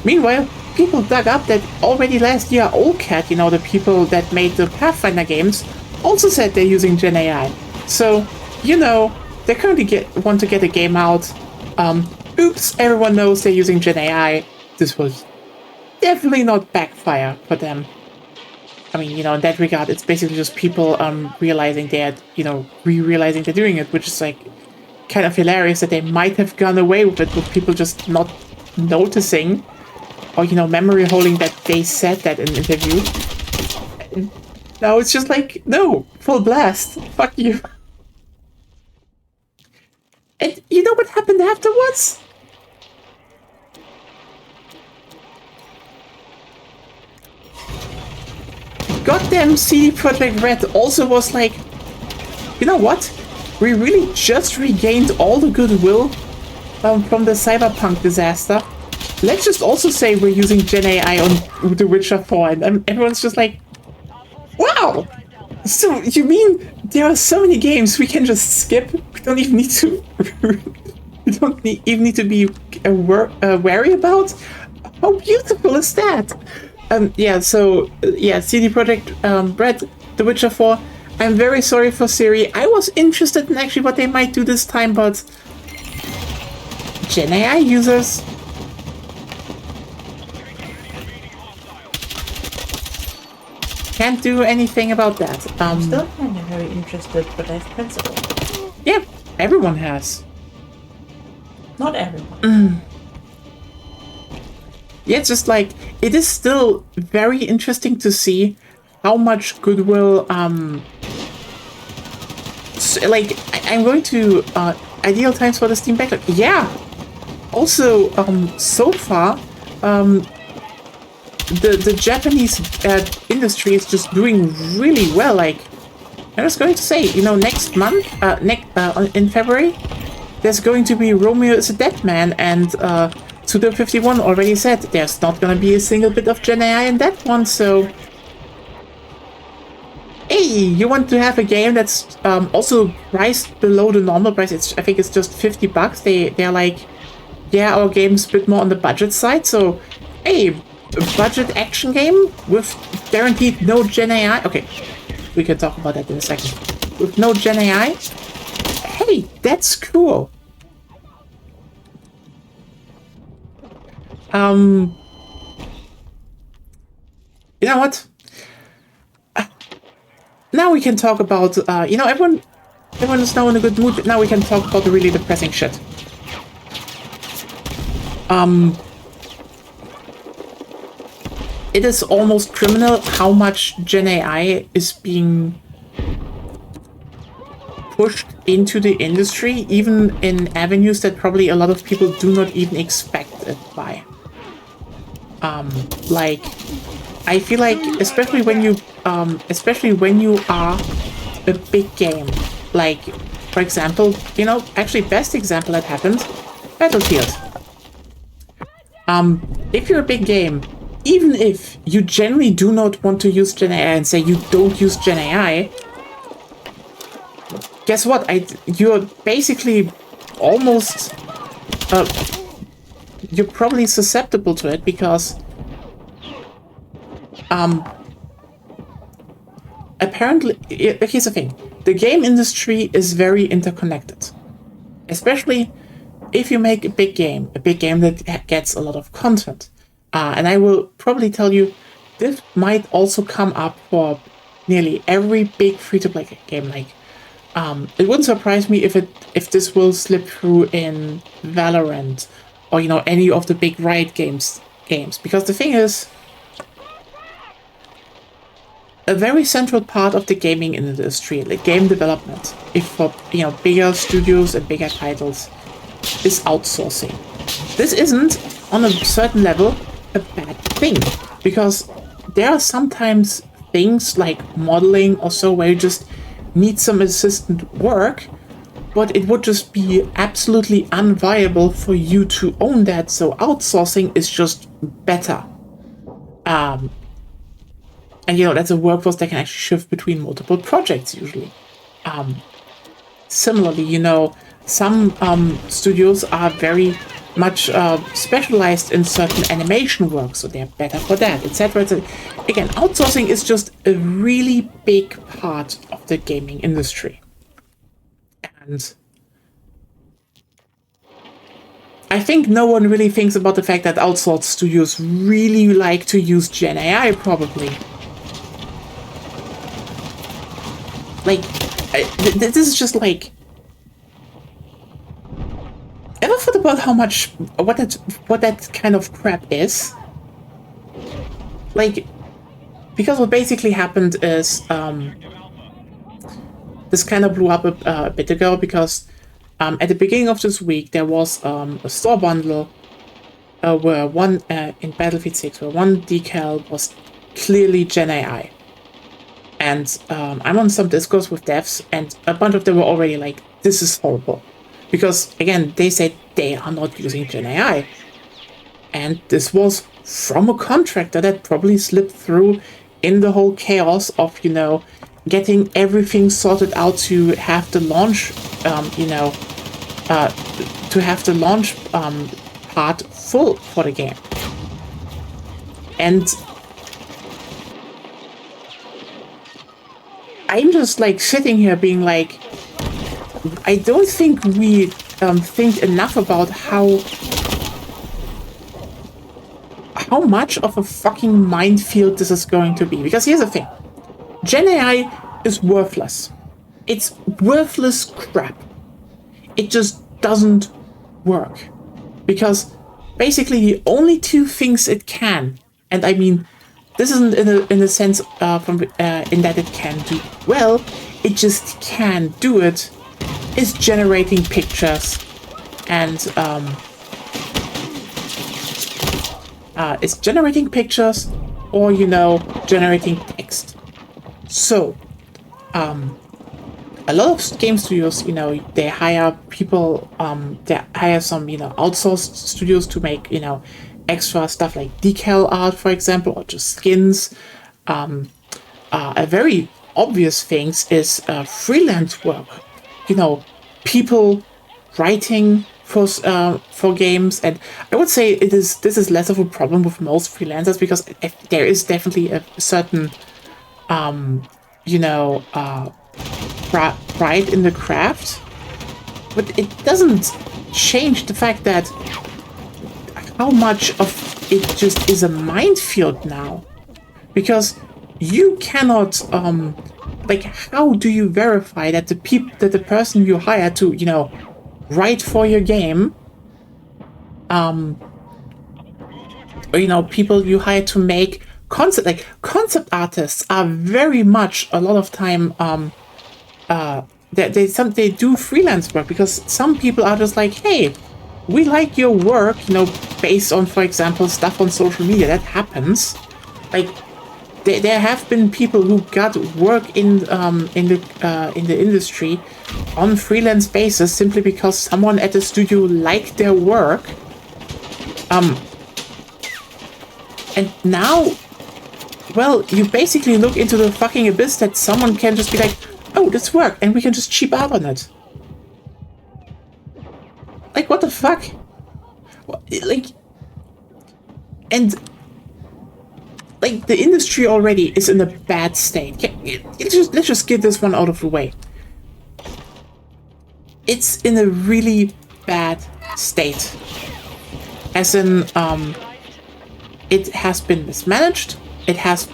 Meanwhile, people dug up that already last year OCAT, the people that made the Pathfinder games, also said they're using Gen AI. So, they currently want to get a game out. Oops, everyone knows they're using Gen AI. This was definitely not backfire for them. I mean, in that regard, it's basically just people realizing they're, realizing they're doing it, which is like kind of hilarious that they might have gone away with it with people just not noticing or, memory holding that they said that in an interview. Now it's just like, no, full blast. Fuck you. And you know what happened afterwards? Goddamn CD Projekt Red also was like, you know what? We really just regained all the goodwill from the Cyberpunk disaster. Let's just also say we're using Gen AI on The Witcher 4, and everyone's just like, wow! So you mean there are so many games we can just skip? We don't even need to. We don't even need to be wary about. How beautiful is that? CD Projekt Red, The Witcher 4. I'm very sorry for Siri. I was interested in actually what they might do this time, but Gen AI users. Can't do anything about that. I'm still kind of very interested, but I have principle. Yeah, everyone has. Not everyone. Yeah, it's just like, it is still very interesting to see how much goodwill, I'm going to, ideal times for the Steam backlog. Yeah! Also, so far, the Japanese industry is just doing really well. Like, I was going to say, next month, in February, there's going to be Romeo is a Dead Man, and Sudo51 already said there's not going to be a single bit of Gen AI in that one, so... Hey, you want to have a game that's also priced below the normal price? I think it's just $50. They're like, yeah, our game's a bit more on the budget side, so hey, a budget action game with guaranteed no Gen AI. Okay, we can talk about that in a second. With no Gen AI, hey, that's cool. You know what? Now we can talk about, everyone is now in a good mood. Now we can talk about the really depressing shit. It is almost criminal how much Gen AI is being pushed into the industry, even in avenues that probably a lot of people do not even expect it by. I feel like, especially when you are a big game, like, for example, actually best example that happened, Battlefield. If you're a big game, even if you generally do not want to use Gen AI and say you don't use Gen AI, guess what? You're basically almost, you're probably susceptible to it because, apparently, here's the thing. The game industry is very interconnected. Especially if you make a big game that gets a lot of content. And I will probably tell you, this might also come up for nearly every big free-to-play game. Like, it wouldn't surprise me if this will slip through in Valorant or, any of the big Riot games. Because the thing is, a very central part of the gaming industry, like game development, if for bigger studios and bigger titles, is outsourcing. This isn't, on a certain level, a bad thing, because there are sometimes things like modeling or so where you just need some assistant work, but it would just be absolutely unviable for you to own that, so outsourcing is just better. And that's a workforce that can actually shift between multiple projects usually. similarly, you know, some studios are very much specialized in certain animation work, so they're better for that, etc. Again, outsourcing is just a really big part of the gaming industry. And I think no one really thinks about the fact that outsourced studios really like to use Gen AI, probably. Like, this is just like... Ever thought about how much... what that kind of crap is? Like, because what basically happened is... this kind of blew up a bit ago, because at the beginning of this week, there was a store bundle where one... in Battlefield 6, where one decal was clearly Gen AI. And I'm on some discourse with devs, and a bunch of them were already like, this is horrible. Because, again, they said they are not using Gen AI. And this was from a contractor that probably slipped through in the whole chaos of, you know, getting everything sorted out to have the launch, to have the launch part full for the game. And I'm just like sitting here being like, I don't think we think enough about how much of a fucking minefield this is going to be. Because here's the thing. Gen AI is worthless. It's worthless crap. It just doesn't work. Because basically the only two things it can, and I mean, this isn't in a sense in that it can do well, it just can do it, is generating pictures and it's generating pictures or, you know, generating text. So a lot of game studios, you know, they hire people, they hire some, you know, outsourced studios to make, you know, extra stuff like decal art, for example, or just skins. A very obvious thing is freelance work. You know, people writing for games, and I would say this is less of a problem with most freelancers, because there is definitely a certain you know, pride in the craft, but it doesn't change the fact that how much of it just is a minefield now, because you cannot like, how do you verify that the person you hire to, you know, write for your game, or, you know, people you hire to make concept artists are very much a lot of time they do freelance work, because some people are just like, hey, we like your work, you know, based on, for example, stuff on social media. That happens. Like, there have been people who got work in the industry on freelance basis simply because someone at the studio liked their work. And now, well, you basically look into the fucking abyss that someone can just be like, oh, this worked, and we can just cheap out on it. Like, what the fuck? Like, and like, the industry already is in a bad state. Let's just get this one out of the way. It's in a really bad state. As in, it has been mismanaged. It has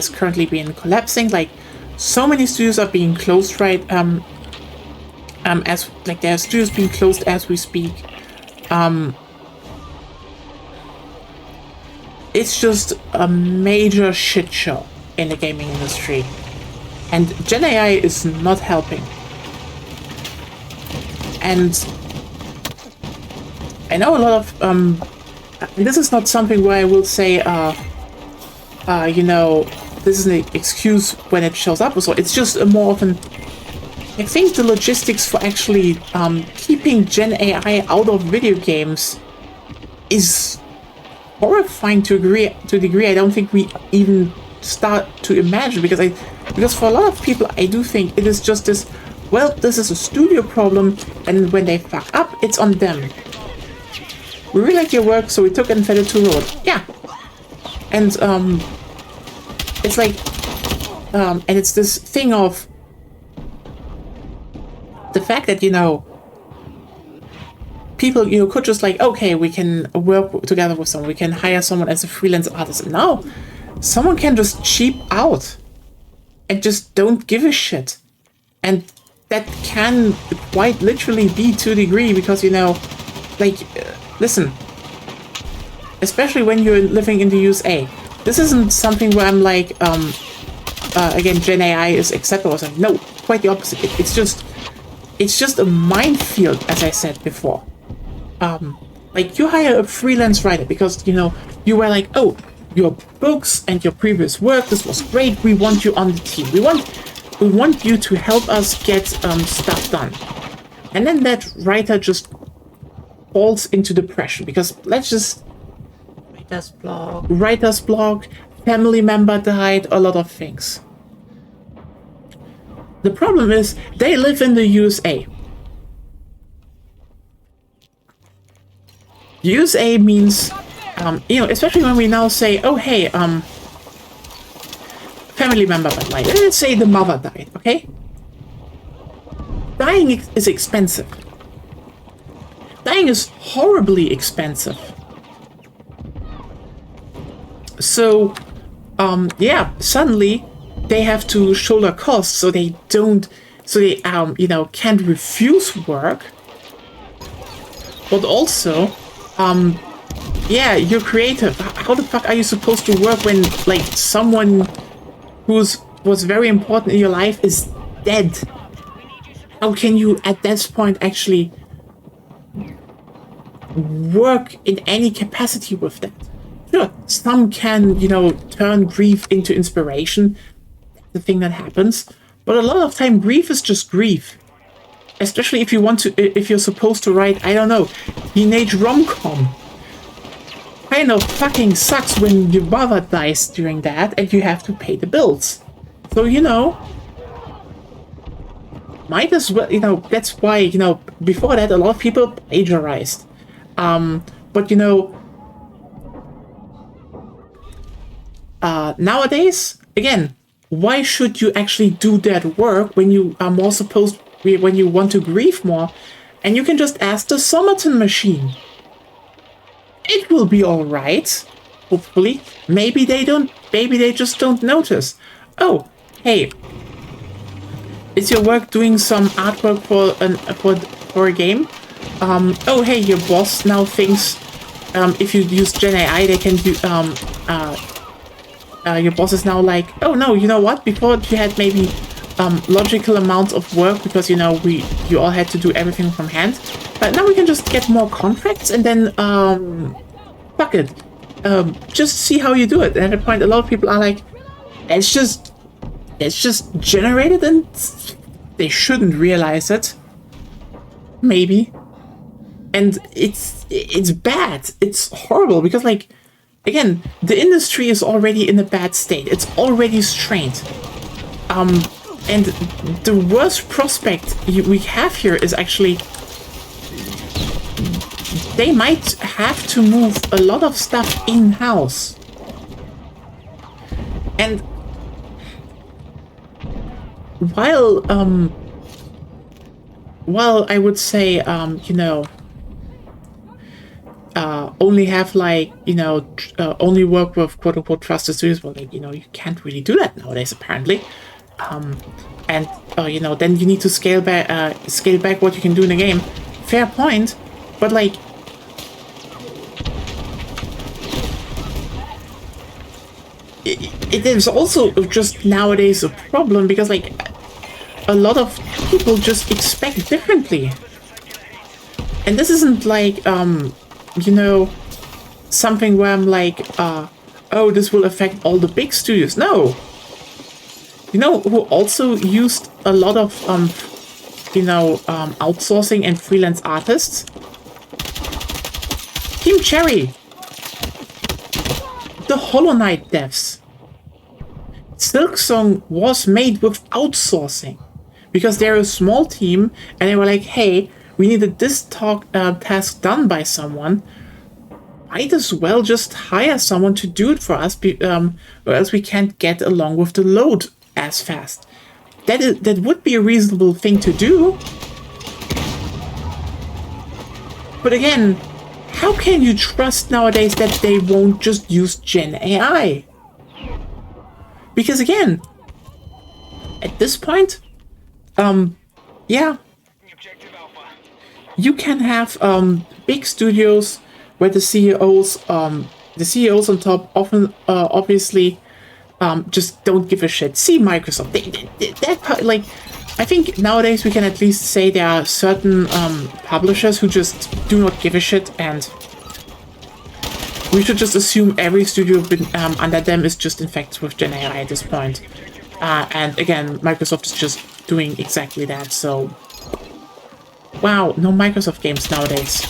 currently been collapsing. Like, so many studios are being closed right as like, there are studios being closed as we speak. It's just a major shit show in the gaming industry, and Gen AI is not helping. And I know a lot of and this is not something where I will say you know, this is an excuse when it shows up or so. It's just a more of an, I think the logistics for actually keeping Gen AI out of video games is horrifying to a degree I don't think we even start to imagine, because for a lot of people, I do think it is just this well, this is a studio problem, and when they fuck up, it's on them. We really like your work, so we took and fed it to Road. Yeah. And, it's like, and it's this thing of the fact that, you know, people, you know, could just like, okay, we can work together with someone, we can hire someone as a freelance artist. And now, someone can just cheap out and just don't give a shit. And that can quite literally be to a degree because, you know, like, listen, especially when you're living in the USA, this isn't something where I'm like, again, Gen AI is acceptable. Like, no, quite the opposite. It's just a minefield, as I said before. Like, you hire a freelance writer because, you know, you were like, oh, your books and your previous work, this was great. We want you on the team. We want you to help us get stuff done. And then that writer just falls into depression because let's just writer's block, family member died, a lot of things. The problem is they live in the USA. USA means, you know, especially when we now say, oh, hey, family member died. Let's say the mother died, okay? Dying is expensive. Dying is horribly expensive. So, yeah, suddenly they have to shoulder costs, so they you know, can't refuse work. But also, yeah, you're creative. How the fuck are you supposed to work when, like, someone was very important in your life is dead? How can you, at this point, actually work in any capacity with that? Sure, some can, you know, turn grief into inspiration. That's the thing that happens. But a lot of time, grief is just grief. Especially if you're supposed to write, I don't know, teenage rom-com. Kind of fucking sucks when your mother dies during that and you have to pay the bills. So, you know, might as well, you know, that's why, you know, before that, a lot of people plagiarized. But, you know, nowadays, again, why should you actually do that work when you are more supposed, when you want to grieve more, and you can just ask the Somerton machine. It will be alright, hopefully. Maybe they just don't notice. Oh, hey, is your work doing some artwork for a game? Oh, hey, your boss now thinks if you use Gen AI, they can do your boss is now like, oh no, you know what? Before you had maybe logical amounts of work because, you know, you all had to do everything from hand. But now we can just get more contracts and then fuck it. Just see how you do it. And at a point, a lot of people are like, it's just generated and they shouldn't realize it. Maybe. And it's bad. It's horrible because, like, again, the industry is already in a bad state. It's already strained. And the worst prospect we have here is actually they might have to move a lot of stuff in-house. And while I would say, you know, only have, like, you know, only work with quote-unquote trusted studios, well, like, you know, you can't really do that nowadays, apparently. And you know, then you need to scale back what you can do in the game. Fair point, but, like, it is also just nowadays a problem because, like, a lot of people just expect differently. And this isn't like, you know, something where I'm like, oh, this will affect all the big studios. No. You know who also used a lot of, you know, outsourcing and freelance artists? Team Cherry. The Hollow Knight devs. Silksong was made with outsourcing. because they're a small team and they were like, hey, we needed this task done by someone. Might as well just hire someone to do it for us, or else we can't get along with the load as fast. That would be a reasonable thing to do. But again, how can you trust nowadays that they won't just use Gen AI? Because again, at this point, yeah, you can have big studios where the CEOs on top often obviously just don't give a shit. See Microsoft, like, I think nowadays we can at least say there are certain publishers who just do not give a shit, and we should just assume every studio under them is just infected with Gen AI at this point. And again, Microsoft is just doing exactly that, so... Wow, no Microsoft games nowadays.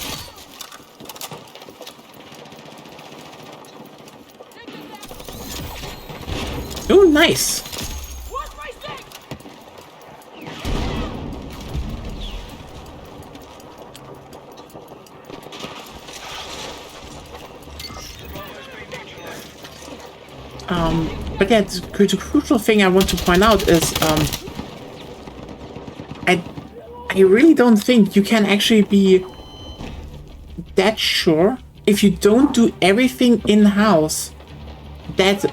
Ooh, nice! But yeah, the crucial thing I want to point out is, I really don't think you can actually be that sure, if you don't do everything in-house, that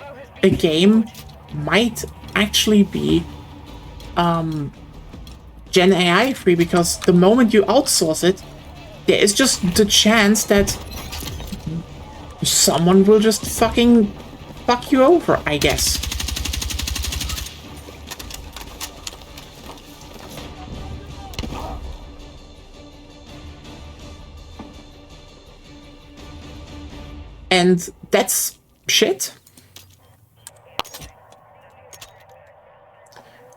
a game might actually be Gen AI free, because the moment you outsource it, there is just the chance that someone will just fucking fuck you over, I guess. And that's shit.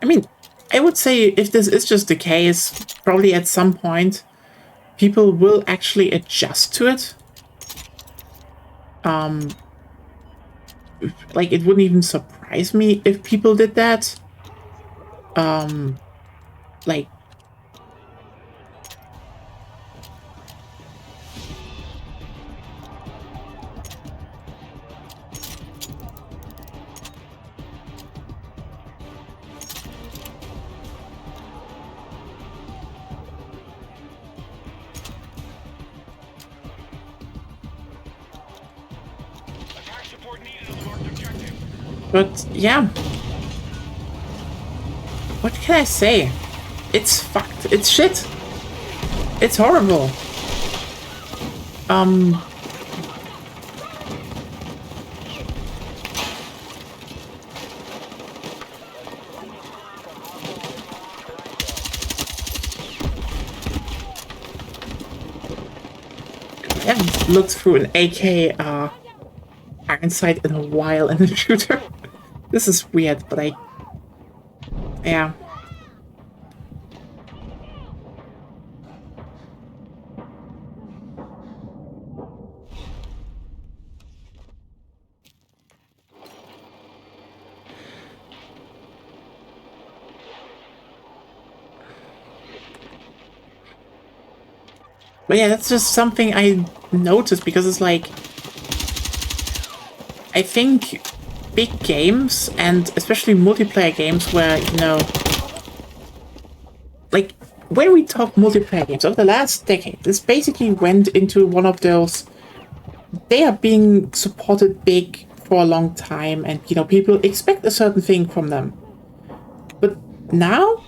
I mean, I would say if this is just the case, probably at some point people will actually adjust to it. Like, it wouldn't even surprise me if people did that. Like, but yeah, what can I say? It's fucked. It's shit. It's horrible. I haven't looked through an AK Iron Sight in a while in a shooter. This is weird, but yeah. But yeah, that's just something I noticed, because it's like, I think big games, and especially multiplayer games where, you know, like, when we talk multiplayer games of the last decade, this basically went into one of those, they are being supported big for a long time, and, you know, people expect a certain thing from them. But now,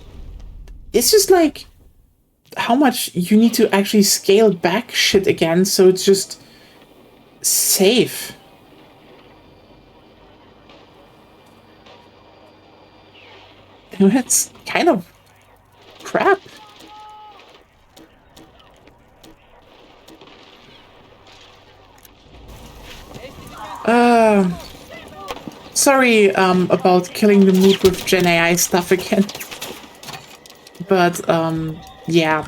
it's just like, how much you need to actually scale back shit again, so it's just safe. It's kind of crap. Sorry about killing the mood with Gen AI stuff again. But yeah.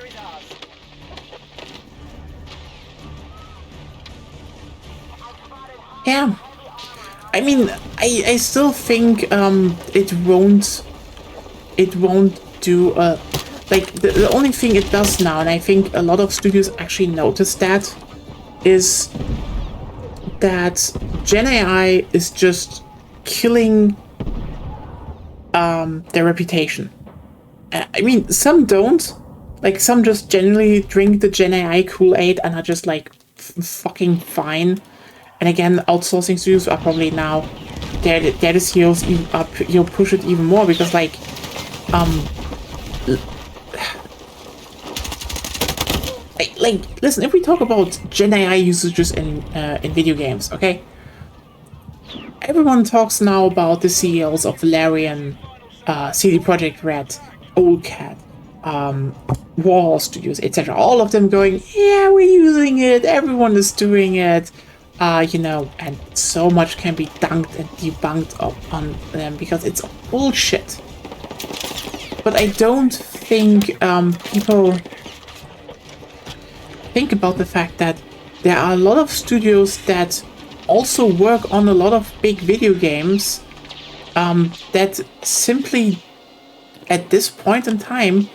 is ours. Yeah. I mean, I still think it won't do like the only thing it does now, and I think a lot of studios actually notice that, is that Gen AI is just killing their reputation. I mean, some don't. Like, some just genuinely drink the Gen AI Kool-Aid and are just like fucking fine. And again, outsourcing studios are probably now they're the CEOs you'll push it even more because like listen, if we talk about Gen AI usages in video games, okay? Everyone talks now about the CEOs of Valerian, CD Projekt Red, Old Cat, Warhol Studios, etc. All of them going, yeah, we're using it, everyone is doing it, you know, and so much can be dunked and debunked on them because it's bullshit. But I don't think people think about the fact that there are a lot of studios that also work on a lot of big video games that simply at this point in time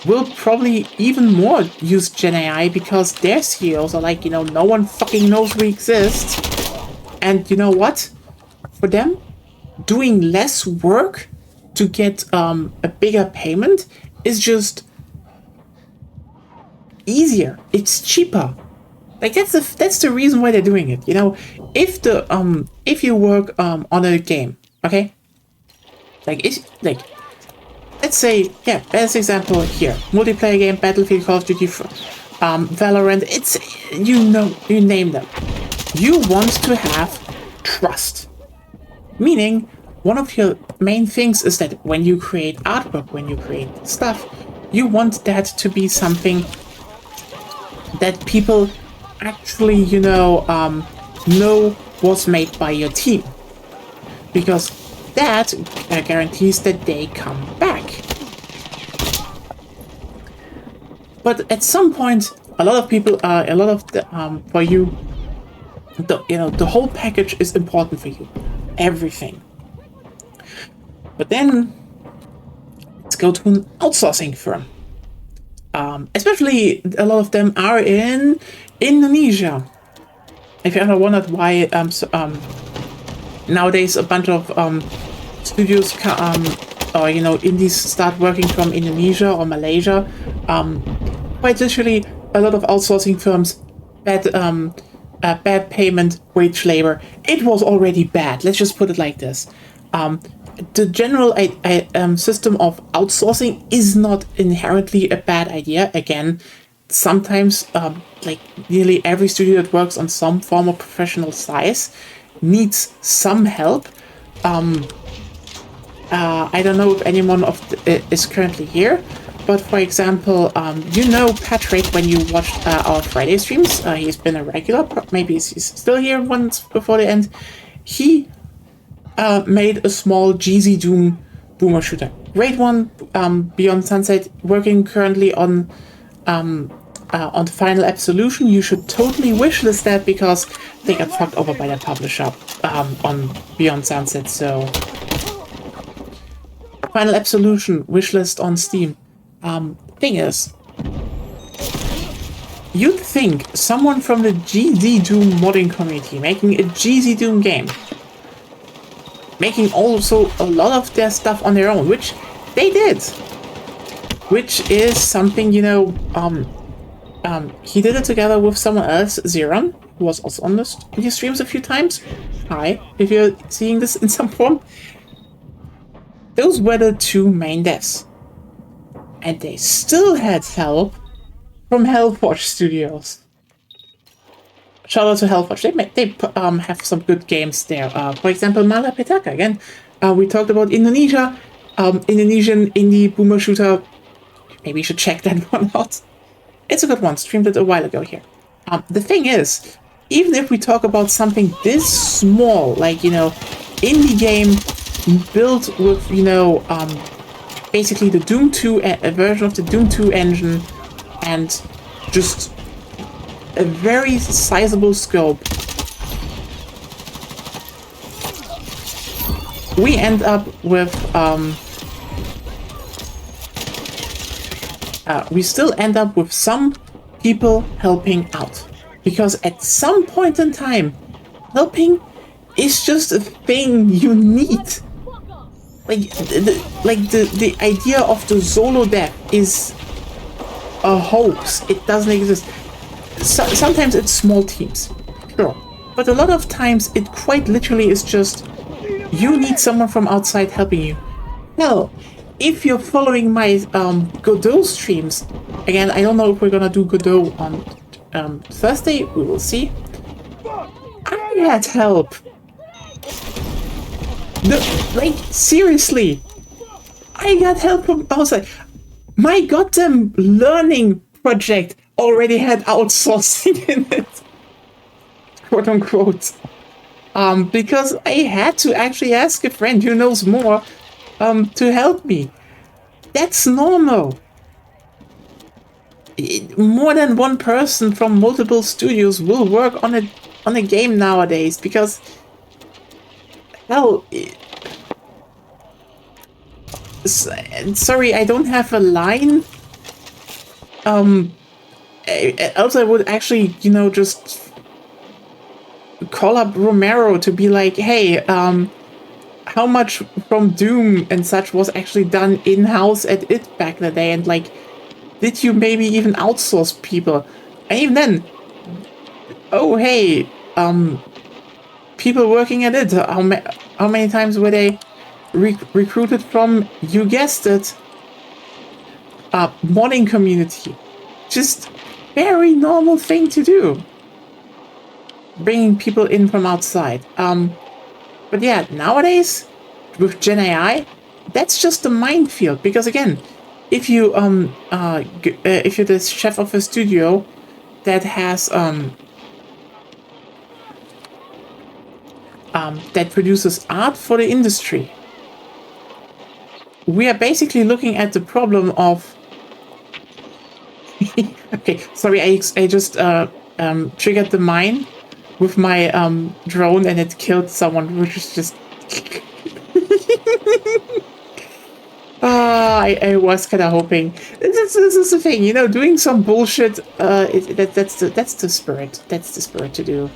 will probably even more use Gen AI because their CEOs are like, you know, no one fucking knows we exist. And you know what? For them, doing less work to get a bigger payment is just easier. It's cheaper. Like that's the reason why they're doing it. You know, if you work on a game, okay, let's say, yeah, best example here, multiplayer game, Battlefield, Call of Duty, Valorant. It's you name them. You want to have trust, meaning one of your main things is that when you create artwork, when you create stuff, you want that to be something that people actually, you know was made by your team, because that guarantees that they come back. But at some point, a lot of people, for you, the whole package is important for you, everything. But then let's go to an outsourcing firm. Especially a lot of them are in Indonesia. If you ever wondered why nowadays a bunch of studios or indies start working from Indonesia or Malaysia, quite literally a lot of outsourcing firms, bad payment, wage labor. It was already bad. Let's just put it like this. The general system of outsourcing is not inherently a bad idea. Again, sometimes like nearly every studio that works on some form of professional size needs some help. I don't know if anyone is currently here, but for example, Patrick, when you watched our Friday streams, he's been a regular, maybe he's still here once before the end. He made a small GZ Doom boomer shooter. Great one, Beyond Sunset, working currently on Final Absolution. You should totally wishlist that because they got fucked over by the publisher on Beyond Sunset. So Final Absolution wishlist on Steam. Thing is, you'd think someone from the GZ Doom modding community making a GZ Doom game, making also a lot of their stuff on their own, which they did, which is something, he did it together with someone else, Zeron, who was also on his streams a few times. Hi, if you're seeing this in some form. Those were the two main devs. And they still had help from Hellforge Studios. Shout out to Hellforge. They have some good games there. For example, Malapetaka. Again, we talked about Indonesia. Indonesian indie boomer shooter. Maybe you should check that one out. It's a good one. Streamed it a while ago here. The thing is, even if we talk about something this small, like, indie game built with, basically the Doom 2, a version of the Doom 2 engine, and just a very sizable scope, we end up with we still end up with some people helping out, because at some point in time, helping is just a thing you need. Like the idea of the solo death is a hoax. It doesn't exist. Sometimes it's small teams, sure, but a lot of times it quite literally is just you need someone from outside helping you. Hell, if you're following my Godot streams, again, I don't know if we're gonna do Godot on Thursday. We will see. I had help. Like, seriously, I got help from outside. My goddamn learning project already had outsourcing in it, quote unquote. Because I had to actually ask a friend who knows more to help me. That's normal. More than one person from multiple studios will work on a game nowadays, because hell, sorry, I don't have a line. Else I would actually, you know, just call up Romero to be like, hey, how much from Doom and such was actually done in-house at it back in the day, and like, did you maybe even outsource people? And even then, oh hey, people working at it, how many times were they recruited from, you guessed it, modding community? Just very normal thing to do, bringing people in from outside. But yeah, nowadays with Gen AI, that's just a minefield, because again, if you if you're the chef of a studio that has that produces art for the industry, we are basically looking at the problem of okay, sorry, I just triggered the mine with my drone, and it killed someone, which is just I was kind of hoping. This is the thing, you know, doing some bullshit. That's the spirit. That's the spirit to do.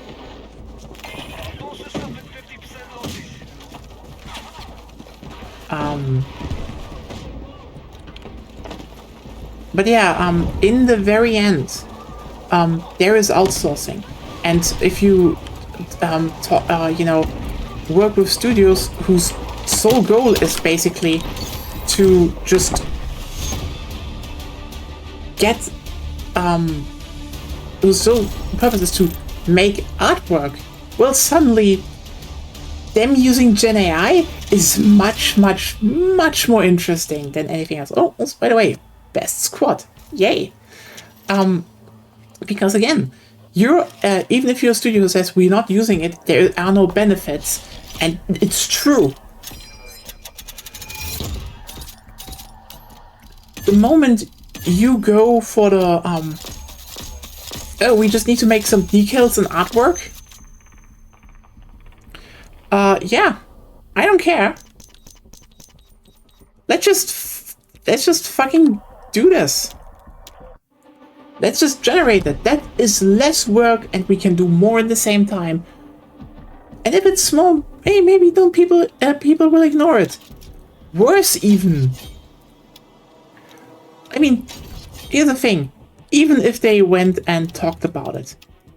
But yeah, in the very end, there is outsourcing, and if you you know, work with studios whose sole goal is basically to just get whose sole purpose is to make artwork, well, suddenly them using Gen AI is much more interesting than anything else. Oh, also, by the way, best squad, yay! Because again, you're even if your studio says we're not using it, there are no benefits, and it's true. The moment you go for the oh, we just need to make some decals and artwork. Yeah, I don't care. Let's just fucking do this. Let's just generate it. That is less work, and we can do more at the same time. And if it's small, hey, maybe don't people will ignore it. Worse even. I mean, here's the thing. Even if they went and talked about it,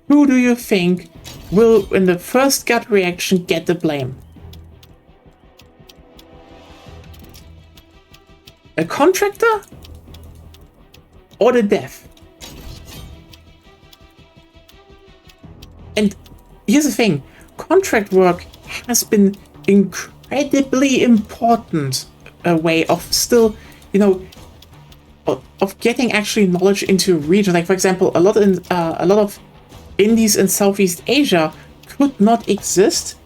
who do you think will, in the first gut reaction, get the blame? A contractor? Or the dev? And here's the thing. Contract work has been incredibly important a way of still, you know, of getting actually knowledge into a region. Like, for example, a lot of indies in Southeast Asia could not exist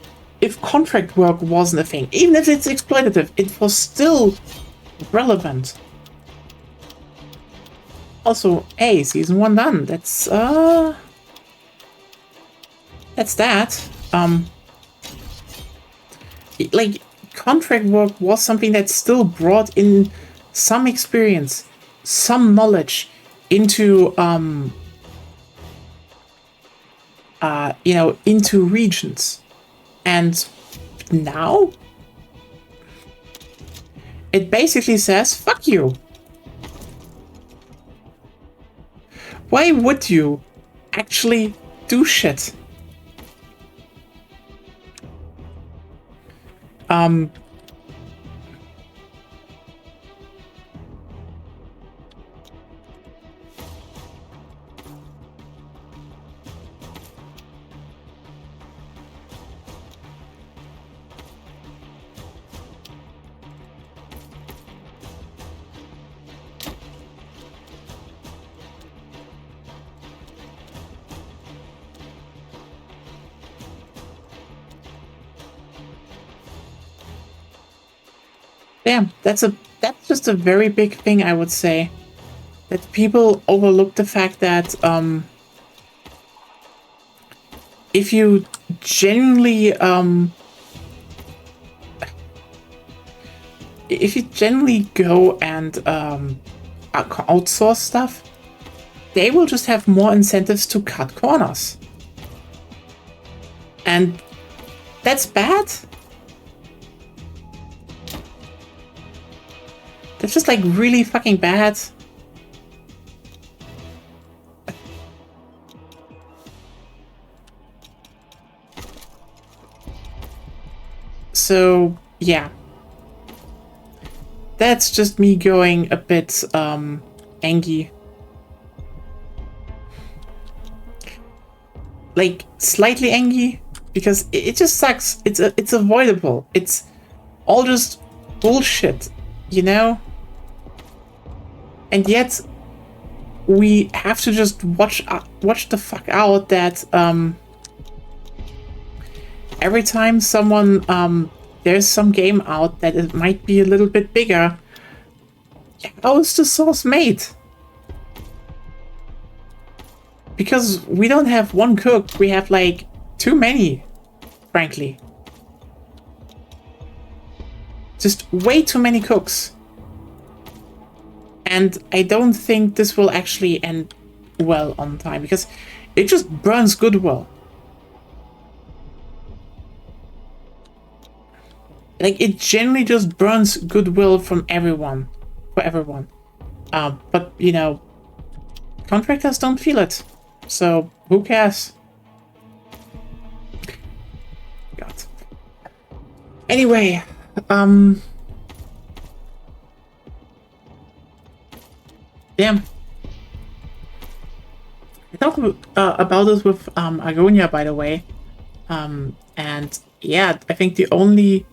if contract work wasn't a thing. Even if it's exploitative, it was still relevant. Also, hey, season 1 done. That's that. Like, contract work was something that still brought in some experience, some knowledge into into regions. And now it basically says, fuck you. Why would you actually do shit? Damn, that's just a very big thing, I would say. That people overlook the fact that if you genuinely go and outsource stuff, they will just have more incentives to cut corners. And that's bad. That's just like really fucking bad. So, yeah. That's just me going a bit angry. Like, slightly angry, because it just sucks. It's avoidable. It's all just bullshit, you know? And yet, we have to just watch the fuck out that every time there's some game out that it might be a little bit bigger, how is the source made? Because we don't have one cook, we have like too many, frankly. Just way too many cooks. And I don't think this will actually end well on time, because it just burns goodwill. Like, it generally just burns goodwill from everyone. For everyone. But, you know, contractors don't feel it. So, who cares? God. Anyway, yeah. I talked about this with Agonia, by the way. And yeah, I think the only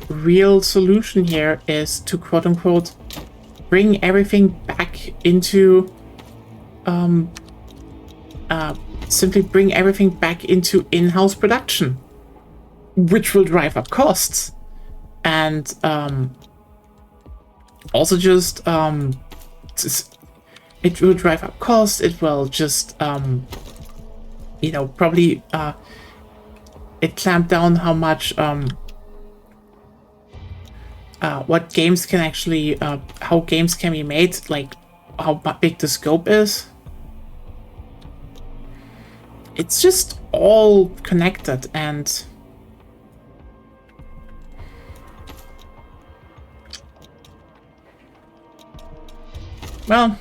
real solution here is to quote-unquote bring everything back into simply bring everything back into in-house production, which will drive up costs, and also just it will drive up costs. It will just you know, probably it clamp down how much what games can actually how games can be made, like how big the scope is. It's just all connected, and well,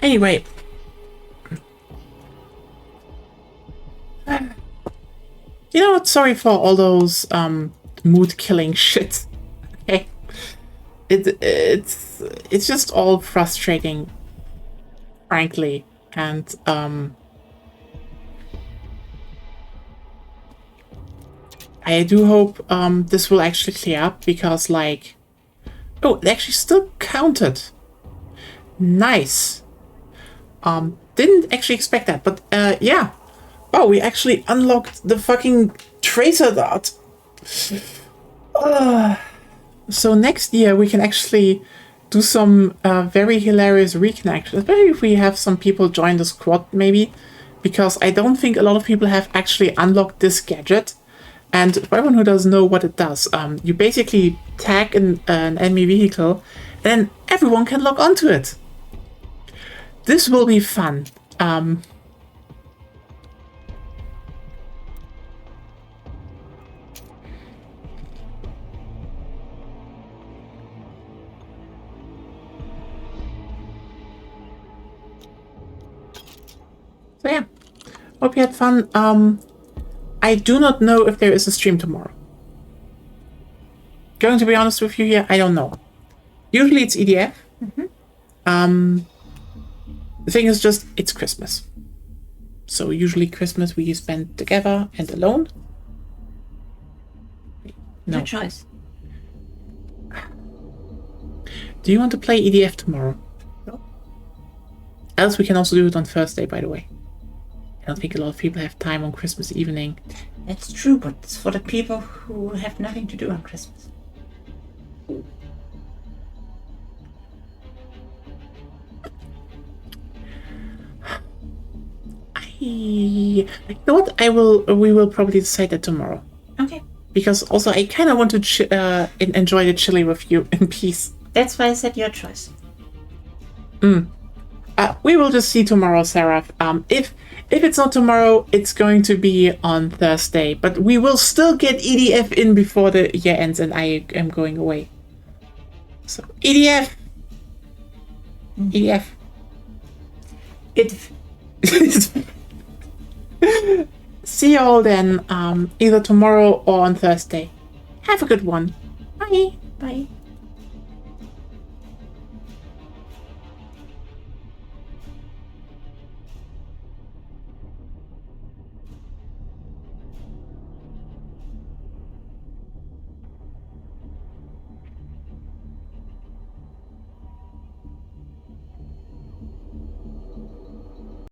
anyway, You know what? Sorry for all those mood killing shit. Okay, it's just all frustrating, frankly, and I do hope this will actually clear up because, like, oh, it actually still counted. Nice. Didn't actually expect that, but yeah. Oh, we actually unlocked the fucking tracer dot. So next year we can actually do some very hilarious reconnections, especially if we have some people join the squad, maybe, because I don't think a lot of people have actually unlocked this gadget. And for everyone who doesn't know what it does, you basically tag an enemy vehicle, and then everyone can lock onto it. This will be fun. So yeah, hope you had fun. I do not know if there is a stream tomorrow. Going to be honest with you here, I don't know. Usually it's EDF. The thing is just, it's Christmas. So usually Christmas we spend together and alone. No. Your choice. Do you want to play EDF tomorrow? No. Else we can also do it on Thursday, by the way. I don't think a lot of people have time on Christmas evening. That's true, but it's for the people who have nothing to do on Christmas. You know what? We will probably decide that tomorrow. Okay. Because also I kind of want to enjoy the chili with you in peace. That's why I said your choice. We will just see tomorrow, Sarah. If it's not tomorrow, it's going to be on Thursday. But we will still get EDF in before the year ends, and I am going away. So EDF. EDF. See you all then, either tomorrow or on Thursday. Have a good one. Bye. Bye.